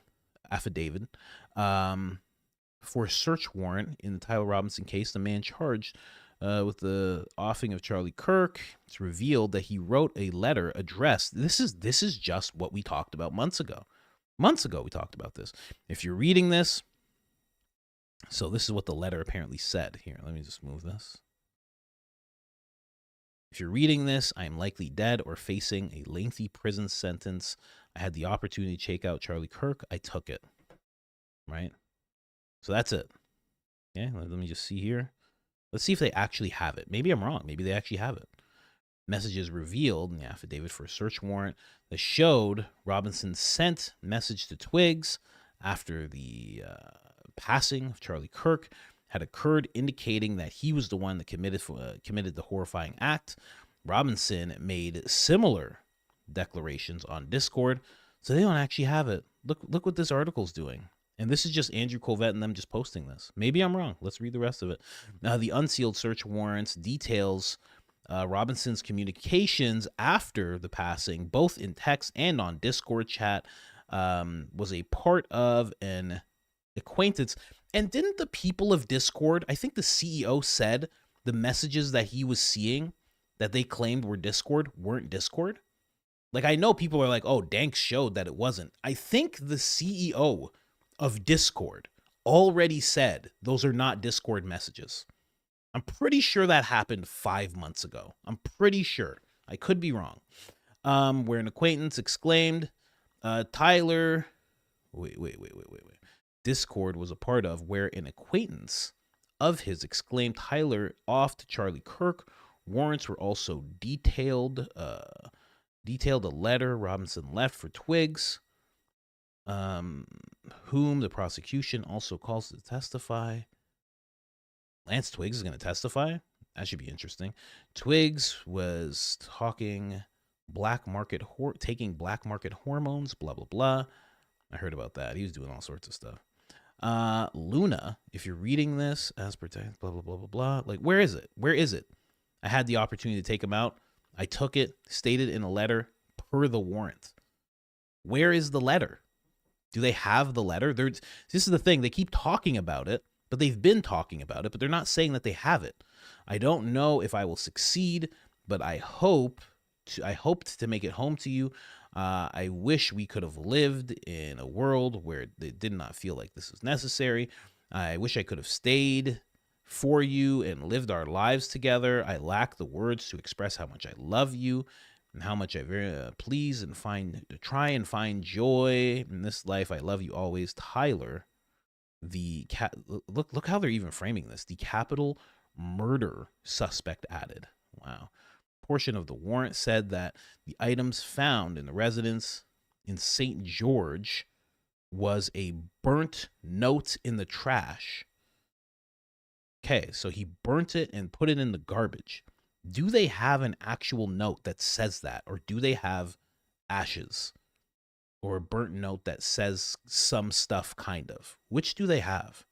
for a search warrant in the Tyler Robinson case, the man charged with the offing of Charlie Kirk, it's revealed that he wrote a letter addressed. This is just what we talked about months ago. Months ago, we talked about this. If you're reading this, so this is what the letter apparently said. Here, let me just move this. If you're reading this, I am likely dead or facing a lengthy prison sentence. I had the opportunity to check out Charlie Kirk. I took it. Right? So that's it. Yeah, let me just see here. Let's see if they actually have it. Maybe I'm wrong. Maybe they actually have it. Messages revealed in the affidavit for a search warrant that showed Robinson sent message to Twiggs after the passing of Charlie Kirk had occurred, indicating that he was the one that committed the horrifying act. Robinson made similar declarations on Discord, so they don't actually have it. Look what this article's doing. And this is just Andrew Colvett and them just posting this. Maybe I'm wrong. Let's read the rest of it. The unsealed search warrants details Robinson's communications after the passing, both in text and on Discord chat, was a part of an acquaintance. And didn't the people of Discord, I think the CEO said the messages that he was seeing that they claimed were Discord weren't Discord? Like, I know people are like, oh, Danks showed that it wasn't. I think the CEO of Discord already said those are not Discord messages. I'm pretty sure that happened 5 months ago. I'm pretty sure. I could be wrong. Where an acquaintance exclaimed, Tyler, wait. Discord was a part of where an acquaintance of his exclaimed Tyler off to Charlie Kirk. Warrants were also detailed a letter Robinson left for Twiggs, whom the prosecution also calls to testify. Lance Twiggs is going to testify? That should be interesting. Twiggs was taking black market hormones, blah, blah, blah. I heard about that. He was doing all sorts of stuff. Luna, if you're reading this, as pertains, blah, blah, blah, blah, blah. Like, where is it? Where is it? I had the opportunity to take him out. I took it, stated in a letter per the warrant. Where is the letter? Do they have the letter? This is the thing. They keep talking about it, but they've been talking about it, but they're not saying that they have it. I don't know if I will succeed, but I hoped to make it home to you. I wish we could have lived in a world where it did not feel like this was necessary. I wish I could have stayed for you and lived our lives together. I lack the words to express how much I love you and how much I please and try and find joy in this life. I love you always, Tyler. Look how they're even framing this. The capital murder suspect added. Wow. Portion of the warrant said that the items found in the residence in St. George was a burnt note in the trash. Okay, so he burnt it and put it in the garbage. Do they have an actual note that says that? Or do they have ashes? Or a burnt note that says some stuff, kind of? Which do they have?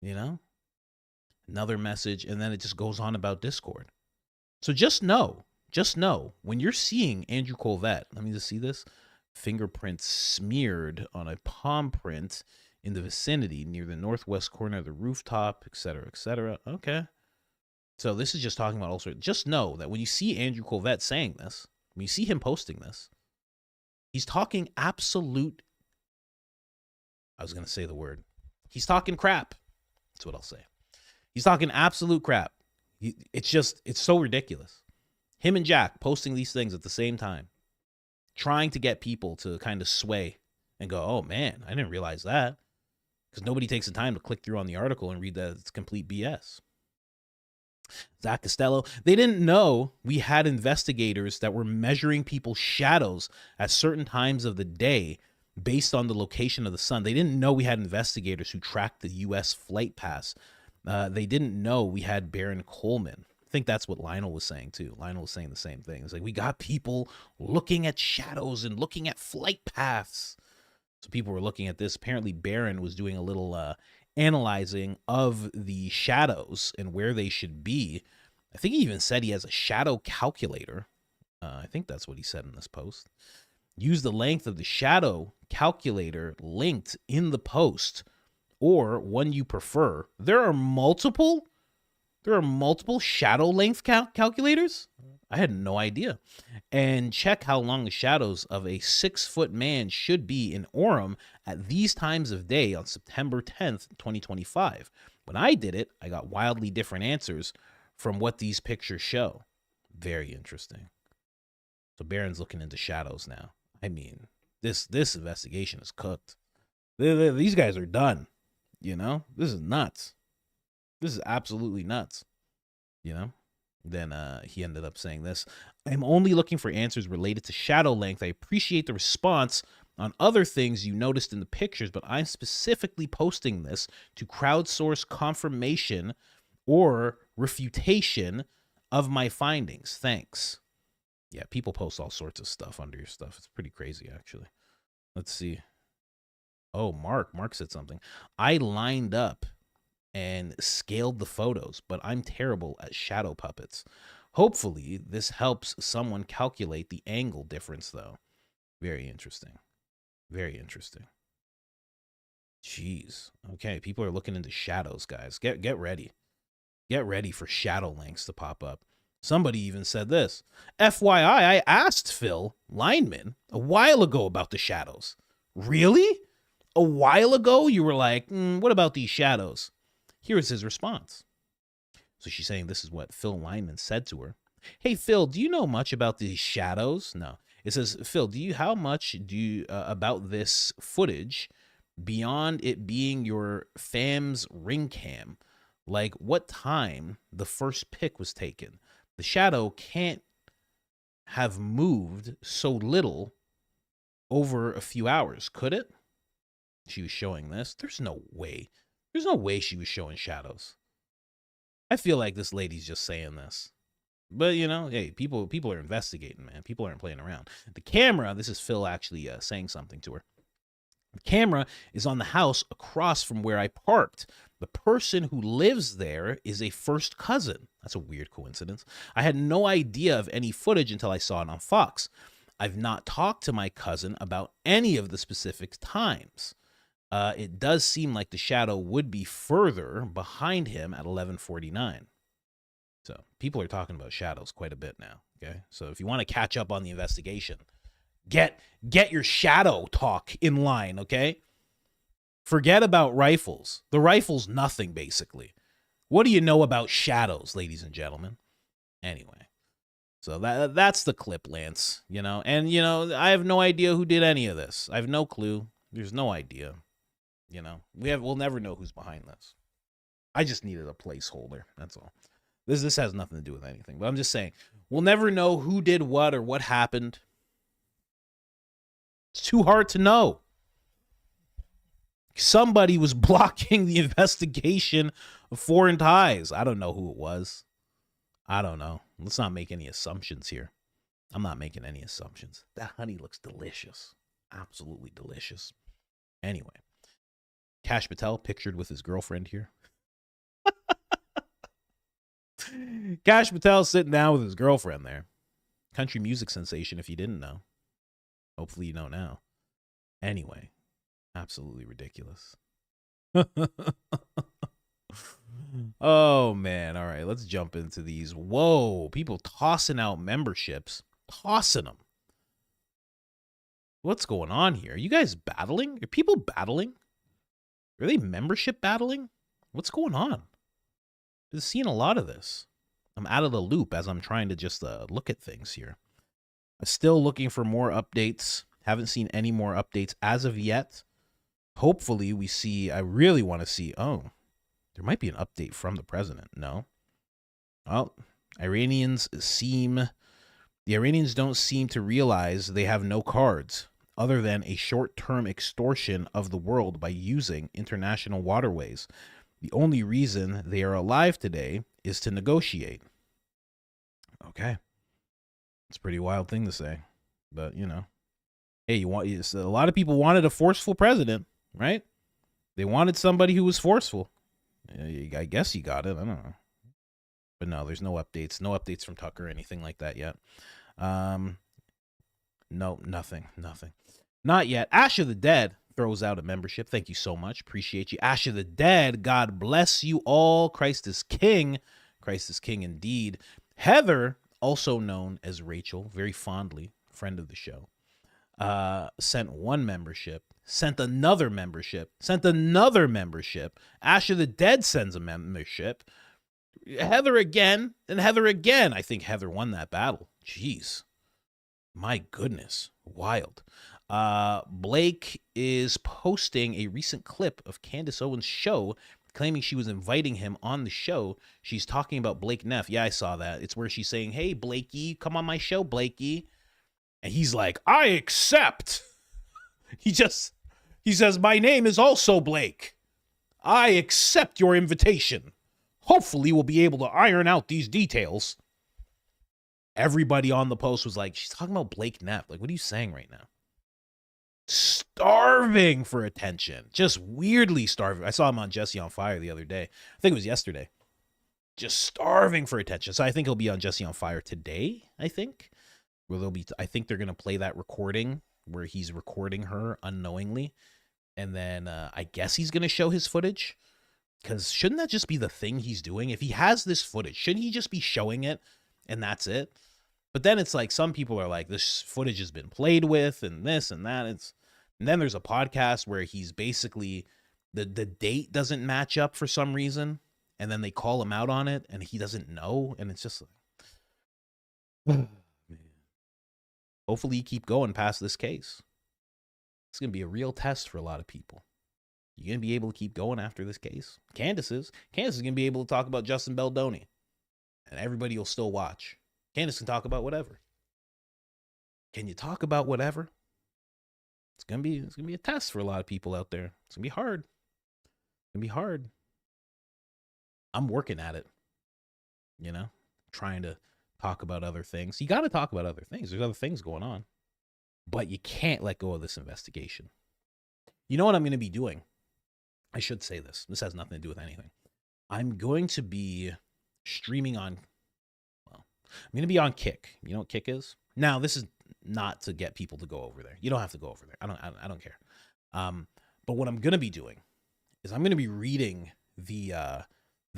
You know? Another message, and then it just goes on about Discord. So just know, when you're seeing Andrew Colvett, let me just see this, fingerprints smeared on a palm print in the vicinity near the northwest corner of the rooftop, etc., etc. Okay. So this is just talking about all sorts. Just know that when you see Andrew Colvett saying this, when you see him posting this, he's talking absolute, I was going to say the word, he's talking crap. That's what I'll say. He's talking absolute crap. It's so ridiculous. Him and Jack posting these things at the same time, trying to get people to kind of sway and go, oh man, I didn't realize that. Because nobody takes the time to click through on the article and read that it's complete BS. Zach Costello, they didn't know we had investigators that were measuring people's shadows at certain times of the day based on the location of the sun. They didn't know we had investigators who tracked the U.S. flight pass. They didn't know we had Baron Coleman. I think that's what Lionel was saying too. Lionel was saying the same thing. It's like, we got people looking at shadows and looking at flight paths. So people were looking at this. Apparently Baron was doing a little analyzing of the shadows and where they should be. I think he even said he has a shadow calculator. I think that's what he said in this post. Use the length of the shadow calculator linked in the post, or one you prefer. There are multiple shadow length calculators. I had no idea. And check how long the shadows of a 6-foot man should be in Orem at these times of day on September 10th, 2025. When I did it, I got wildly different answers from what these pictures show. Very interesting. So Baron's looking into shadows now. I mean, this investigation is cooked. These guys are done. You know, this is nuts. This is absolutely nuts. You know, then he ended up saying this. I'm only looking for answers related to shadow length. I appreciate the response, on other things you noticed in the pictures, but I'm specifically posting this to crowdsource confirmation or refutation of my findings. Thanks. Yeah, people post all sorts of stuff under your stuff. It's pretty crazy, actually. Let's see. Oh, Mark said something. I lined up and scaled the photos, but I'm terrible at shadow puppets. Hopefully, this helps someone calculate the angle difference, though. Very interesting. Very interesting. Jeez. Okay, people are looking into shadows, guys. Get ready. Get ready for shadow links to pop up. Somebody even said this. FYI, I asked Phil Lineman a while ago about the shadows. Really? A while ago, you were like, what about these shadows? Here is his response. So she's saying this is what Phil Lineman said to her. Hey, Phil, do you know much about these shadows? No. It says, Phil, how much do you about this footage beyond it being your fam's ring cam? Like what time the first pic was taken? The shadow can't have moved so little over a few hours, could it? She was showing this. There's no way. There's no way she was showing shadows. I feel like this lady's just saying this. But, you know, hey, people are investigating, man. People aren't playing around. The camera, this is Phil actually saying something to her. The camera is on the house across from where I parked. The person who lives there is a first cousin. That's a weird coincidence. I had no idea of any footage until I saw it on Fox. I've not talked to my cousin about any of the specific times. It does seem like the shadow would be further behind him at 11:49. So people are talking about shadows quite a bit now. Okay, so if you want to catch up on the investigation, get your shadow talk in line. Okay, forget about rifles. The rifle's nothing basically. What do you know about shadows, ladies and gentlemen? Anyway, so that's the clip, Lance. You know, and you know I have no idea who did any of this. I have no clue. There's no idea. You know, we'll never know who's behind this. I just needed a placeholder. That's all. This has nothing to do with anything, but I'm just saying we'll never know who did what or what happened. It's too hard to know. Somebody was blocking the investigation of foreign ties. I don't know who it was. I don't know. Let's not make any assumptions here. I'm not making any assumptions. That honey looks delicious. Absolutely delicious. Anyway. Kash Patel pictured with his girlfriend here. Kash Patel sitting down with his girlfriend there. Country music sensation if you didn't know. Hopefully you know now. Anyway, absolutely ridiculous. Oh, man. All right, let's jump into these. Whoa, people tossing out memberships. Tossing them. What's going on here? Are you guys battling? Are people battling? Are they membership battling? What's going on? I've seen a lot of this. I'm out of the loop as I'm trying to just look at things here. I'm still looking for more updates. Haven't seen any more updates as of yet. Hopefully we see, I really want to see, oh, there might be an update from the president. No. Well, the Iranians don't seem to realize they have no cards other than a short-term extortion of the world by using international waterways. The only reason they are alive today is to negotiate. Okay. It's a pretty wild thing to say, but you know, hey, a lot of people wanted a forceful president, right? They wanted somebody who was forceful. I guess you got it. I don't know. But no, there's no updates. No updates from Tucker or anything like that yet. No, nothing. Not yet. Ash of the Dead throws out a membership. Thank you so much. Appreciate you. Ash of the Dead, God bless you all. Christ is King. Christ is King indeed. Heather, also known as Rachel, very fondly, friend of the show, sent one membership, sent another membership, sent another membership. Ash of the Dead sends a membership. Heather again, and Heather again. I think Heather won that battle. Jeez. My goodness. Wild. Blake is posting a recent clip of Candace Owens' show, claiming she was inviting him on the show. She's talking about Blake Neff. Yeah, I saw that. It's where she's saying, hey, Blakey, come on my show, Blakey. And he's like, I accept. He says, my name is also Blake. I accept your invitation. Hopefully we'll be able to iron out these details. Everybody on the post was like, she's talking about Blake Knapp. Like, what are you saying right now? Starving for attention. Just weirdly starving. I saw him on Jesse on Fire the other day. I think it was yesterday. Just starving for attention. So I think he'll be on Jesse on Fire today, I think. Where I think they're going to play that recording where he's recording her unknowingly. And then I guess he's going to show his footage. Because shouldn't that just be the thing he's doing? If he has this footage, shouldn't he just be showing it and that's it? But then it's like some people are like, this footage has been played with and this and that. And then there's a podcast where he's basically, the date doesn't match up for some reason. And then they call him out on it and he doesn't know. And it's just like, hopefully you keep going past this case. It's going to be a real test for a lot of people. You're going to be able to keep going after this case. Candace is going to be able to talk about Justin Baldoni. And everybody will still watch. Candace can talk about whatever. Can you talk about whatever? It's gonna be a test for a lot of people out there. It's gonna be hard. It's gonna be hard. I'm working at it. You know, trying to talk about other things. You got to talk about other things. There's other things going on, but you can't let go of this investigation. You know what I'm going to be doing? I should say this. This has nothing to do with anything. I'm going to be streaming on. I'm going to be on Kick. You know what Kick is? Now, this is not to get people to go over there. You don't have to go over there. I don't care. But what I'm going to be doing is I'm going to be reading the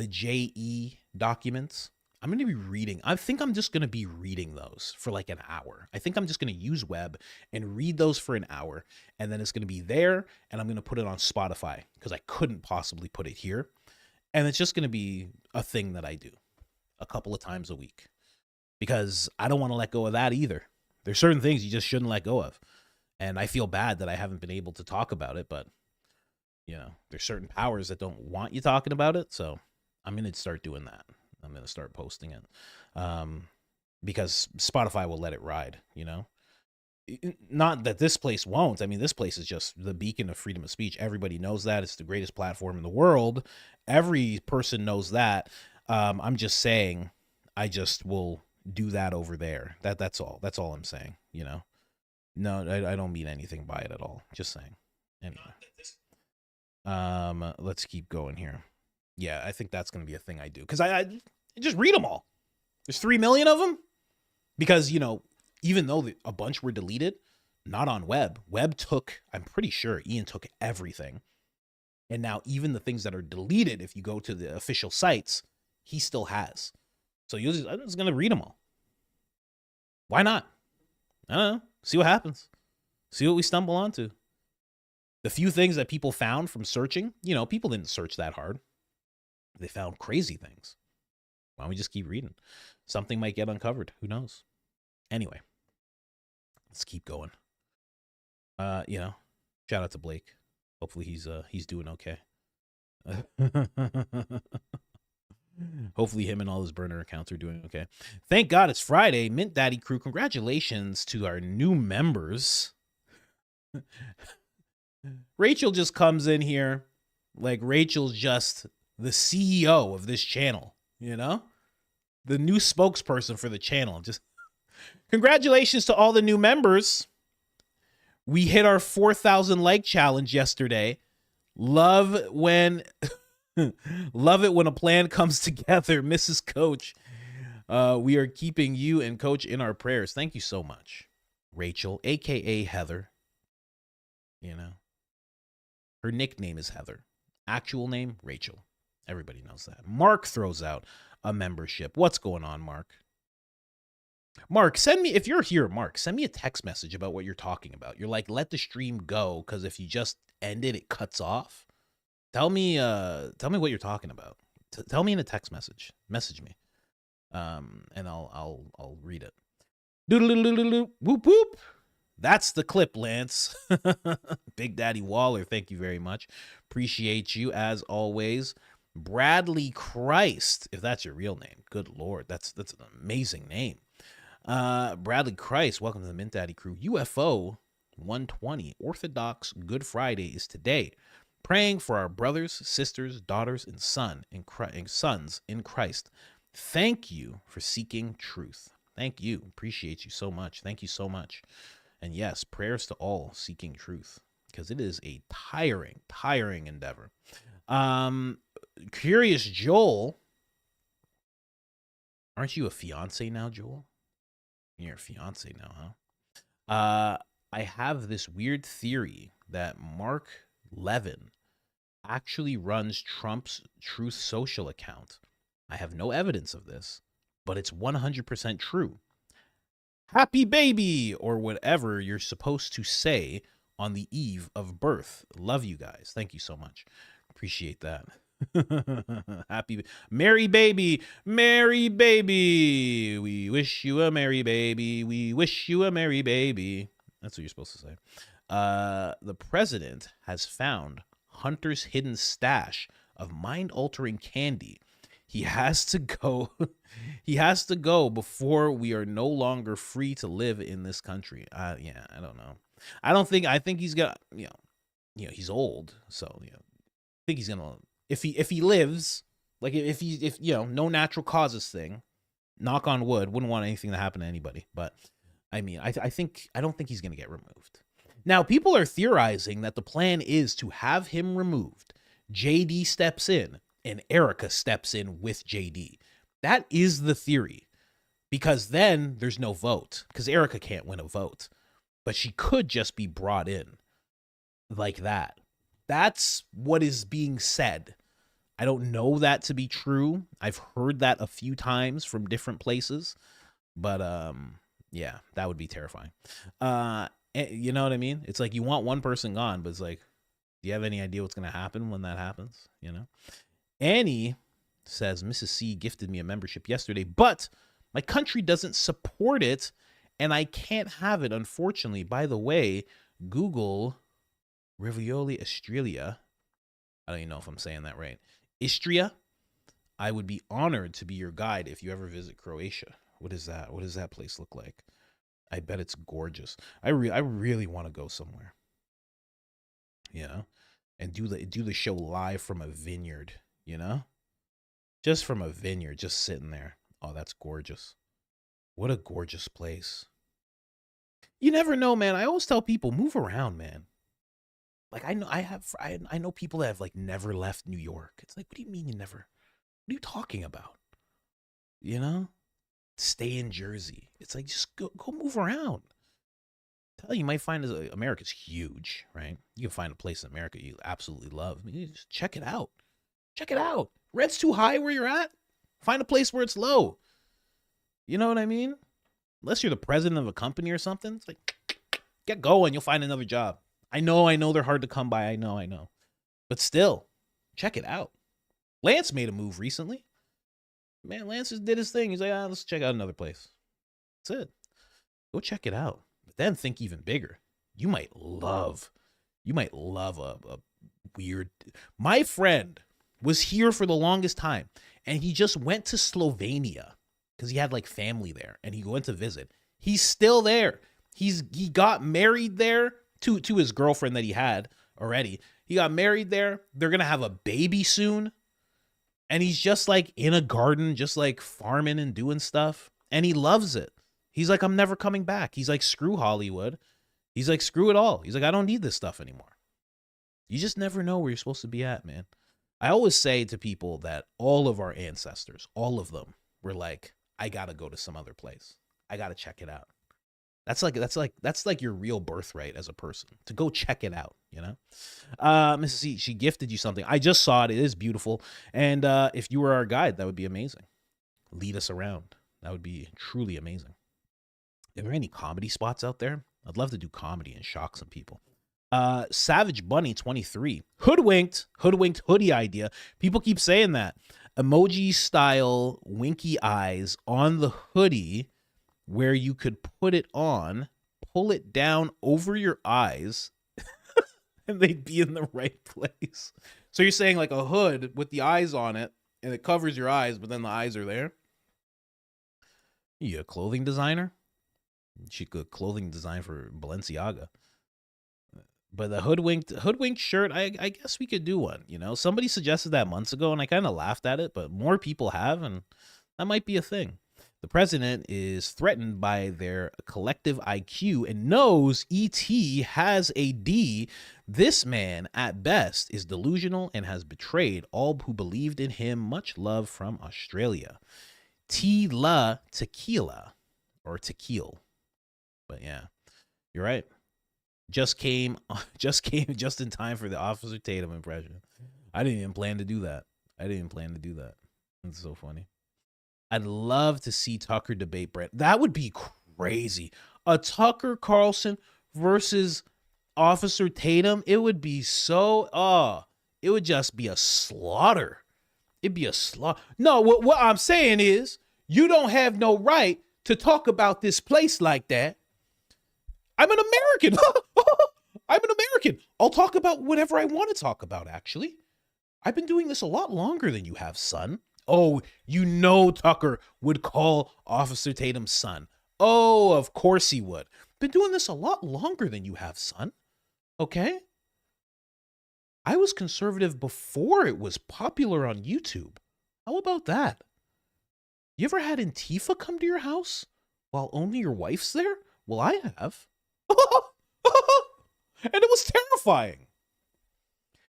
JE documents. I'm going to be reading. I think I'm just going to be reading those for like an hour. I think I'm just going to use web and read those for an hour. And then it's going to be there and I'm going to put it on Spotify because I couldn't possibly put it here. And it's just going to be a thing that I do a couple of times a week. Because I don't want to let go of that either. There's certain things you just shouldn't let go of. And I feel bad that I haven't been able to talk about it, but, you know, there's certain powers that don't want you talking about it. So I'm going to start doing that. I'm going to start posting it. Because Spotify will let it ride, you know? Not that this place won't. I mean, this place is just the beacon of freedom of speech. Everybody knows that. It's the greatest platform in the world. Every person knows that. I'm just saying, I just will do that over there. That's all I'm saying, you know. No, I don't mean anything by it at all. Just saying. Anyway, let's keep going here. Yeah, I think that's going to be a thing I do because I just read them all. There's 3 million of them because, you know, even though a bunch were deleted, not on web took, I'm pretty sure Ian took everything. And now even the things that are deleted, if you go to the official sites, he still has. So I'm just going to read them all. Why not? I don't know. See what happens. See what we stumble onto. The few things that people found from searching, you know, people didn't search that hard. They found crazy things. Why don't we just keep reading? Something might get uncovered. Who knows? Anyway, let's keep going. You know, shout out to Blake. Hopefully he's doing okay. Hopefully him and all his burner accounts are doing okay. Thank God it's Friday. Mint Daddy crew, congratulations to our new members. Rachel just comes in here like Rachel's just the CEO of this channel, you know? The new spokesperson for the channel. Just congratulations to all the new members. We hit our 4,000 like challenge yesterday. Love it when a plan comes together, Mrs. Coach. We are keeping you and Coach in our prayers. Thank you so much, Rachel, aka Heather. You know, her nickname is Heather. Actual name, Rachel. Everybody knows that. Mark throws out a membership. What's going on, Mark? Mark, send me, if you're here, Mark, send me a text message about what you're talking about. You're like, let the stream go, because if you just end it, it cuts off. Tell me what you're talking about. Tell me in a text message. Message me, and I'll read it. Doodle whoop whoop. That's the clip, Lance. Big Daddy Waller, thank you very much. Appreciate you as always. Bradley Christ, if that's your real name. Good Lord, that's an amazing name. Bradley Christ, welcome to the Mint Daddy crew. UFO 120. Orthodox Good Friday is today. Praying for our brothers, sisters, daughters, and sons in Christ. Thank you for seeking truth. Thank you. Appreciate you so much. Thank you so much. And yes, prayers to all seeking truth, because it is a tiring endeavor. Curious Joel. Aren't you a fiance now, Joel? You're a fiance now, huh? I have this weird theory that Mark Levin actually runs Trump's Truth Social account. I have no evidence of this, but it's 100% true. Happy baby, or whatever you're supposed to say on the eve of birth. Love you guys. Thank you so much. Appreciate that. Happy merry baby, merry baby. We wish you a merry baby. We wish you a merry baby. That's what you're supposed to say. The president has found Hunter's hidden stash of mind-altering candy. He has to go. He has to go before we are no longer free to live in this country. Yeah, I don't know. I think he's got, he's old, so I think he's gonna, if he lives, like if no natural causes thing, knock on wood, wouldn't want anything to happen to anybody. But I mean, I don't think he's gonna get removed. Now, people are theorizing that the plan is to have him removed. JD steps in and Erica steps in with JD. That is the theory, because then there's no vote, because Erica can't win a vote, but she could just be brought in like that. That's what is being said. I don't know that to be true. I've heard that a few times from different places, but yeah, that would be terrifying. You know what I mean? It's like you want one person gone, but it's like, do you have any idea what's going to happen when that happens? Annie says, Mrs. C gifted me a membership yesterday, but my country doesn't support it, and I can't have it, unfortunately. By the way, Google Ravioli Australia. I don't even know if I'm saying that right. Istria. I would be honored to be your guide if you ever visit Croatia. What is that? What does that place look like? I bet it's gorgeous. I really want to go somewhere. And do the show live from a vineyard, Just from a vineyard, just sitting there. Oh, that's gorgeous. What a gorgeous place. You never know, man. I always tell people, move around, man. Like, I know people that have like never left New York. It's like, what do you mean you never? What are you talking about? Stay in Jersey. It's like, just go move around. Tell you might find America's huge, right? You can find a place in America you absolutely love. I mean, just check it out. Check it out. Rent's too high where you're at. Find a place where it's low. You know what I mean? Unless you're the president of a company or something, it's like, get going. You'll find another job. I know they're hard to come by. I know. But still, check it out. Lance made a move recently. Man, Lance just did his thing. He's like, let's check out another place. That's it. Go check it out. But then think even bigger. You might love a weird. My friend was here for the longest time, and he just went to Slovenia because he had like family there, and he went to visit. He's still there. He got married there to his girlfriend that he had already. He got married there. They're gonna have a baby soon. And he's just like in a garden, just like farming and doing stuff. And he loves it. He's like, I'm never coming back. He's like, screw Hollywood. He's like, screw it all. He's like, I don't need this stuff anymore. You just never know where you're supposed to be at, man. I always say to people that all of our ancestors, all of them, were like, I gotta go to some other place. I gotta check it out. That's like your real birthright as a person, to go check it out, Mrs. C, she gifted you something. I just saw it. It is beautiful. And if you were our guide, that would be amazing. Lead us around. That would be truly amazing. Are there any comedy spots out there? I'd love to do comedy and shock some people. Savage Bunny 23. Hoodwinked hoodie idea. People keep saying that. Emoji style winky eyes on the hoodie, where you could put it on, pull it down over your eyes, and they'd be in the right place. So you're saying like a hood with the eyes on it, and it covers your eyes, but then the eyes are there? You a clothing designer? She could clothing design for Balenciaga. But the hoodwinked shirt, I guess we could do one. You know, somebody suggested that months ago, and I kind of laughed at it, but more people have, and that might be a thing. The president is threatened by their collective IQ and knows ET has a D. This man, at best, is delusional and has betrayed all who believed in him. Much love from Australia. Tequila, or tequila. But yeah, you're right. Just came just in time for the Officer Tatum impression. I didn't even plan to do that. It's so funny. I'd love to see Tucker debate Brett. That would be crazy. A Tucker Carlson versus Officer Tatum. It would be so, it would just be a slaughter. It'd be a slaughter. No, what I'm saying is, you don't have no right to talk about this place like that. I'm an American. I'm an American. I'll talk about whatever I want to talk about, actually. I've been doing this a lot longer than you have, son. Oh, you know Tucker would call Officer Tatum son. Oh, of course he would. Been doing this a lot longer than you have, son. Okay? I was conservative before it was popular on YouTube. How about that? You ever had Antifa come to your house while only your wife's there? Well, I have. And it was terrifying.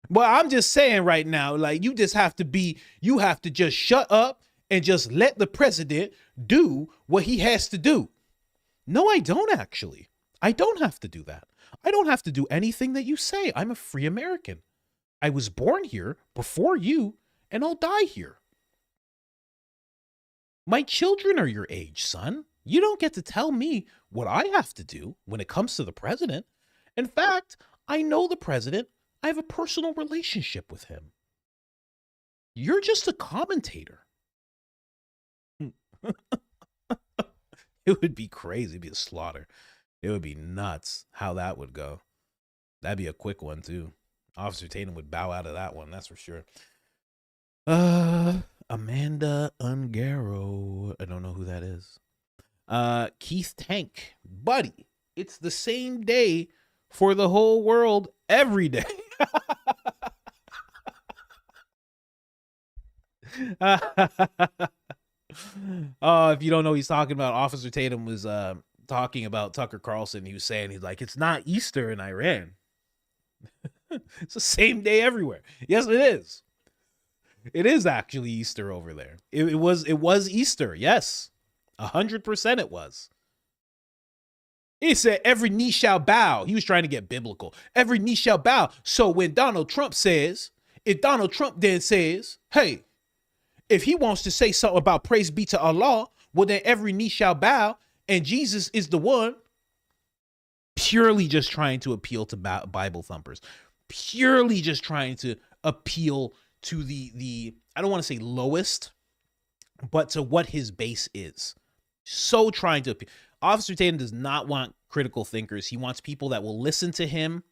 But I'm just saying right now, like, you have to just shut up and just let the president do what he has to do. No, I don't actually. I don't have to do that. I don't have to do anything that you say. I'm a free American. I was born here before you, and I'll die here. My children are your age, son. You don't get to tell me what I have to do when it comes to the president. In fact, I know the president. I have a personal relationship with him. You're just a commentator. It would be crazy. It'd be a slaughter. It would be nuts how that would go. That'd be a quick one, too. Officer Tatum would bow out of that one, that's for sure. Amanda Ungaro. I don't know who that is. Keith Tank. Buddy, it's the same day for the whole world every day. If you don't know, he's talking about Officer Tatum was talking about Tucker Carlson. He was saying, he's like, it's not Easter in Iran. It's the same day everywhere. Yes, it is. It is actually Easter over there. It was Easter. Yes, 100% it was. He said, every knee shall bow. He was trying to get biblical. Every knee shall bow. So when Donald Trump says, if Donald Trump then says, hey, if he wants to say something about praise be to Allah, well, then every knee shall bow and Jesus is the one. Purely just trying to appeal to Bible thumpers. Purely just trying to appeal to the I don't want to say lowest, but to what his base is. So trying to appeal. Officer Tatum does not want critical thinkers. He wants people that will listen to him,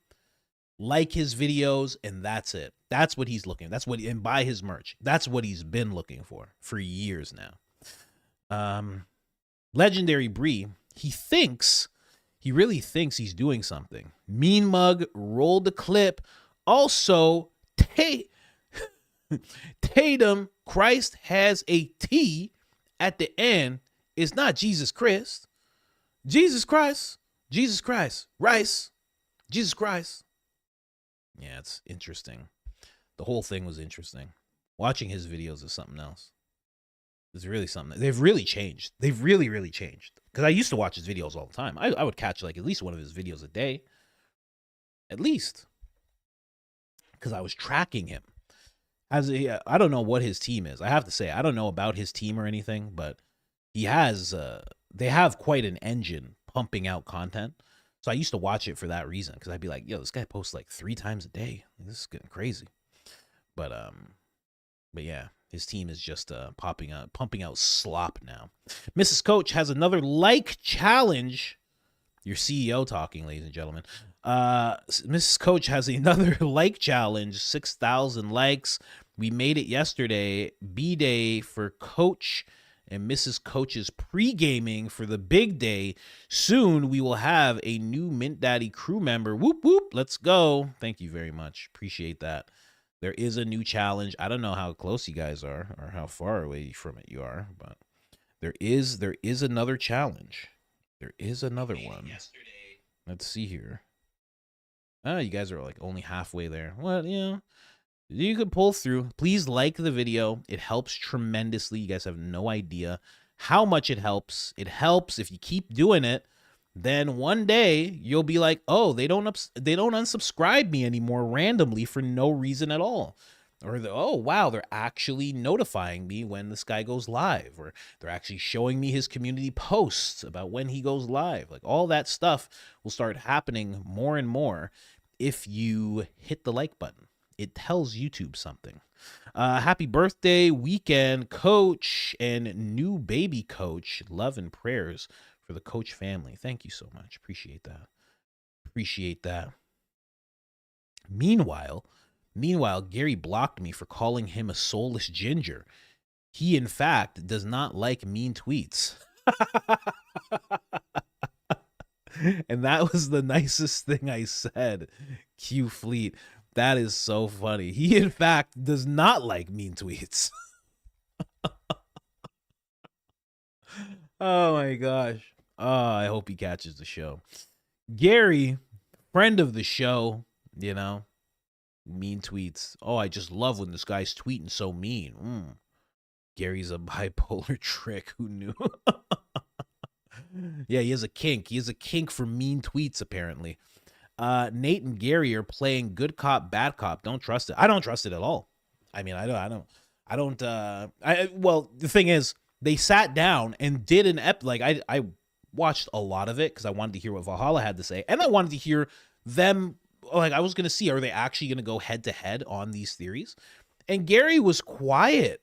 like his videos, and that's it. That's what he's looking. And buy his merch. That's what he's been looking for years now. Legendary Bree, he really thinks he's doing something. Mean Mug rolled the clip. Also, Tatum, Christ has a T at the end. It's not Jesus Christ. Jesus Christ, Rice, Jesus Christ. Yeah, it's interesting. The whole thing was interesting. Watching his videos is something else. It's really something. They've really changed. They've really, really changed. Because I used to watch his videos all the time. I would catch like at least one of his videos a day. At least. Because I was tracking him. I don't know what his team is. I have to say, I don't know about his team or anything, but he has, they have quite an engine pumping out content. So I used to watch it for that reason. Because I'd be like, yo, this guy posts like 3 times a day. This is getting crazy. But yeah, his team is just pumping out slop now. Mrs. Coach has another like challenge. Your CEO talking, ladies and gentlemen. Mrs. Coach has another like challenge. 6,000 likes. We made it yesterday. B-Day for Coach and Mrs. Coach's pre-gaming for the big day. Soon we will have a new Mint Daddy crew member. Whoop, whoop. Let's go. Thank you very much. Appreciate that. There is a new challenge. I don't know how close you guys are or how far away from it you are, but there is another challenge. There is another one. Let's see here. You guys are like only halfway there. Well, you could pull through. Please like the video. It helps tremendously. You guys have no idea how much it helps. It helps if you keep doing it. Then one day you'll be like, oh, they don't unsubscribe me anymore randomly for no reason at all. Or oh, wow, they're actually notifying me when this guy goes live. Or they're actually showing me his community posts about when he goes live. Like all that stuff will start happening more and more if you hit the like button. It tells YouTube something. Happy birthday weekend, Coach and new baby Coach. Love and prayers for the Coach family. Thank you so much. Appreciate that. Appreciate that. Meanwhile, Gary blocked me for calling him a soulless ginger. He, in fact, does not like mean tweets. And that was the nicest thing I said. Q Fleet. That is so funny. He, in fact, does not like mean tweets. Oh, my gosh. Oh, I hope he catches the show. Gary, friend of the show, mean tweets. Oh, I just love when this guy's tweeting so mean. Gary's a bipolar trick. Who knew? Yeah, he has a kink. He has a kink for mean tweets, apparently. Nate and Gary are playing good cop, bad cop. Don't trust it. I don't trust it at all. I mean, well, the thing is, they sat down and did an I watched a lot of it because I wanted to hear what Valhalla had to say. And I wanted to hear them. Like, I was going to see, are they actually going to go head to head on these theories? And Gary was quiet,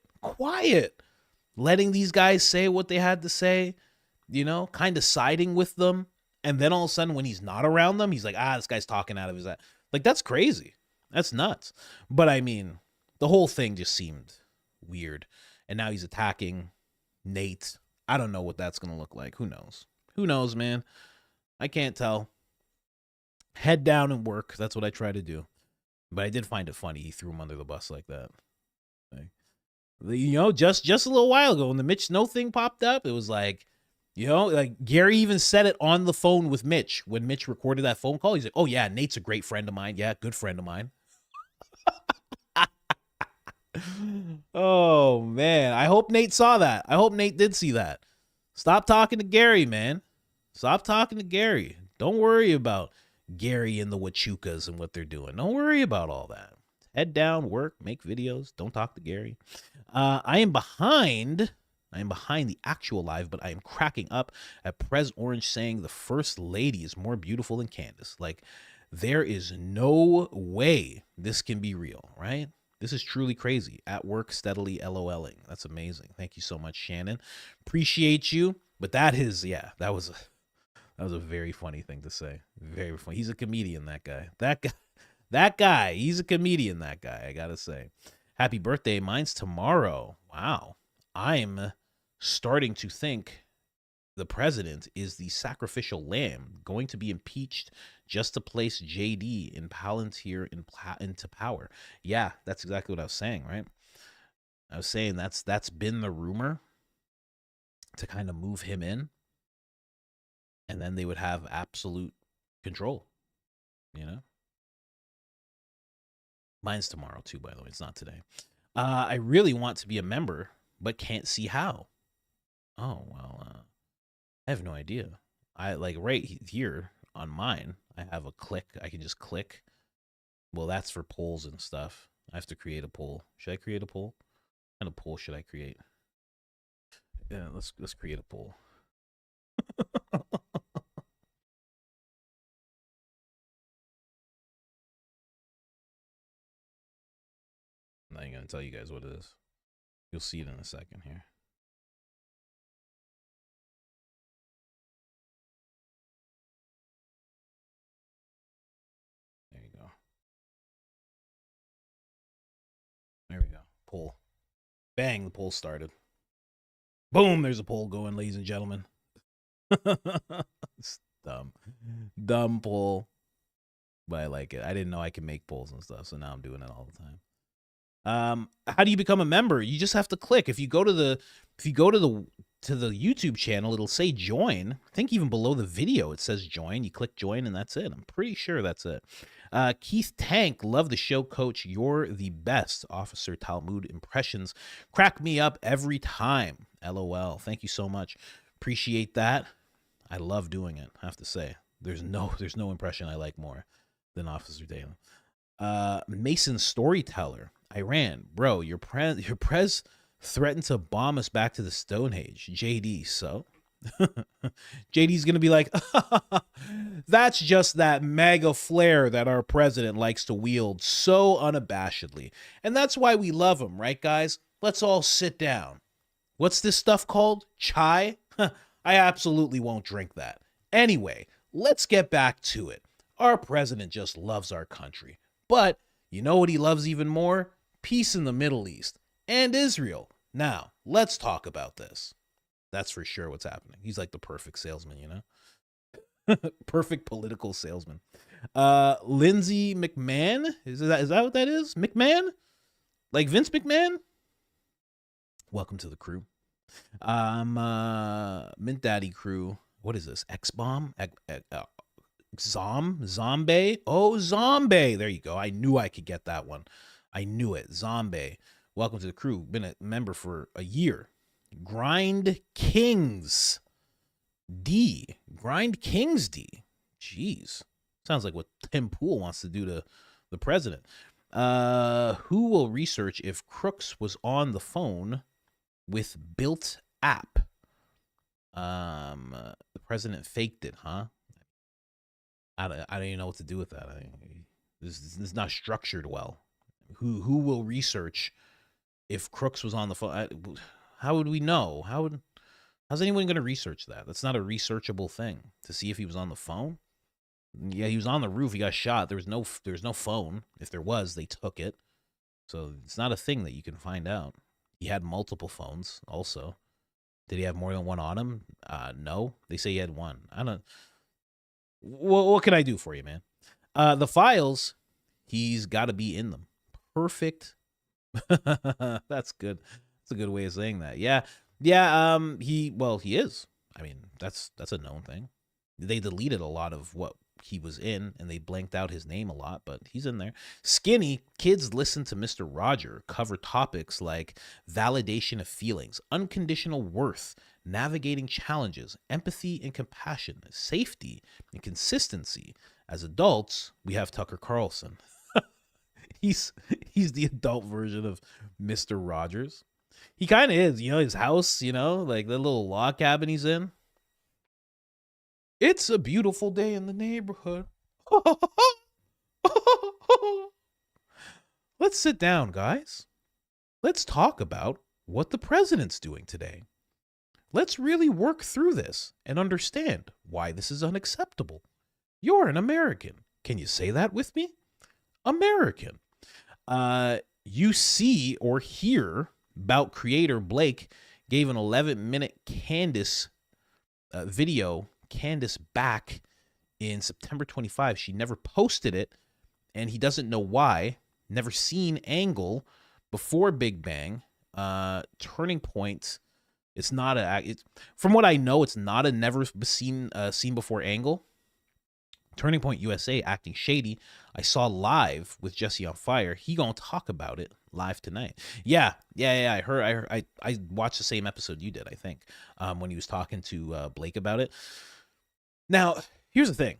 letting these guys say what they had to say, kind of siding with them. And then all of a sudden, when he's not around them, he's like, this guy's talking out of his ass. Like, that's crazy. That's nuts. But I mean, the whole thing just seemed weird. And now he's attacking Nate. I don't know what that's going to look like. Who knows? Who knows, man? I can't tell. Head down and work. That's what I try to do. But I did find it funny. He threw him under the bus like that. Just a little while ago when the Mitch Snow thing popped up, it was like, Gary even said it on the phone with Mitch when Mitch recorded that phone call. He's like, oh, yeah, Nate's a great friend of mine. Yeah, good friend of mine. Oh, man. I hope Nate saw that. I hope Nate did see that. Stop talking to Gary, man. Stop talking to Gary. Don't worry about Gary and the Wachukas and what they're doing. Don't worry about all that. Head down, work, make videos. Don't talk to Gary. I am behind the actual live, but I am cracking up at Prez Orange saying the First Lady is more beautiful than Candace. Like, there is no way this can be real, right? This is truly crazy. At work, steadily LOLing. That's amazing. Thank you so much, Shannon. Appreciate you. But that was a very funny thing to say. Very funny. He's a comedian, that guy. That guy. He's a comedian, that guy, I gotta say. Happy birthday. Mine's tomorrow. Wow. I'm starting to think the president is the sacrificial lamb going to be impeached just to place JD in Palantir into power. Yeah, that's exactly what I was saying, right? I was saying that's been the rumor to kind of move him in, and then they would have absolute control, Mine's tomorrow too, by the way. It's not today. I really want to be a member, but can't see how. Oh, well, I have no idea. I right here on mine, I have a click. I can just click. Well, that's for polls and stuff. I have to create a poll. Should I create a poll? What kind of poll should I create? Yeah, let's create a poll. I'm not even gonna tell you guys what it is. You'll see it in a second here. There you go. There we go. Poll. Bang, the poll started. Boom, there's a poll going, ladies and gentlemen. It's dumb poll, but I like it. I didn't know I could make polls and stuff, so now I'm doing it all the time. How do you become a member? You just have to click. If you go to the YouTube channel, it'll say join. I think even below the video it says join. You click join and that's it. I'm pretty sure that's it. Keith Tank, love the show, coach. You're the best. Officer Talmud impressions crack me up every time. LOL. Thank you so much. Appreciate that. I love doing it, I have to say. There's no impression I like more than Officer Dana. Mason Storyteller. Iran, bro, your prez threatened to bomb us back to the Stone Age. JD, so? JD's going to be like, that's just that mega flare that our president likes to wield so unabashedly. And that's why we love him, right, guys? Let's all sit down. What's this stuff called? Chai? I absolutely won't drink that. Anyway, let's get back to it. Our president just loves our country. But you know what he loves even more? Peace in the Middle East and Israel. Now, let's talk about this. That's for sure what's happening. He's like the perfect salesman, you know? Perfect political salesman. Lindsay McMahon? Is that what that is? McMahon? Like Vince McMahon? Welcome to the crew. Mint Daddy crew. What is this? X-Bomb? Zombie? Oh, Zombie. There you go. I knew I could get that one. I knew it. Zombie. Welcome to the crew. Been a member for a year. Grind Kings D. Grind Kings D. Jeez. Sounds like what Tim Pool wants to do to the president. Who will research if Crooks was on the phone with built app? The president faked it, huh? I don't even know what to do with that. This is not structured well. Who will research if Crooks was on the phone? How would we know? How's anyone going to research that? That's not a researchable thing to see if he was on the phone. Yeah, he was on the roof. He got shot. There was no phone. If there was, they took it. So it's not a thing that you can find out. He had multiple phones also. Did he have more than one on him? No. They say he had one. I don't. What can I do for you, man? The files, he's got to be in them. Perfect. That's good. That's a good way of saying that. Yeah. He is. I mean, that's a known thing. They deleted a lot of what he was in, and they blanked out his name a lot, but he's in there. Skinny, kids listen to Mr. Roger cover topics like validation of feelings, unconditional worth, navigating challenges, empathy and compassion, safety and consistency. As adults, we have Tucker Carlson. He's the adult version of Mr. Rogers. He kind of is, his house, like the little log cabin he's in. It's a beautiful day in the neighborhood. Let's sit down, guys. Let's talk about what the president's doing today. Let's really work through this and understand why this is unacceptable. You're an American. Can you say that with me? American. You see or hear about creator Blake gave an 11-minute Candace video, Candace back in September 25. She never posted it, and he doesn't know why. Never seen angle before Big Bang. Turning point. It's not from what I know, it's not a never seen before angle. Turning Point USA acting shady. I saw live with Jesse on Fire. He gonna talk about it live tonight. Yeah. I heard. I watched the same episode you did. I think when he was talking to Blake about it. Now here's the thing.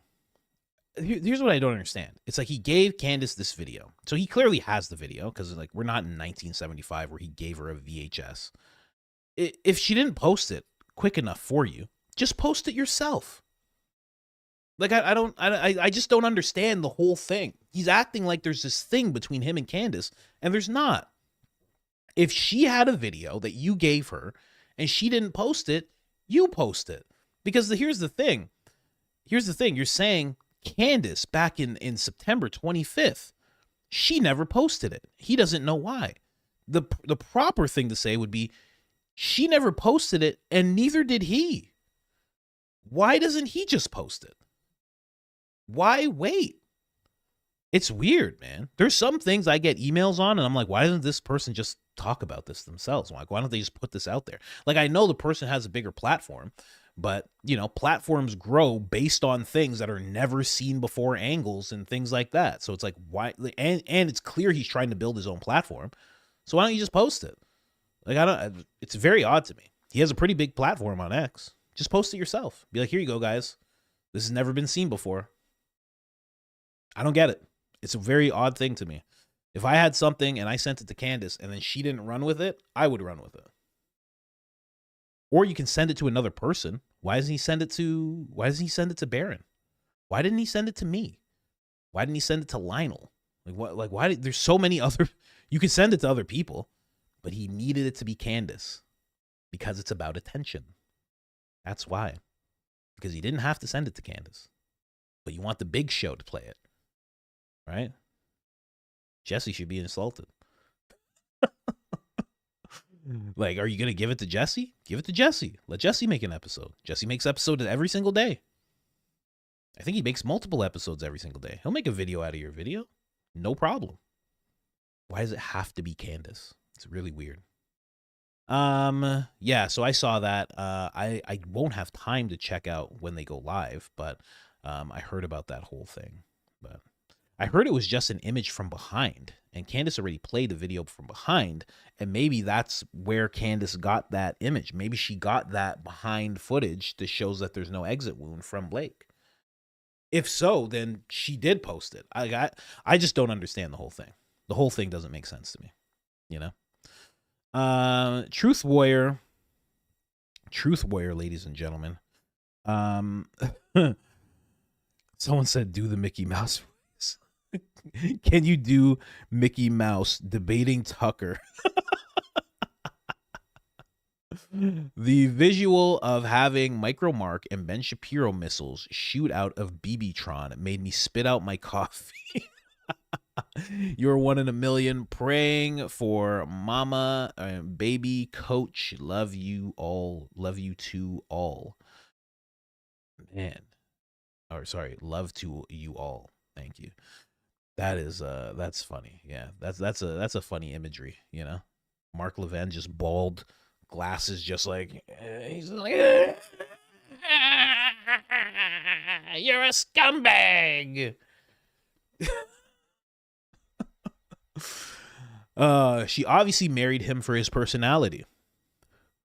Here's what I don't understand. It's like he gave Candace this video, so he clearly has the video because like we're not in 1975 where he gave her a VHS. If she didn't post it quick enough for you, just post it yourself. Like, I just don't understand the whole thing. He's acting like there's this thing between him and Candace, and there's not. If she had a video that you gave her and she didn't post it, you post it. Because here's the thing. You're saying Candace back in September 25th, she never posted it. He doesn't know why. The proper thing to say would be She never posted it, and neither did he. Why doesn't he just post it? Why wait? It's weird, man. There's some things I get emails on, and I'm like, why doesn't this person just talk about this themselves? I'm like, why don't they just put this out there? Like, I know the person has a bigger platform, but, you know, platforms grow based on things that are never seen before angles and things like that. So it's like, why? And it's clear he's trying to build his own platform. So why don't you just post it? Like, it's very odd to me. He has a pretty big platform on X. Just post it yourself. Be like, here you go, guys. This has never been seen before. I don't get it. It's a very odd thing to me. If I had something and I sent it to Candace and then she didn't run with it, I would run with it. Or you can send it to another person. Why doesn't he send it to Barron? Why didn't he send it to me? Why didn't he send it to Lionel? Why there's so many other, you can send it to other people, but he needed it to be Candace because it's about attention. That's why. Because he didn't have to send it to Candace, but you want the big show to play it, right? Jesse should be insulted. Like, are you going to give it to Jesse? Give it to Jesse. Let Jesse make an episode. Jesse makes episodes every single day. I think he makes multiple episodes every single day. He'll make a video out of your video. No problem. Why does it have to be Candace? It's really weird. Yeah, so I saw that. I won't have time to check out when they go live, but I heard about that whole thing. But I heard it was just an image from behind, and Candace already played the video from behind, and maybe that's where Candace got that image. Maybe she got that behind footage that shows that there's no exit wound from Blake. If so, then she did post it. I just don't understand the whole thing. The whole thing doesn't make sense to me, you know? Truth Warrior, ladies and gentlemen. Someone said, do the Mickey Mouse voice. Can you do Mickey Mouse debating Tucker? The visual of having Micro Mark and Ben Shapiro missiles shoot out of BB-tron made me spit out my coffee. You're one in a million. Praying for mama and baby coach. Love you all. Love you too all. Man. Or sorry, love to you all. Thank you. That is that's funny. Yeah, that's a funny imagery, you know. Mark Levin just bald, glasses just like he's like you're a scumbag. She obviously married him for his personality.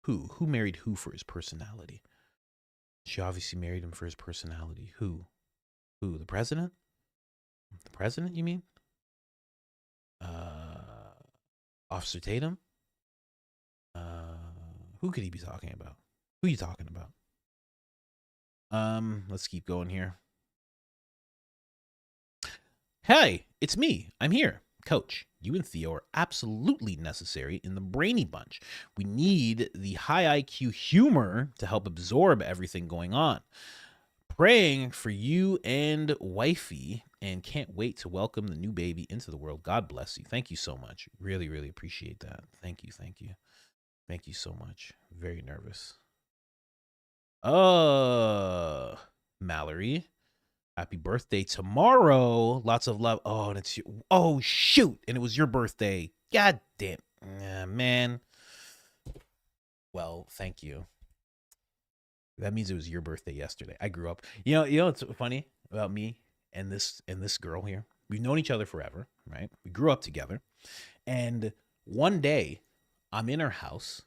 Who married who for his personality? She obviously married him for his personality. Who? The president? The president, you mean? Officer Tatum? Who could he be talking about? Who are you talking about? Let's keep going here. Hey, it's me. I'm here. Coach, you and Theo are absolutely necessary in the brainy bunch. We need the high IQ humor to help absorb everything going on. Praying for you and wifey, and can't wait to welcome the new baby into the world. God bless you. Thank you so much. Really, really appreciate that. Thank you. Thank you so much. Very nervous. Mallory. Happy birthday tomorrow. Lots of love. Oh, and it's you. Oh, shoot. And it was your birthday. God damn. Man. Well, thank you. That means it was your birthday yesterday. I grew up. You know what's funny about me and this girl here? We've known each other forever, right? We grew up together. And one day I'm in her house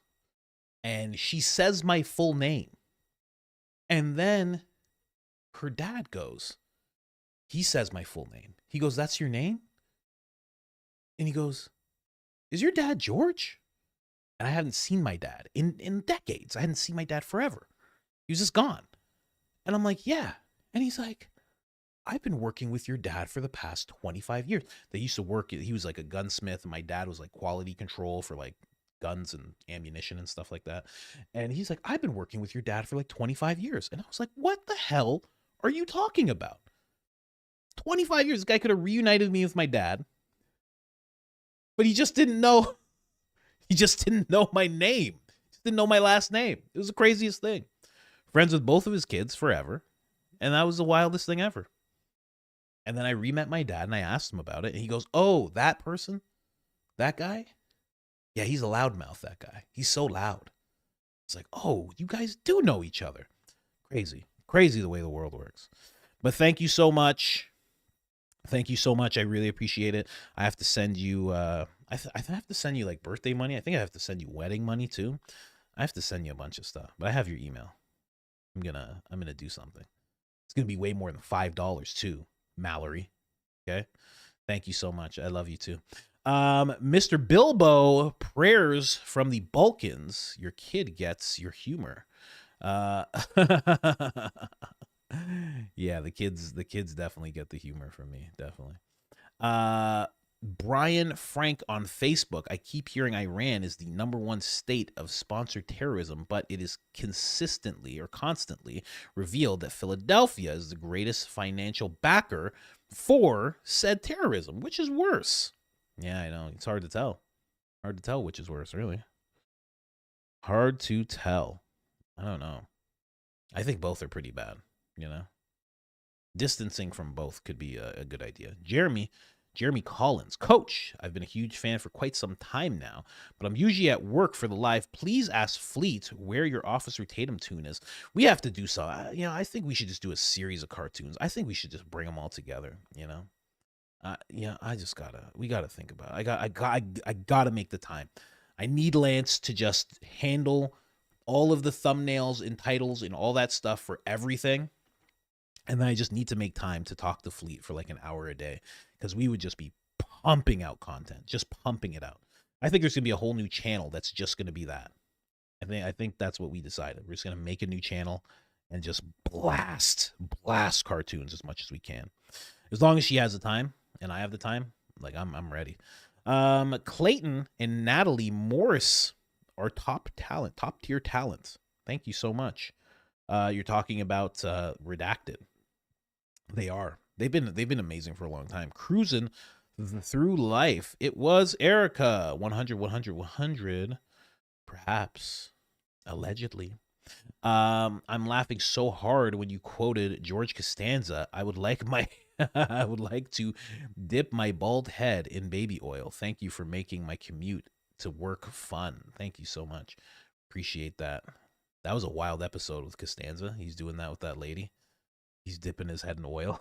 and she says my full name. And then her dad goes, he says my full name. He goes, that's your name? And he goes, is your dad George? And I haven't seen my dad in decades. I hadn't seen my dad forever. He was just gone. And I'm like, yeah. And he's like, I've been working with your dad for the past 25 years. They used to work, he was like a gunsmith, and my dad was like quality control for like guns and ammunition and stuff like that. And he's like, I've been working with your dad for like 25 years. And I was like, what the hell are you talking about? 25 years, this guy could have reunited me with my dad. But he just didn't know. He just didn't know my name. didn't know my last name. It was the craziest thing. Friends with both of his kids forever. And that was the wildest thing ever. And then I re-met my dad and I asked him about it. And he goes, oh, that person? That guy? Yeah, he's a loudmouth, that guy. He's so loud. It's like, oh, you guys do know each other. Crazy. Crazy the way the world works. But thank you so much. Thank you so much. I really appreciate it. I have to send you, I have to send you like birthday money. I think I have to send you wedding money too. I have to send you a bunch of stuff, but I have your email. I'm gonna do something. It's gonna be way more than $5 too, Mallory. Okay. Thank you so much. I love you too. Mr. Bilbo, prayers from the Balkans. Your kid gets your humor. Yeah, the kids definitely get the humor from me. Definitely. Brian Frank on Facebook. I keep hearing Iran is the #1 state of sponsored terrorism, but it is constantly revealed that Philadelphia is the greatest financial backer for said terrorism. Which is worse? Yeah, I know. It's hard to tell. Hard to tell which is worse, really. Hard to tell. I don't know. I think both are pretty bad, you know? Distancing from both could be a good idea. Jeremy Collins. Coach, I've been a huge fan for quite some time now, but I'm usually at work for the live. Please ask Fleet where your Officer Tatum tune is. We have to do so. I think we should just do a series of cartoons. I think we should just bring them all together, you know? We gotta think about it. I gotta make the time. I need Lance to just handle all of the thumbnails and titles and all that stuff for everything. And then I just need to make time to talk to Fleet for like an hour a day, because we would just be pumping out content, just pumping it out. I think there's gonna be a whole new channel that's just gonna be that. I think that's what we decided. We're just gonna make a new channel and just blast cartoons as much as we can. As long as she has the time and I have the time, like I'm ready. Clayton and Natalie Morris are top tier talent. Thank you so much. You're talking about Redacted. They are. They've been amazing for a long time. Cruising through life. It was Erica. 100. Perhaps. Allegedly. I'm laughing so hard when you quoted George Costanza. I would like to dip my bald head in baby oil. Thank you for making my commute to work fun. Thank you so much. Appreciate that. That was a wild episode with Costanza. He's doing that with that lady. He's dipping his head in oil.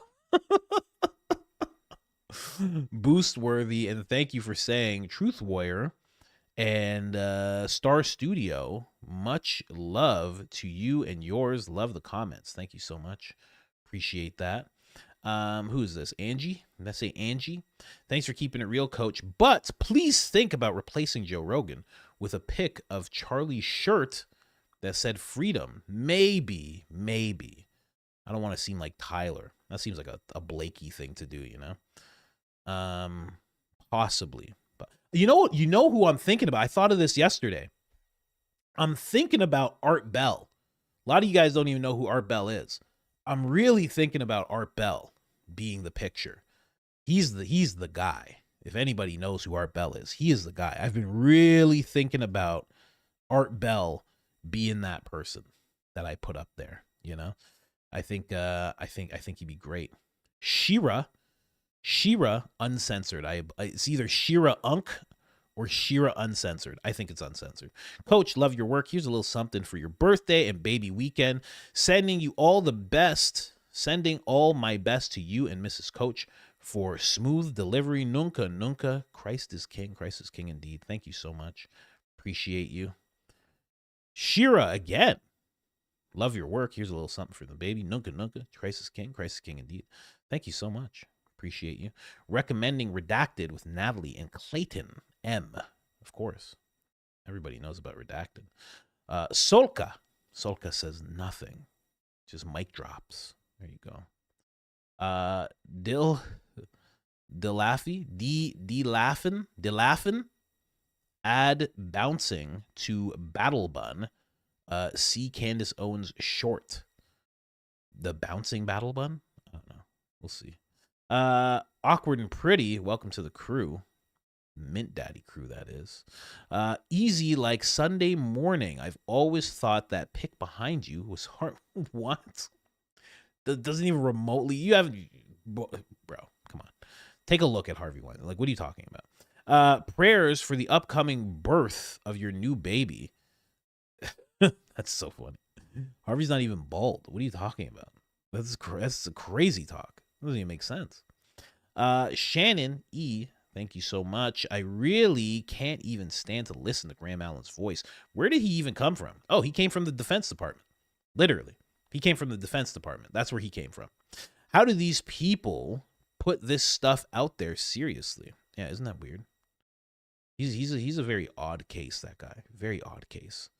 Boost worthy, and thank you for saying Truth Warrior and Star Studio. Much love to you and yours. Love the comments. Thank you so much. Appreciate that. Who is this? Angie? Did I say Angie? Thanks for keeping it real, Coach. But please think about replacing Joe Rogan with a pic of Charlie's shirt that said freedom. Maybe. I don't want to seem like Tyler. That seems like a Blakey thing to do, you know? Possibly. But you know who I'm thinking about? I thought of this yesterday. I'm thinking about Art Bell. A lot of you guys don't even know who Art Bell is. I'm really thinking about Art Bell being the picture. He's the guy. If anybody knows who Art Bell is, he is the guy. I've been really thinking about Art Bell being that person that I put up there, you know? I think he'd be great. Shira Uncensored. It's either Shira Unk or Shira Uncensored. I think it's Uncensored. Coach, love your work. Here's a little something for your birthday and baby weekend. Sending you all the best. Sending all my best to you and Mrs. Coach for smooth delivery. Nunca. Christ is king. Christ is king indeed. Thank you so much. Appreciate you. Shira again. Love your work. Here's a little something for the baby. Nunca. Christ is king. Christ is king indeed. Thank you so much. Appreciate you. Recommending Redacted with Natalie and Clayton M. Of course. Everybody knows about Redacted. Solka says nothing. Just mic drops. There you go. Dilaffin. Add bouncing to Battle Bun. See Candace Owens short. The bouncing Battle Bun? I don't know. We'll see. Awkward and Pretty. Welcome to the crew. Mint Daddy crew, that is. Easy like Sunday morning. I've always thought that pic behind you was hard. What? That doesn't even remotely. You haven't, bro. Come on, take a look at Harvey Weinstein. Like, what are you talking about? Prayers for the upcoming birth of your new baby. That's so funny. Harvey's not even bald. What are you talking about? That's a crazy talk. It doesn't even make sense. Shannon E. Thank you so much. I really can't even stand to listen to Graham Allen's voice. Where did he even come from? Oh, he came from the Defense Department. Literally. He came from the Defense Department. That's where he came from. How do these people put this stuff out there seriously? Yeah, isn't that weird? He's a very odd case, that guy. Very odd case.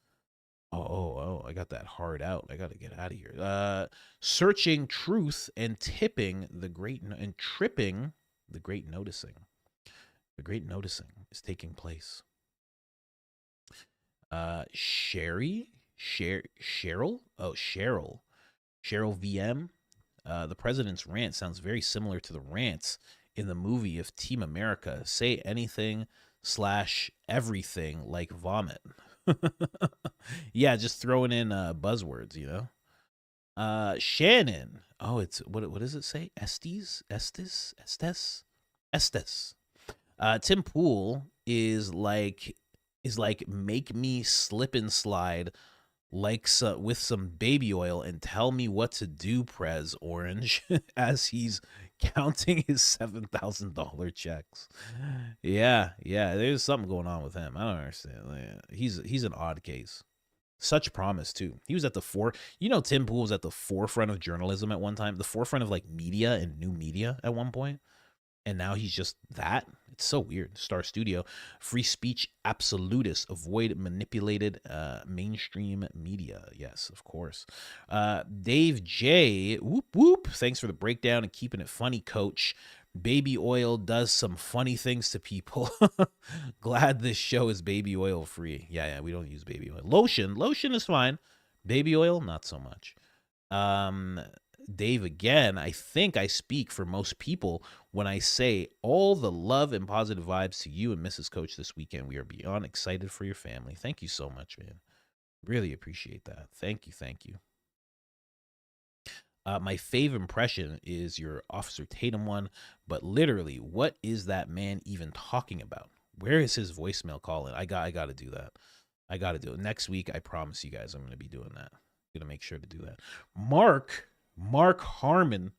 Oh, I got that hard out. I got to get out of here. Searching truth and tripping the great noticing. The great noticing is taking place. Cheryl? Oh, Cheryl VM. The president's rant sounds very similar to the rants in the movie of Team America. Say anything / everything like vomit. Yeah, just throwing in buzzwords, you know. Shannon. Oh, it's what does it say? Estes. Tim Pool is like make me slip and slide like with some baby oil and tell me what to do, Prez Orange, as he's counting his $7,000 checks. Yeah, there's something going on with him. I don't understand. He's an odd case. Such promise too. He was at the Tim Pool was at the forefront of journalism at one time, the forefront of like media and new media at one point. And now he's just that. It's so weird. Star Studio, free speech absolutist, avoid manipulated mainstream media. Yes, of course. Dave J, whoop. Thanks for the breakdown and keeping it funny, coach. Baby oil does some funny things to people. Glad this show is baby oil free. Yeah, we don't use baby oil. Lotion is fine. Baby oil, not so much. Dave, again, I think I speak for most people when I say all the love and positive vibes to you and Mrs. Coach this weekend. We are beyond excited for your family. Thank you so much, man. Really appreciate that. Thank you. My fave impression is your Officer Tatum one, but literally, what is that man even talking about? Where is his voicemail calling? I got to do that. I got to do it. Next week, I promise you guys I'm going to be doing that. I'm going to make sure to do that. Mark Harmon,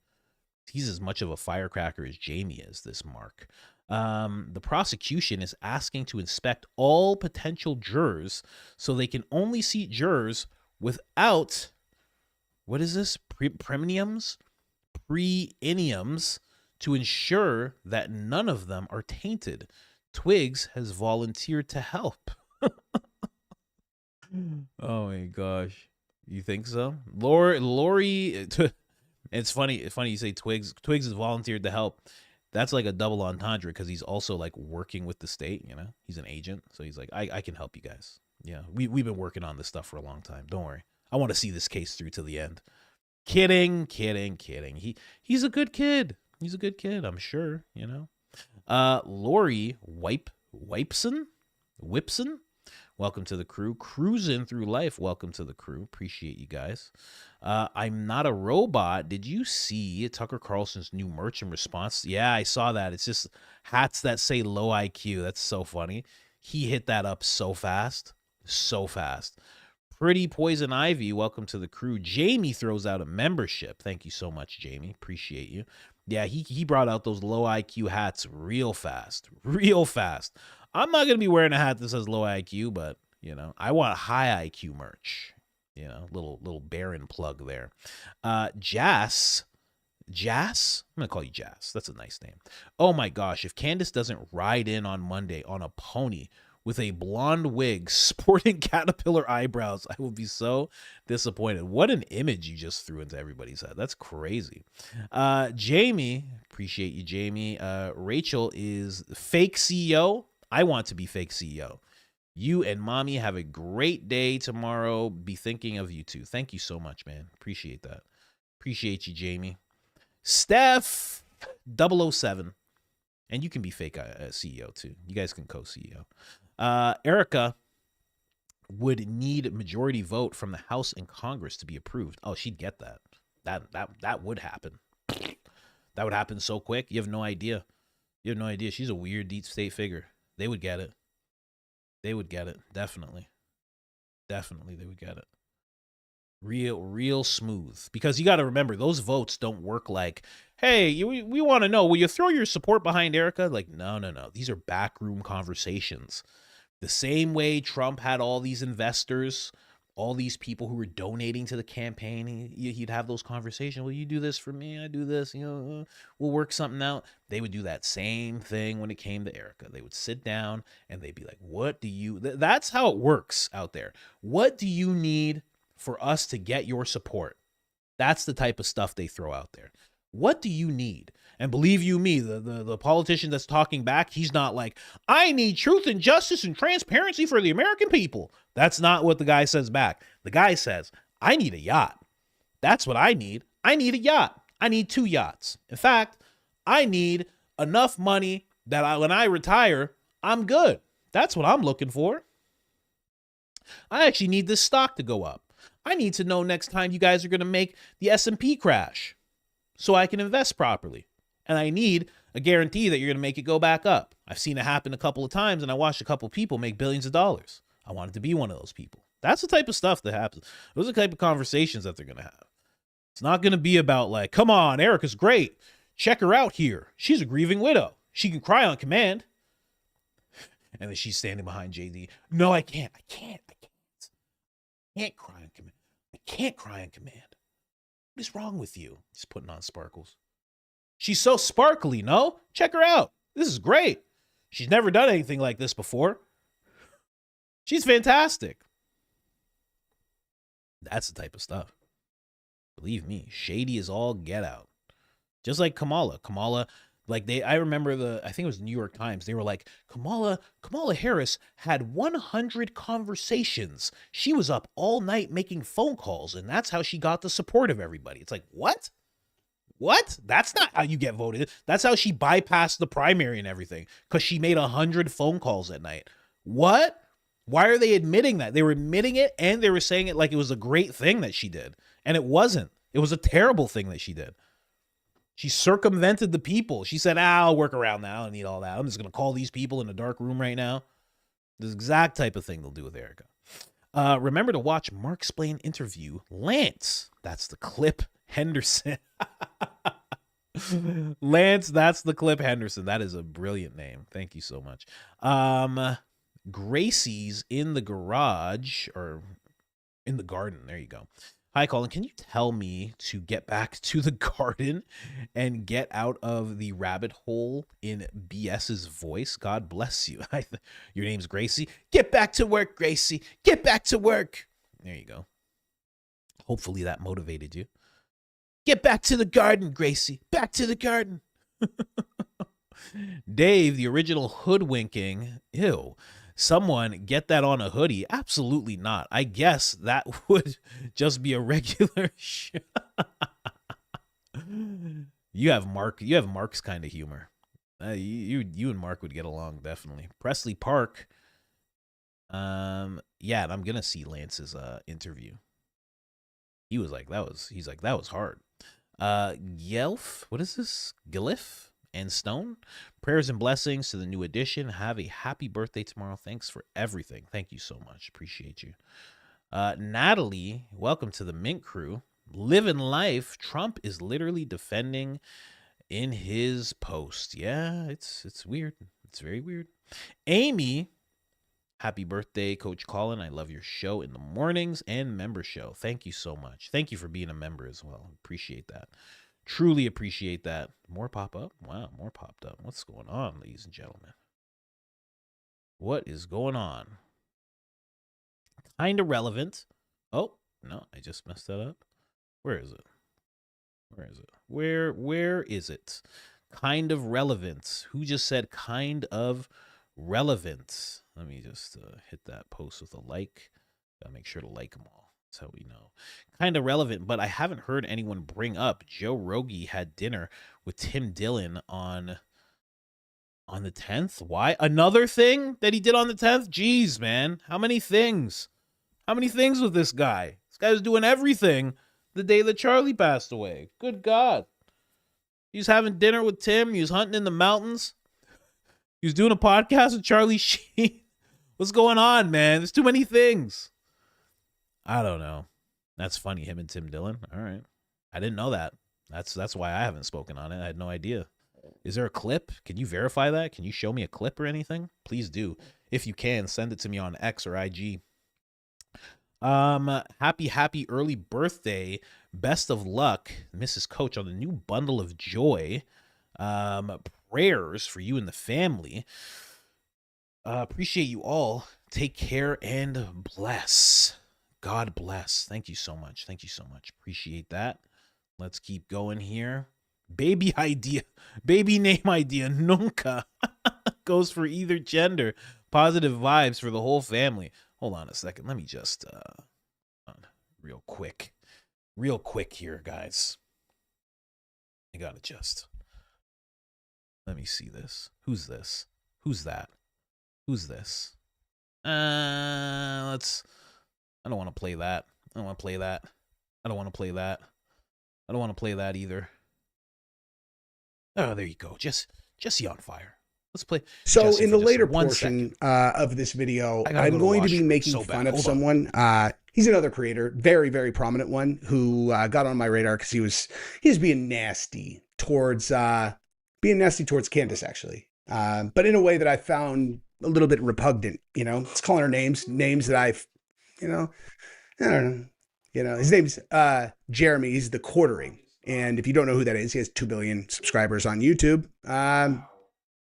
he's as much of a firecracker as Jamie is, this Mark. The prosecution is asking to inspect all potential jurors so they can only seat jurors without, what is this, preiniums to ensure that none of them are tainted. Twigs has volunteered to help. Oh my gosh. You think so? Lori, it's funny you say Twigs has volunteered to help. That's like a double entendre because he's also like working with the state, you know? He's an agent. So he's like, I can help you guys. Yeah, we've been working on this stuff for a long time. Don't worry. I want to see this case through to the end. Kidding. He's a good kid. He's a good kid, I'm sure, you know? Lori Whipson? Welcome to the crew. Cruising through life. Welcome to the crew. Appreciate you guys. I'm not a robot. Did you see Tucker Carlson's new merch in response? Yeah, I saw that. It's just hats that say low IQ. That's so funny. He hit that up so fast. Pretty Poison Ivy. Welcome to the crew. Jamie throws out a membership. Thank you so much, Jamie. Appreciate you. Yeah, he brought out those low IQ hats real fast. I'm not going to be wearing a hat that says low IQ, but, you know, I want high IQ merch. You know, little Baron plug there. Jass? I'm going to call you Jass. That's a nice name. Oh, my gosh. If Candace doesn't ride in on Monday on a pony with a blonde wig sporting caterpillar eyebrows, I will be so disappointed. What an image you just threw into everybody's head. That's crazy. Jamie, appreciate you, Jamie. Rachel is fake CEO. I want to be fake CEO. You and mommy have a great day tomorrow. Be thinking of you too. Thank you so much, man. Appreciate that. Appreciate you, Jamie. Steph 007. And you can be fake CEO too. You guys can co-CEO. Erica would need majority vote from the House and Congress to be approved. Oh, she'd get that. That would happen. That would happen so quick. You have no idea. You have no idea. She's a weird deep state figure. They would get it. They would get it. Definitely. Definitely they would get it. Real smooth. Because you got to remember, those votes don't work like, hey, we want to know, will you throw your support behind Erica? Like, no. These are backroom conversations. The same way Trump had all these investors, all these people who were donating to the campaign, he'd have those conversations. Will you do this for me? I do this, we'll work something out. They would do that same thing when it came to Erica. They would sit down and they'd be like, what do you, that's how it works out there. What do you need for us to get your support? That's the type of stuff they throw out there. What do you need? And believe you me, the politician that's talking back, he's not like, I need truth and justice and transparency for the American people. That's not what the guy says back. The guy says, I need a yacht. That's what I need. I need a yacht. I need 2 yachts. In fact, I need enough money that when I retire, I'm good. That's what I'm looking for. I actually need this stock to go up. I need to know next time you guys are going to make the S&P crash so I can invest properly. And I need a guarantee that you're going to make it go back up. I've seen it happen a couple of times, and I watched a couple of people make billions of dollars. I wanted to be one of those people. That's the type of stuff that happens. Those are the type of conversations that they're going to have. It's not going to be about like, come on, Erica's great. Check her out here. She's a grieving widow. She can cry on command. And then she's standing behind JD. No, I can't. I can't cry on command. I can't cry on command. What is wrong with you? He's putting on sparkles. She's so sparkly, no? Check her out. This is great. She's never done anything like this before. She's fantastic. That's the type of stuff. Believe me, shady is all get out. Just like Kamala. Like I remember I think it was the New York Times. They were like, Kamala Harris had 100 conversations. She was up all night making phone calls, and that's how she got the support of everybody. It's like, what? What? That's not how you get voted. That's how she bypassed the primary and everything, because she made 100 phone calls at night. What? Why are they admitting that? They were admitting it, and they were saying it like it was a great thing that she did. And it wasn't. It was a terrible thing that she did. She circumvented the people. She said, I'll work around that. I don't need all that. I'm just going to call these people in a dark room right now. This exact type of thing they'll do with Erica. Remember to watch Mark'splain interview Lance. That's the clip Henderson. Lance, that's the clip Henderson. That is a brilliant name. Thank you so much. Gracie's in the garage, or in the garden. There you go. Hi, Colin. Can you tell me to get back to the garden and get out of the rabbit hole in BS's voice? God bless you. Your name's Gracie. Get back to work, Gracie. Get back to work. There you go. Hopefully that motivated you. Get back to the garden, Gracie. Back to the garden. Dave, the original hoodwinking. Ew. Someone get that on a hoodie? Absolutely not. I guess that would just be a regular You have Mark's kind of humor. You and Mark would get along, definitely. Presley Park. Yeah, and I'm gonna see Lance's interview. He's like, that was hard. Gelf, what is this? Glyph and Stone. Prayers and blessings to the new edition. Have a happy birthday tomorrow. Thanks for everything. Thank you so much. Appreciate you. Natalie, welcome to the Mint Crew. Living life. Trump is literally defending in his post. Yeah, it's weird. It's very weird. Amy, happy birthday, Coach Colin. I love your show in the mornings and member show. Thank you so much. Thank you for being a member as well. Appreciate that. Truly appreciate that. More pop up? Wow, more popped up. What's going on, ladies and gentlemen? What is going on? Kind of relevant. Oh, no, I just messed that up. Where is it? Where is it? Where is it? Kind of relevant. Who just said kind of relevant? Let me just hit that post with a like. Gotta make sure to like them all. That's how we know. Kind of relevant, but I haven't heard anyone bring up Joe Rogan had dinner with Tim Dillon on On the 10th? Why? Another thing that he did on the 10th? Jeez, man. How many things? How many things with this guy? This guy was doing everything the day that Charlie passed away. Good God. He was having dinner with Tim. He was hunting in the mountains. He was doing a podcast with Charlie Sheen. What's going on, man? There's too many things. I don't know. That's funny, him and Tim Dillon. All right. I didn't know that. That's why I haven't spoken on it. I had no idea. Is there a clip? Can you verify that? Can you show me a clip or anything? Please do. If you can, send it to me on X or IG. Happy early birthday. Best of luck, Mrs. Coach, on the new bundle of joy. Prayers for you and the family. Appreciate you all. Take care and bless. God bless. Thank you so much. Thank you so much. Appreciate that. Let's keep going here. Baby name idea, nunca. Goes for either gender. Positive vibes for the whole family. Hold on a second. Let me just, real quick here, guys. I gotta just, let me see this. Who's this? Who's that? Who's this? I don't want to play that. I don't want to play that. I don't want to play that. I don't want to play that either. Oh, there you go. Jesse on fire. Let's play. So Jesse in the for later one portion second. of this video, I gotta I'm go to going to be washroom making so bad. fun of Hold on. someone. He's another creator, very, very prominent one, who got on my radar because he was being nasty towards Candace, actually, but in a way that I found a little bit repugnant. You know, it's calling her names that I've, I don't know. You know, his name's Jeremy. He's the Quartering. And if you don't know who that is, he has 2 billion subscribers on YouTube.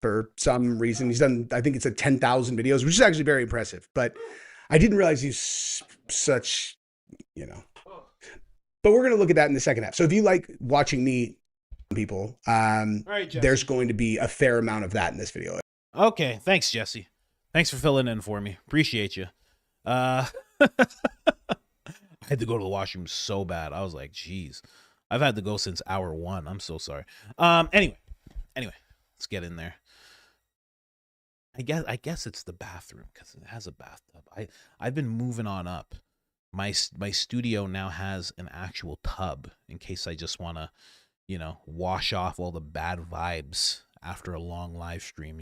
For some reason, he's done, I think it's 10,000 videos, which is actually very impressive. But I didn't realize he's such, But we're going to look at that in the second half. So if you like watching me, people, right, there's going to be a fair amount of that in this video. Okay, thanks, Jesse. Thanks for filling in for me. Appreciate you. I had to go to the washroom so bad. I was like, geez. I've had to go since hour 1. I'm so sorry. Anyway, let's get in there. I guess it's the bathroom because it has a bathtub. I've been moving on up. My studio now has an actual tub in case I just want to, wash off all the bad vibes after a long live stream,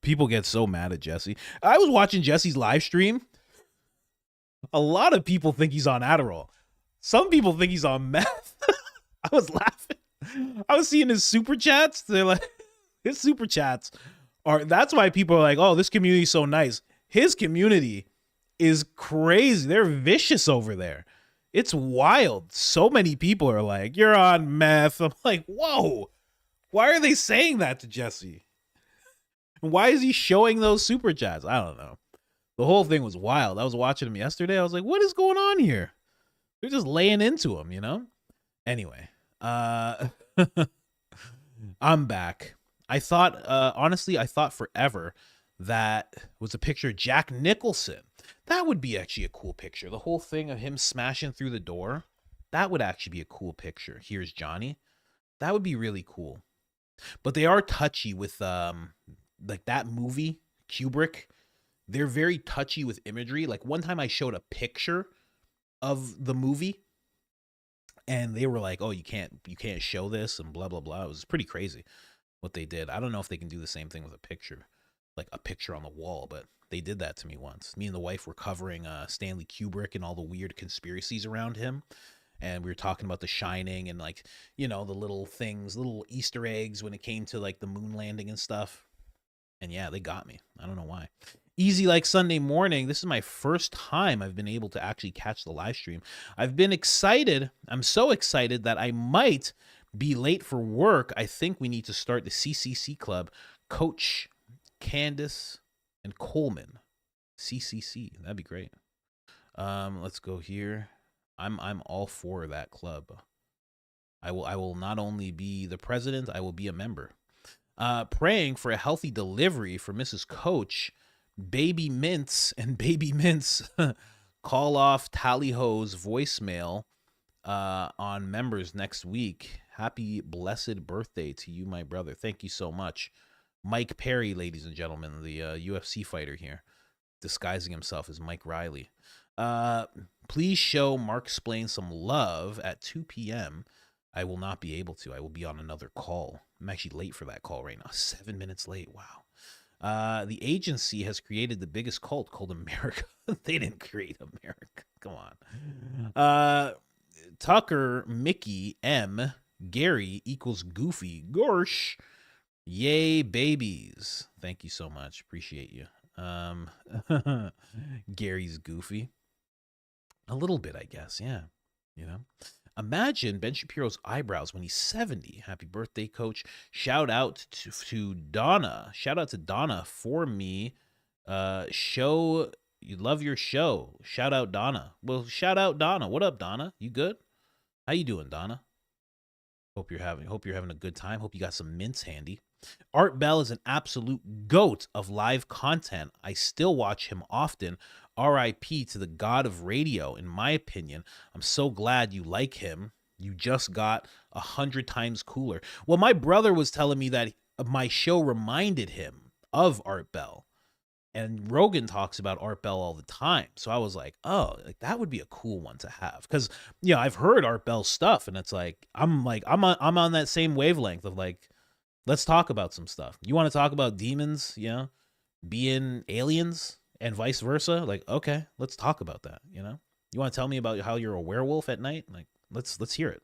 People get so mad at Jesse. I was watching Jesse's live stream. A lot of people think he's on Adderall. Some people think he's on meth. I was laughing. I was seeing his super chats. They're like, his super chats are, that's why people are like, oh, this community is so nice. His community is crazy. They're vicious over there. It's wild. So many people are like, you're on meth. I'm like, whoa. Why are they saying that to Jesse? Why is he showing those super chats? I don't know. The whole thing was wild. I was watching him yesterday. I was like, what is going on here? They're just laying into him, Anyway, I'm back. I thought, honestly, forever that was a picture of Jack Nicholson. That would be actually a cool picture. The whole thing of him smashing through the door. That would actually be a cool picture. Here's Johnny. That would be really cool. But they are touchy with, like that movie, Kubrick. They're very touchy with imagery. Like one time I showed a picture of the movie and they were like, oh, you can't show this and blah, blah, blah. It was pretty crazy what they did. I don't know if they can do the same thing with a picture, like a picture on the wall, but they did that to me once. Me and the wife were covering Stanley Kubrick and all the weird conspiracies around him. And we were talking about The Shining and like, the little things, little Easter eggs when it came to like the moon landing and stuff. And yeah, they got me. I don't know why. Easy like Sunday morning. This is my first time I've been able to actually catch the live stream. I've been excited. I'm so excited that I might be late for work. I think we need to start the CCC club. Coach, Candace, and Coleman. CCC. That'd be great. Let's go here. I'm all for that club. I will not only be the president, I will be a member. Praying for a healthy delivery for Mrs. Coach. Baby Mints call off Tally Ho's voicemail on members next week. Happy blessed birthday to you, my brother. Thank you so much. Mike Perry, ladies and gentlemen, the UFC fighter here, disguising himself as Mike Riley. Please show Mark Splain some love at 2 p.m. I will not be able to. I will be on another call. I'm actually late for that call right now. 7 minutes late. Wow. The agency has created the biggest cult called America. They didn't create America. Come on. Tucker, Mickey, M, Gary equals Goofy. Gorsh. Yay, babies. Thank you so much. Appreciate you. Gary's goofy. A little bit, I guess. Yeah. You know, imagine Ben Shapiro's eyebrows when he's 70. Happy birthday, coach. Shout out to Donna. Shout out to Donna for me. You love your show. Shout out Donna. Well, shout out Donna. What up, Donna? You good? How you doing, Donna? Hope you're having a good time. Hope you got some mints handy. Art Bell is an absolute goat of live content. I still watch him often. R.I.P. to the god of radio, in my opinion. I'm so glad you like him. You just got 100 times cooler. Well, my brother was telling me that my show reminded him of Art Bell. And Rogan talks about Art Bell all the time. So I was like, oh, like that would be a cool one to have. Because, you know, I've heard Art Bell's stuff, and it's like, I'm on that same wavelength of like, let's talk about some stuff. You want to talk about demons, you know, being aliens and vice versa? Like, okay, let's talk about that, you know? You want to tell me about how you're a werewolf at night? Like, let's hear it.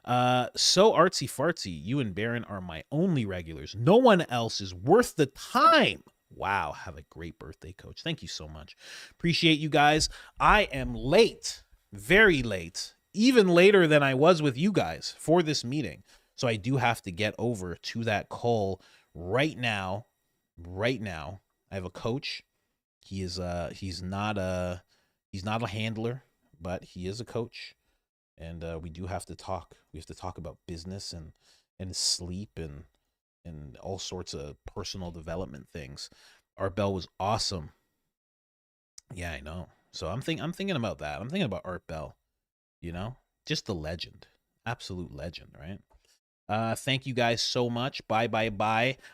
So artsy fartsy, you and Baron are my only regulars. No one else is worth the time. Wow, have a great birthday, coach. Thank you so much. Appreciate you guys. I am late, very late, even later than I was with you guys for this meeting. So I do have to get over to that call right now. Right now, I have a coach. He is he's not a handler, but he is a coach, and we do have to talk. We have to talk about business and sleep and all sorts of personal development things. Art Bell was awesome. Yeah, I know. So I'm thinking about that. I'm thinking about Art Bell. You know, just the legend, absolute legend, right? Thank you guys so much. Bye.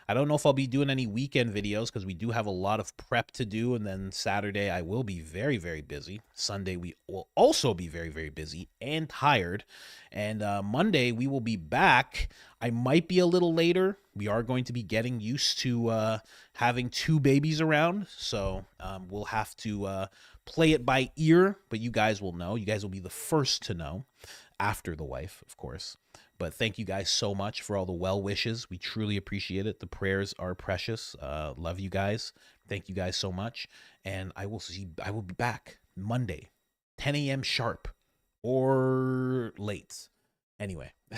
I don't know if I'll be doing any weekend videos because we do have a lot of prep to do. And then Saturday I will be very, very busy. Sunday we will also be very, very busy and tired. And Monday we will be back. I might be a little later. We are going to be getting used to having two babies around. So we'll have to play it by ear, but you guys will know. You guys will be the first to know after the wife, of course. But thank you guys so much for all the well wishes. We truly appreciate it. The prayers are precious. Love you guys. Thank you guys so much. And I will be back Monday, 10 a.m. sharp or late. Anyway.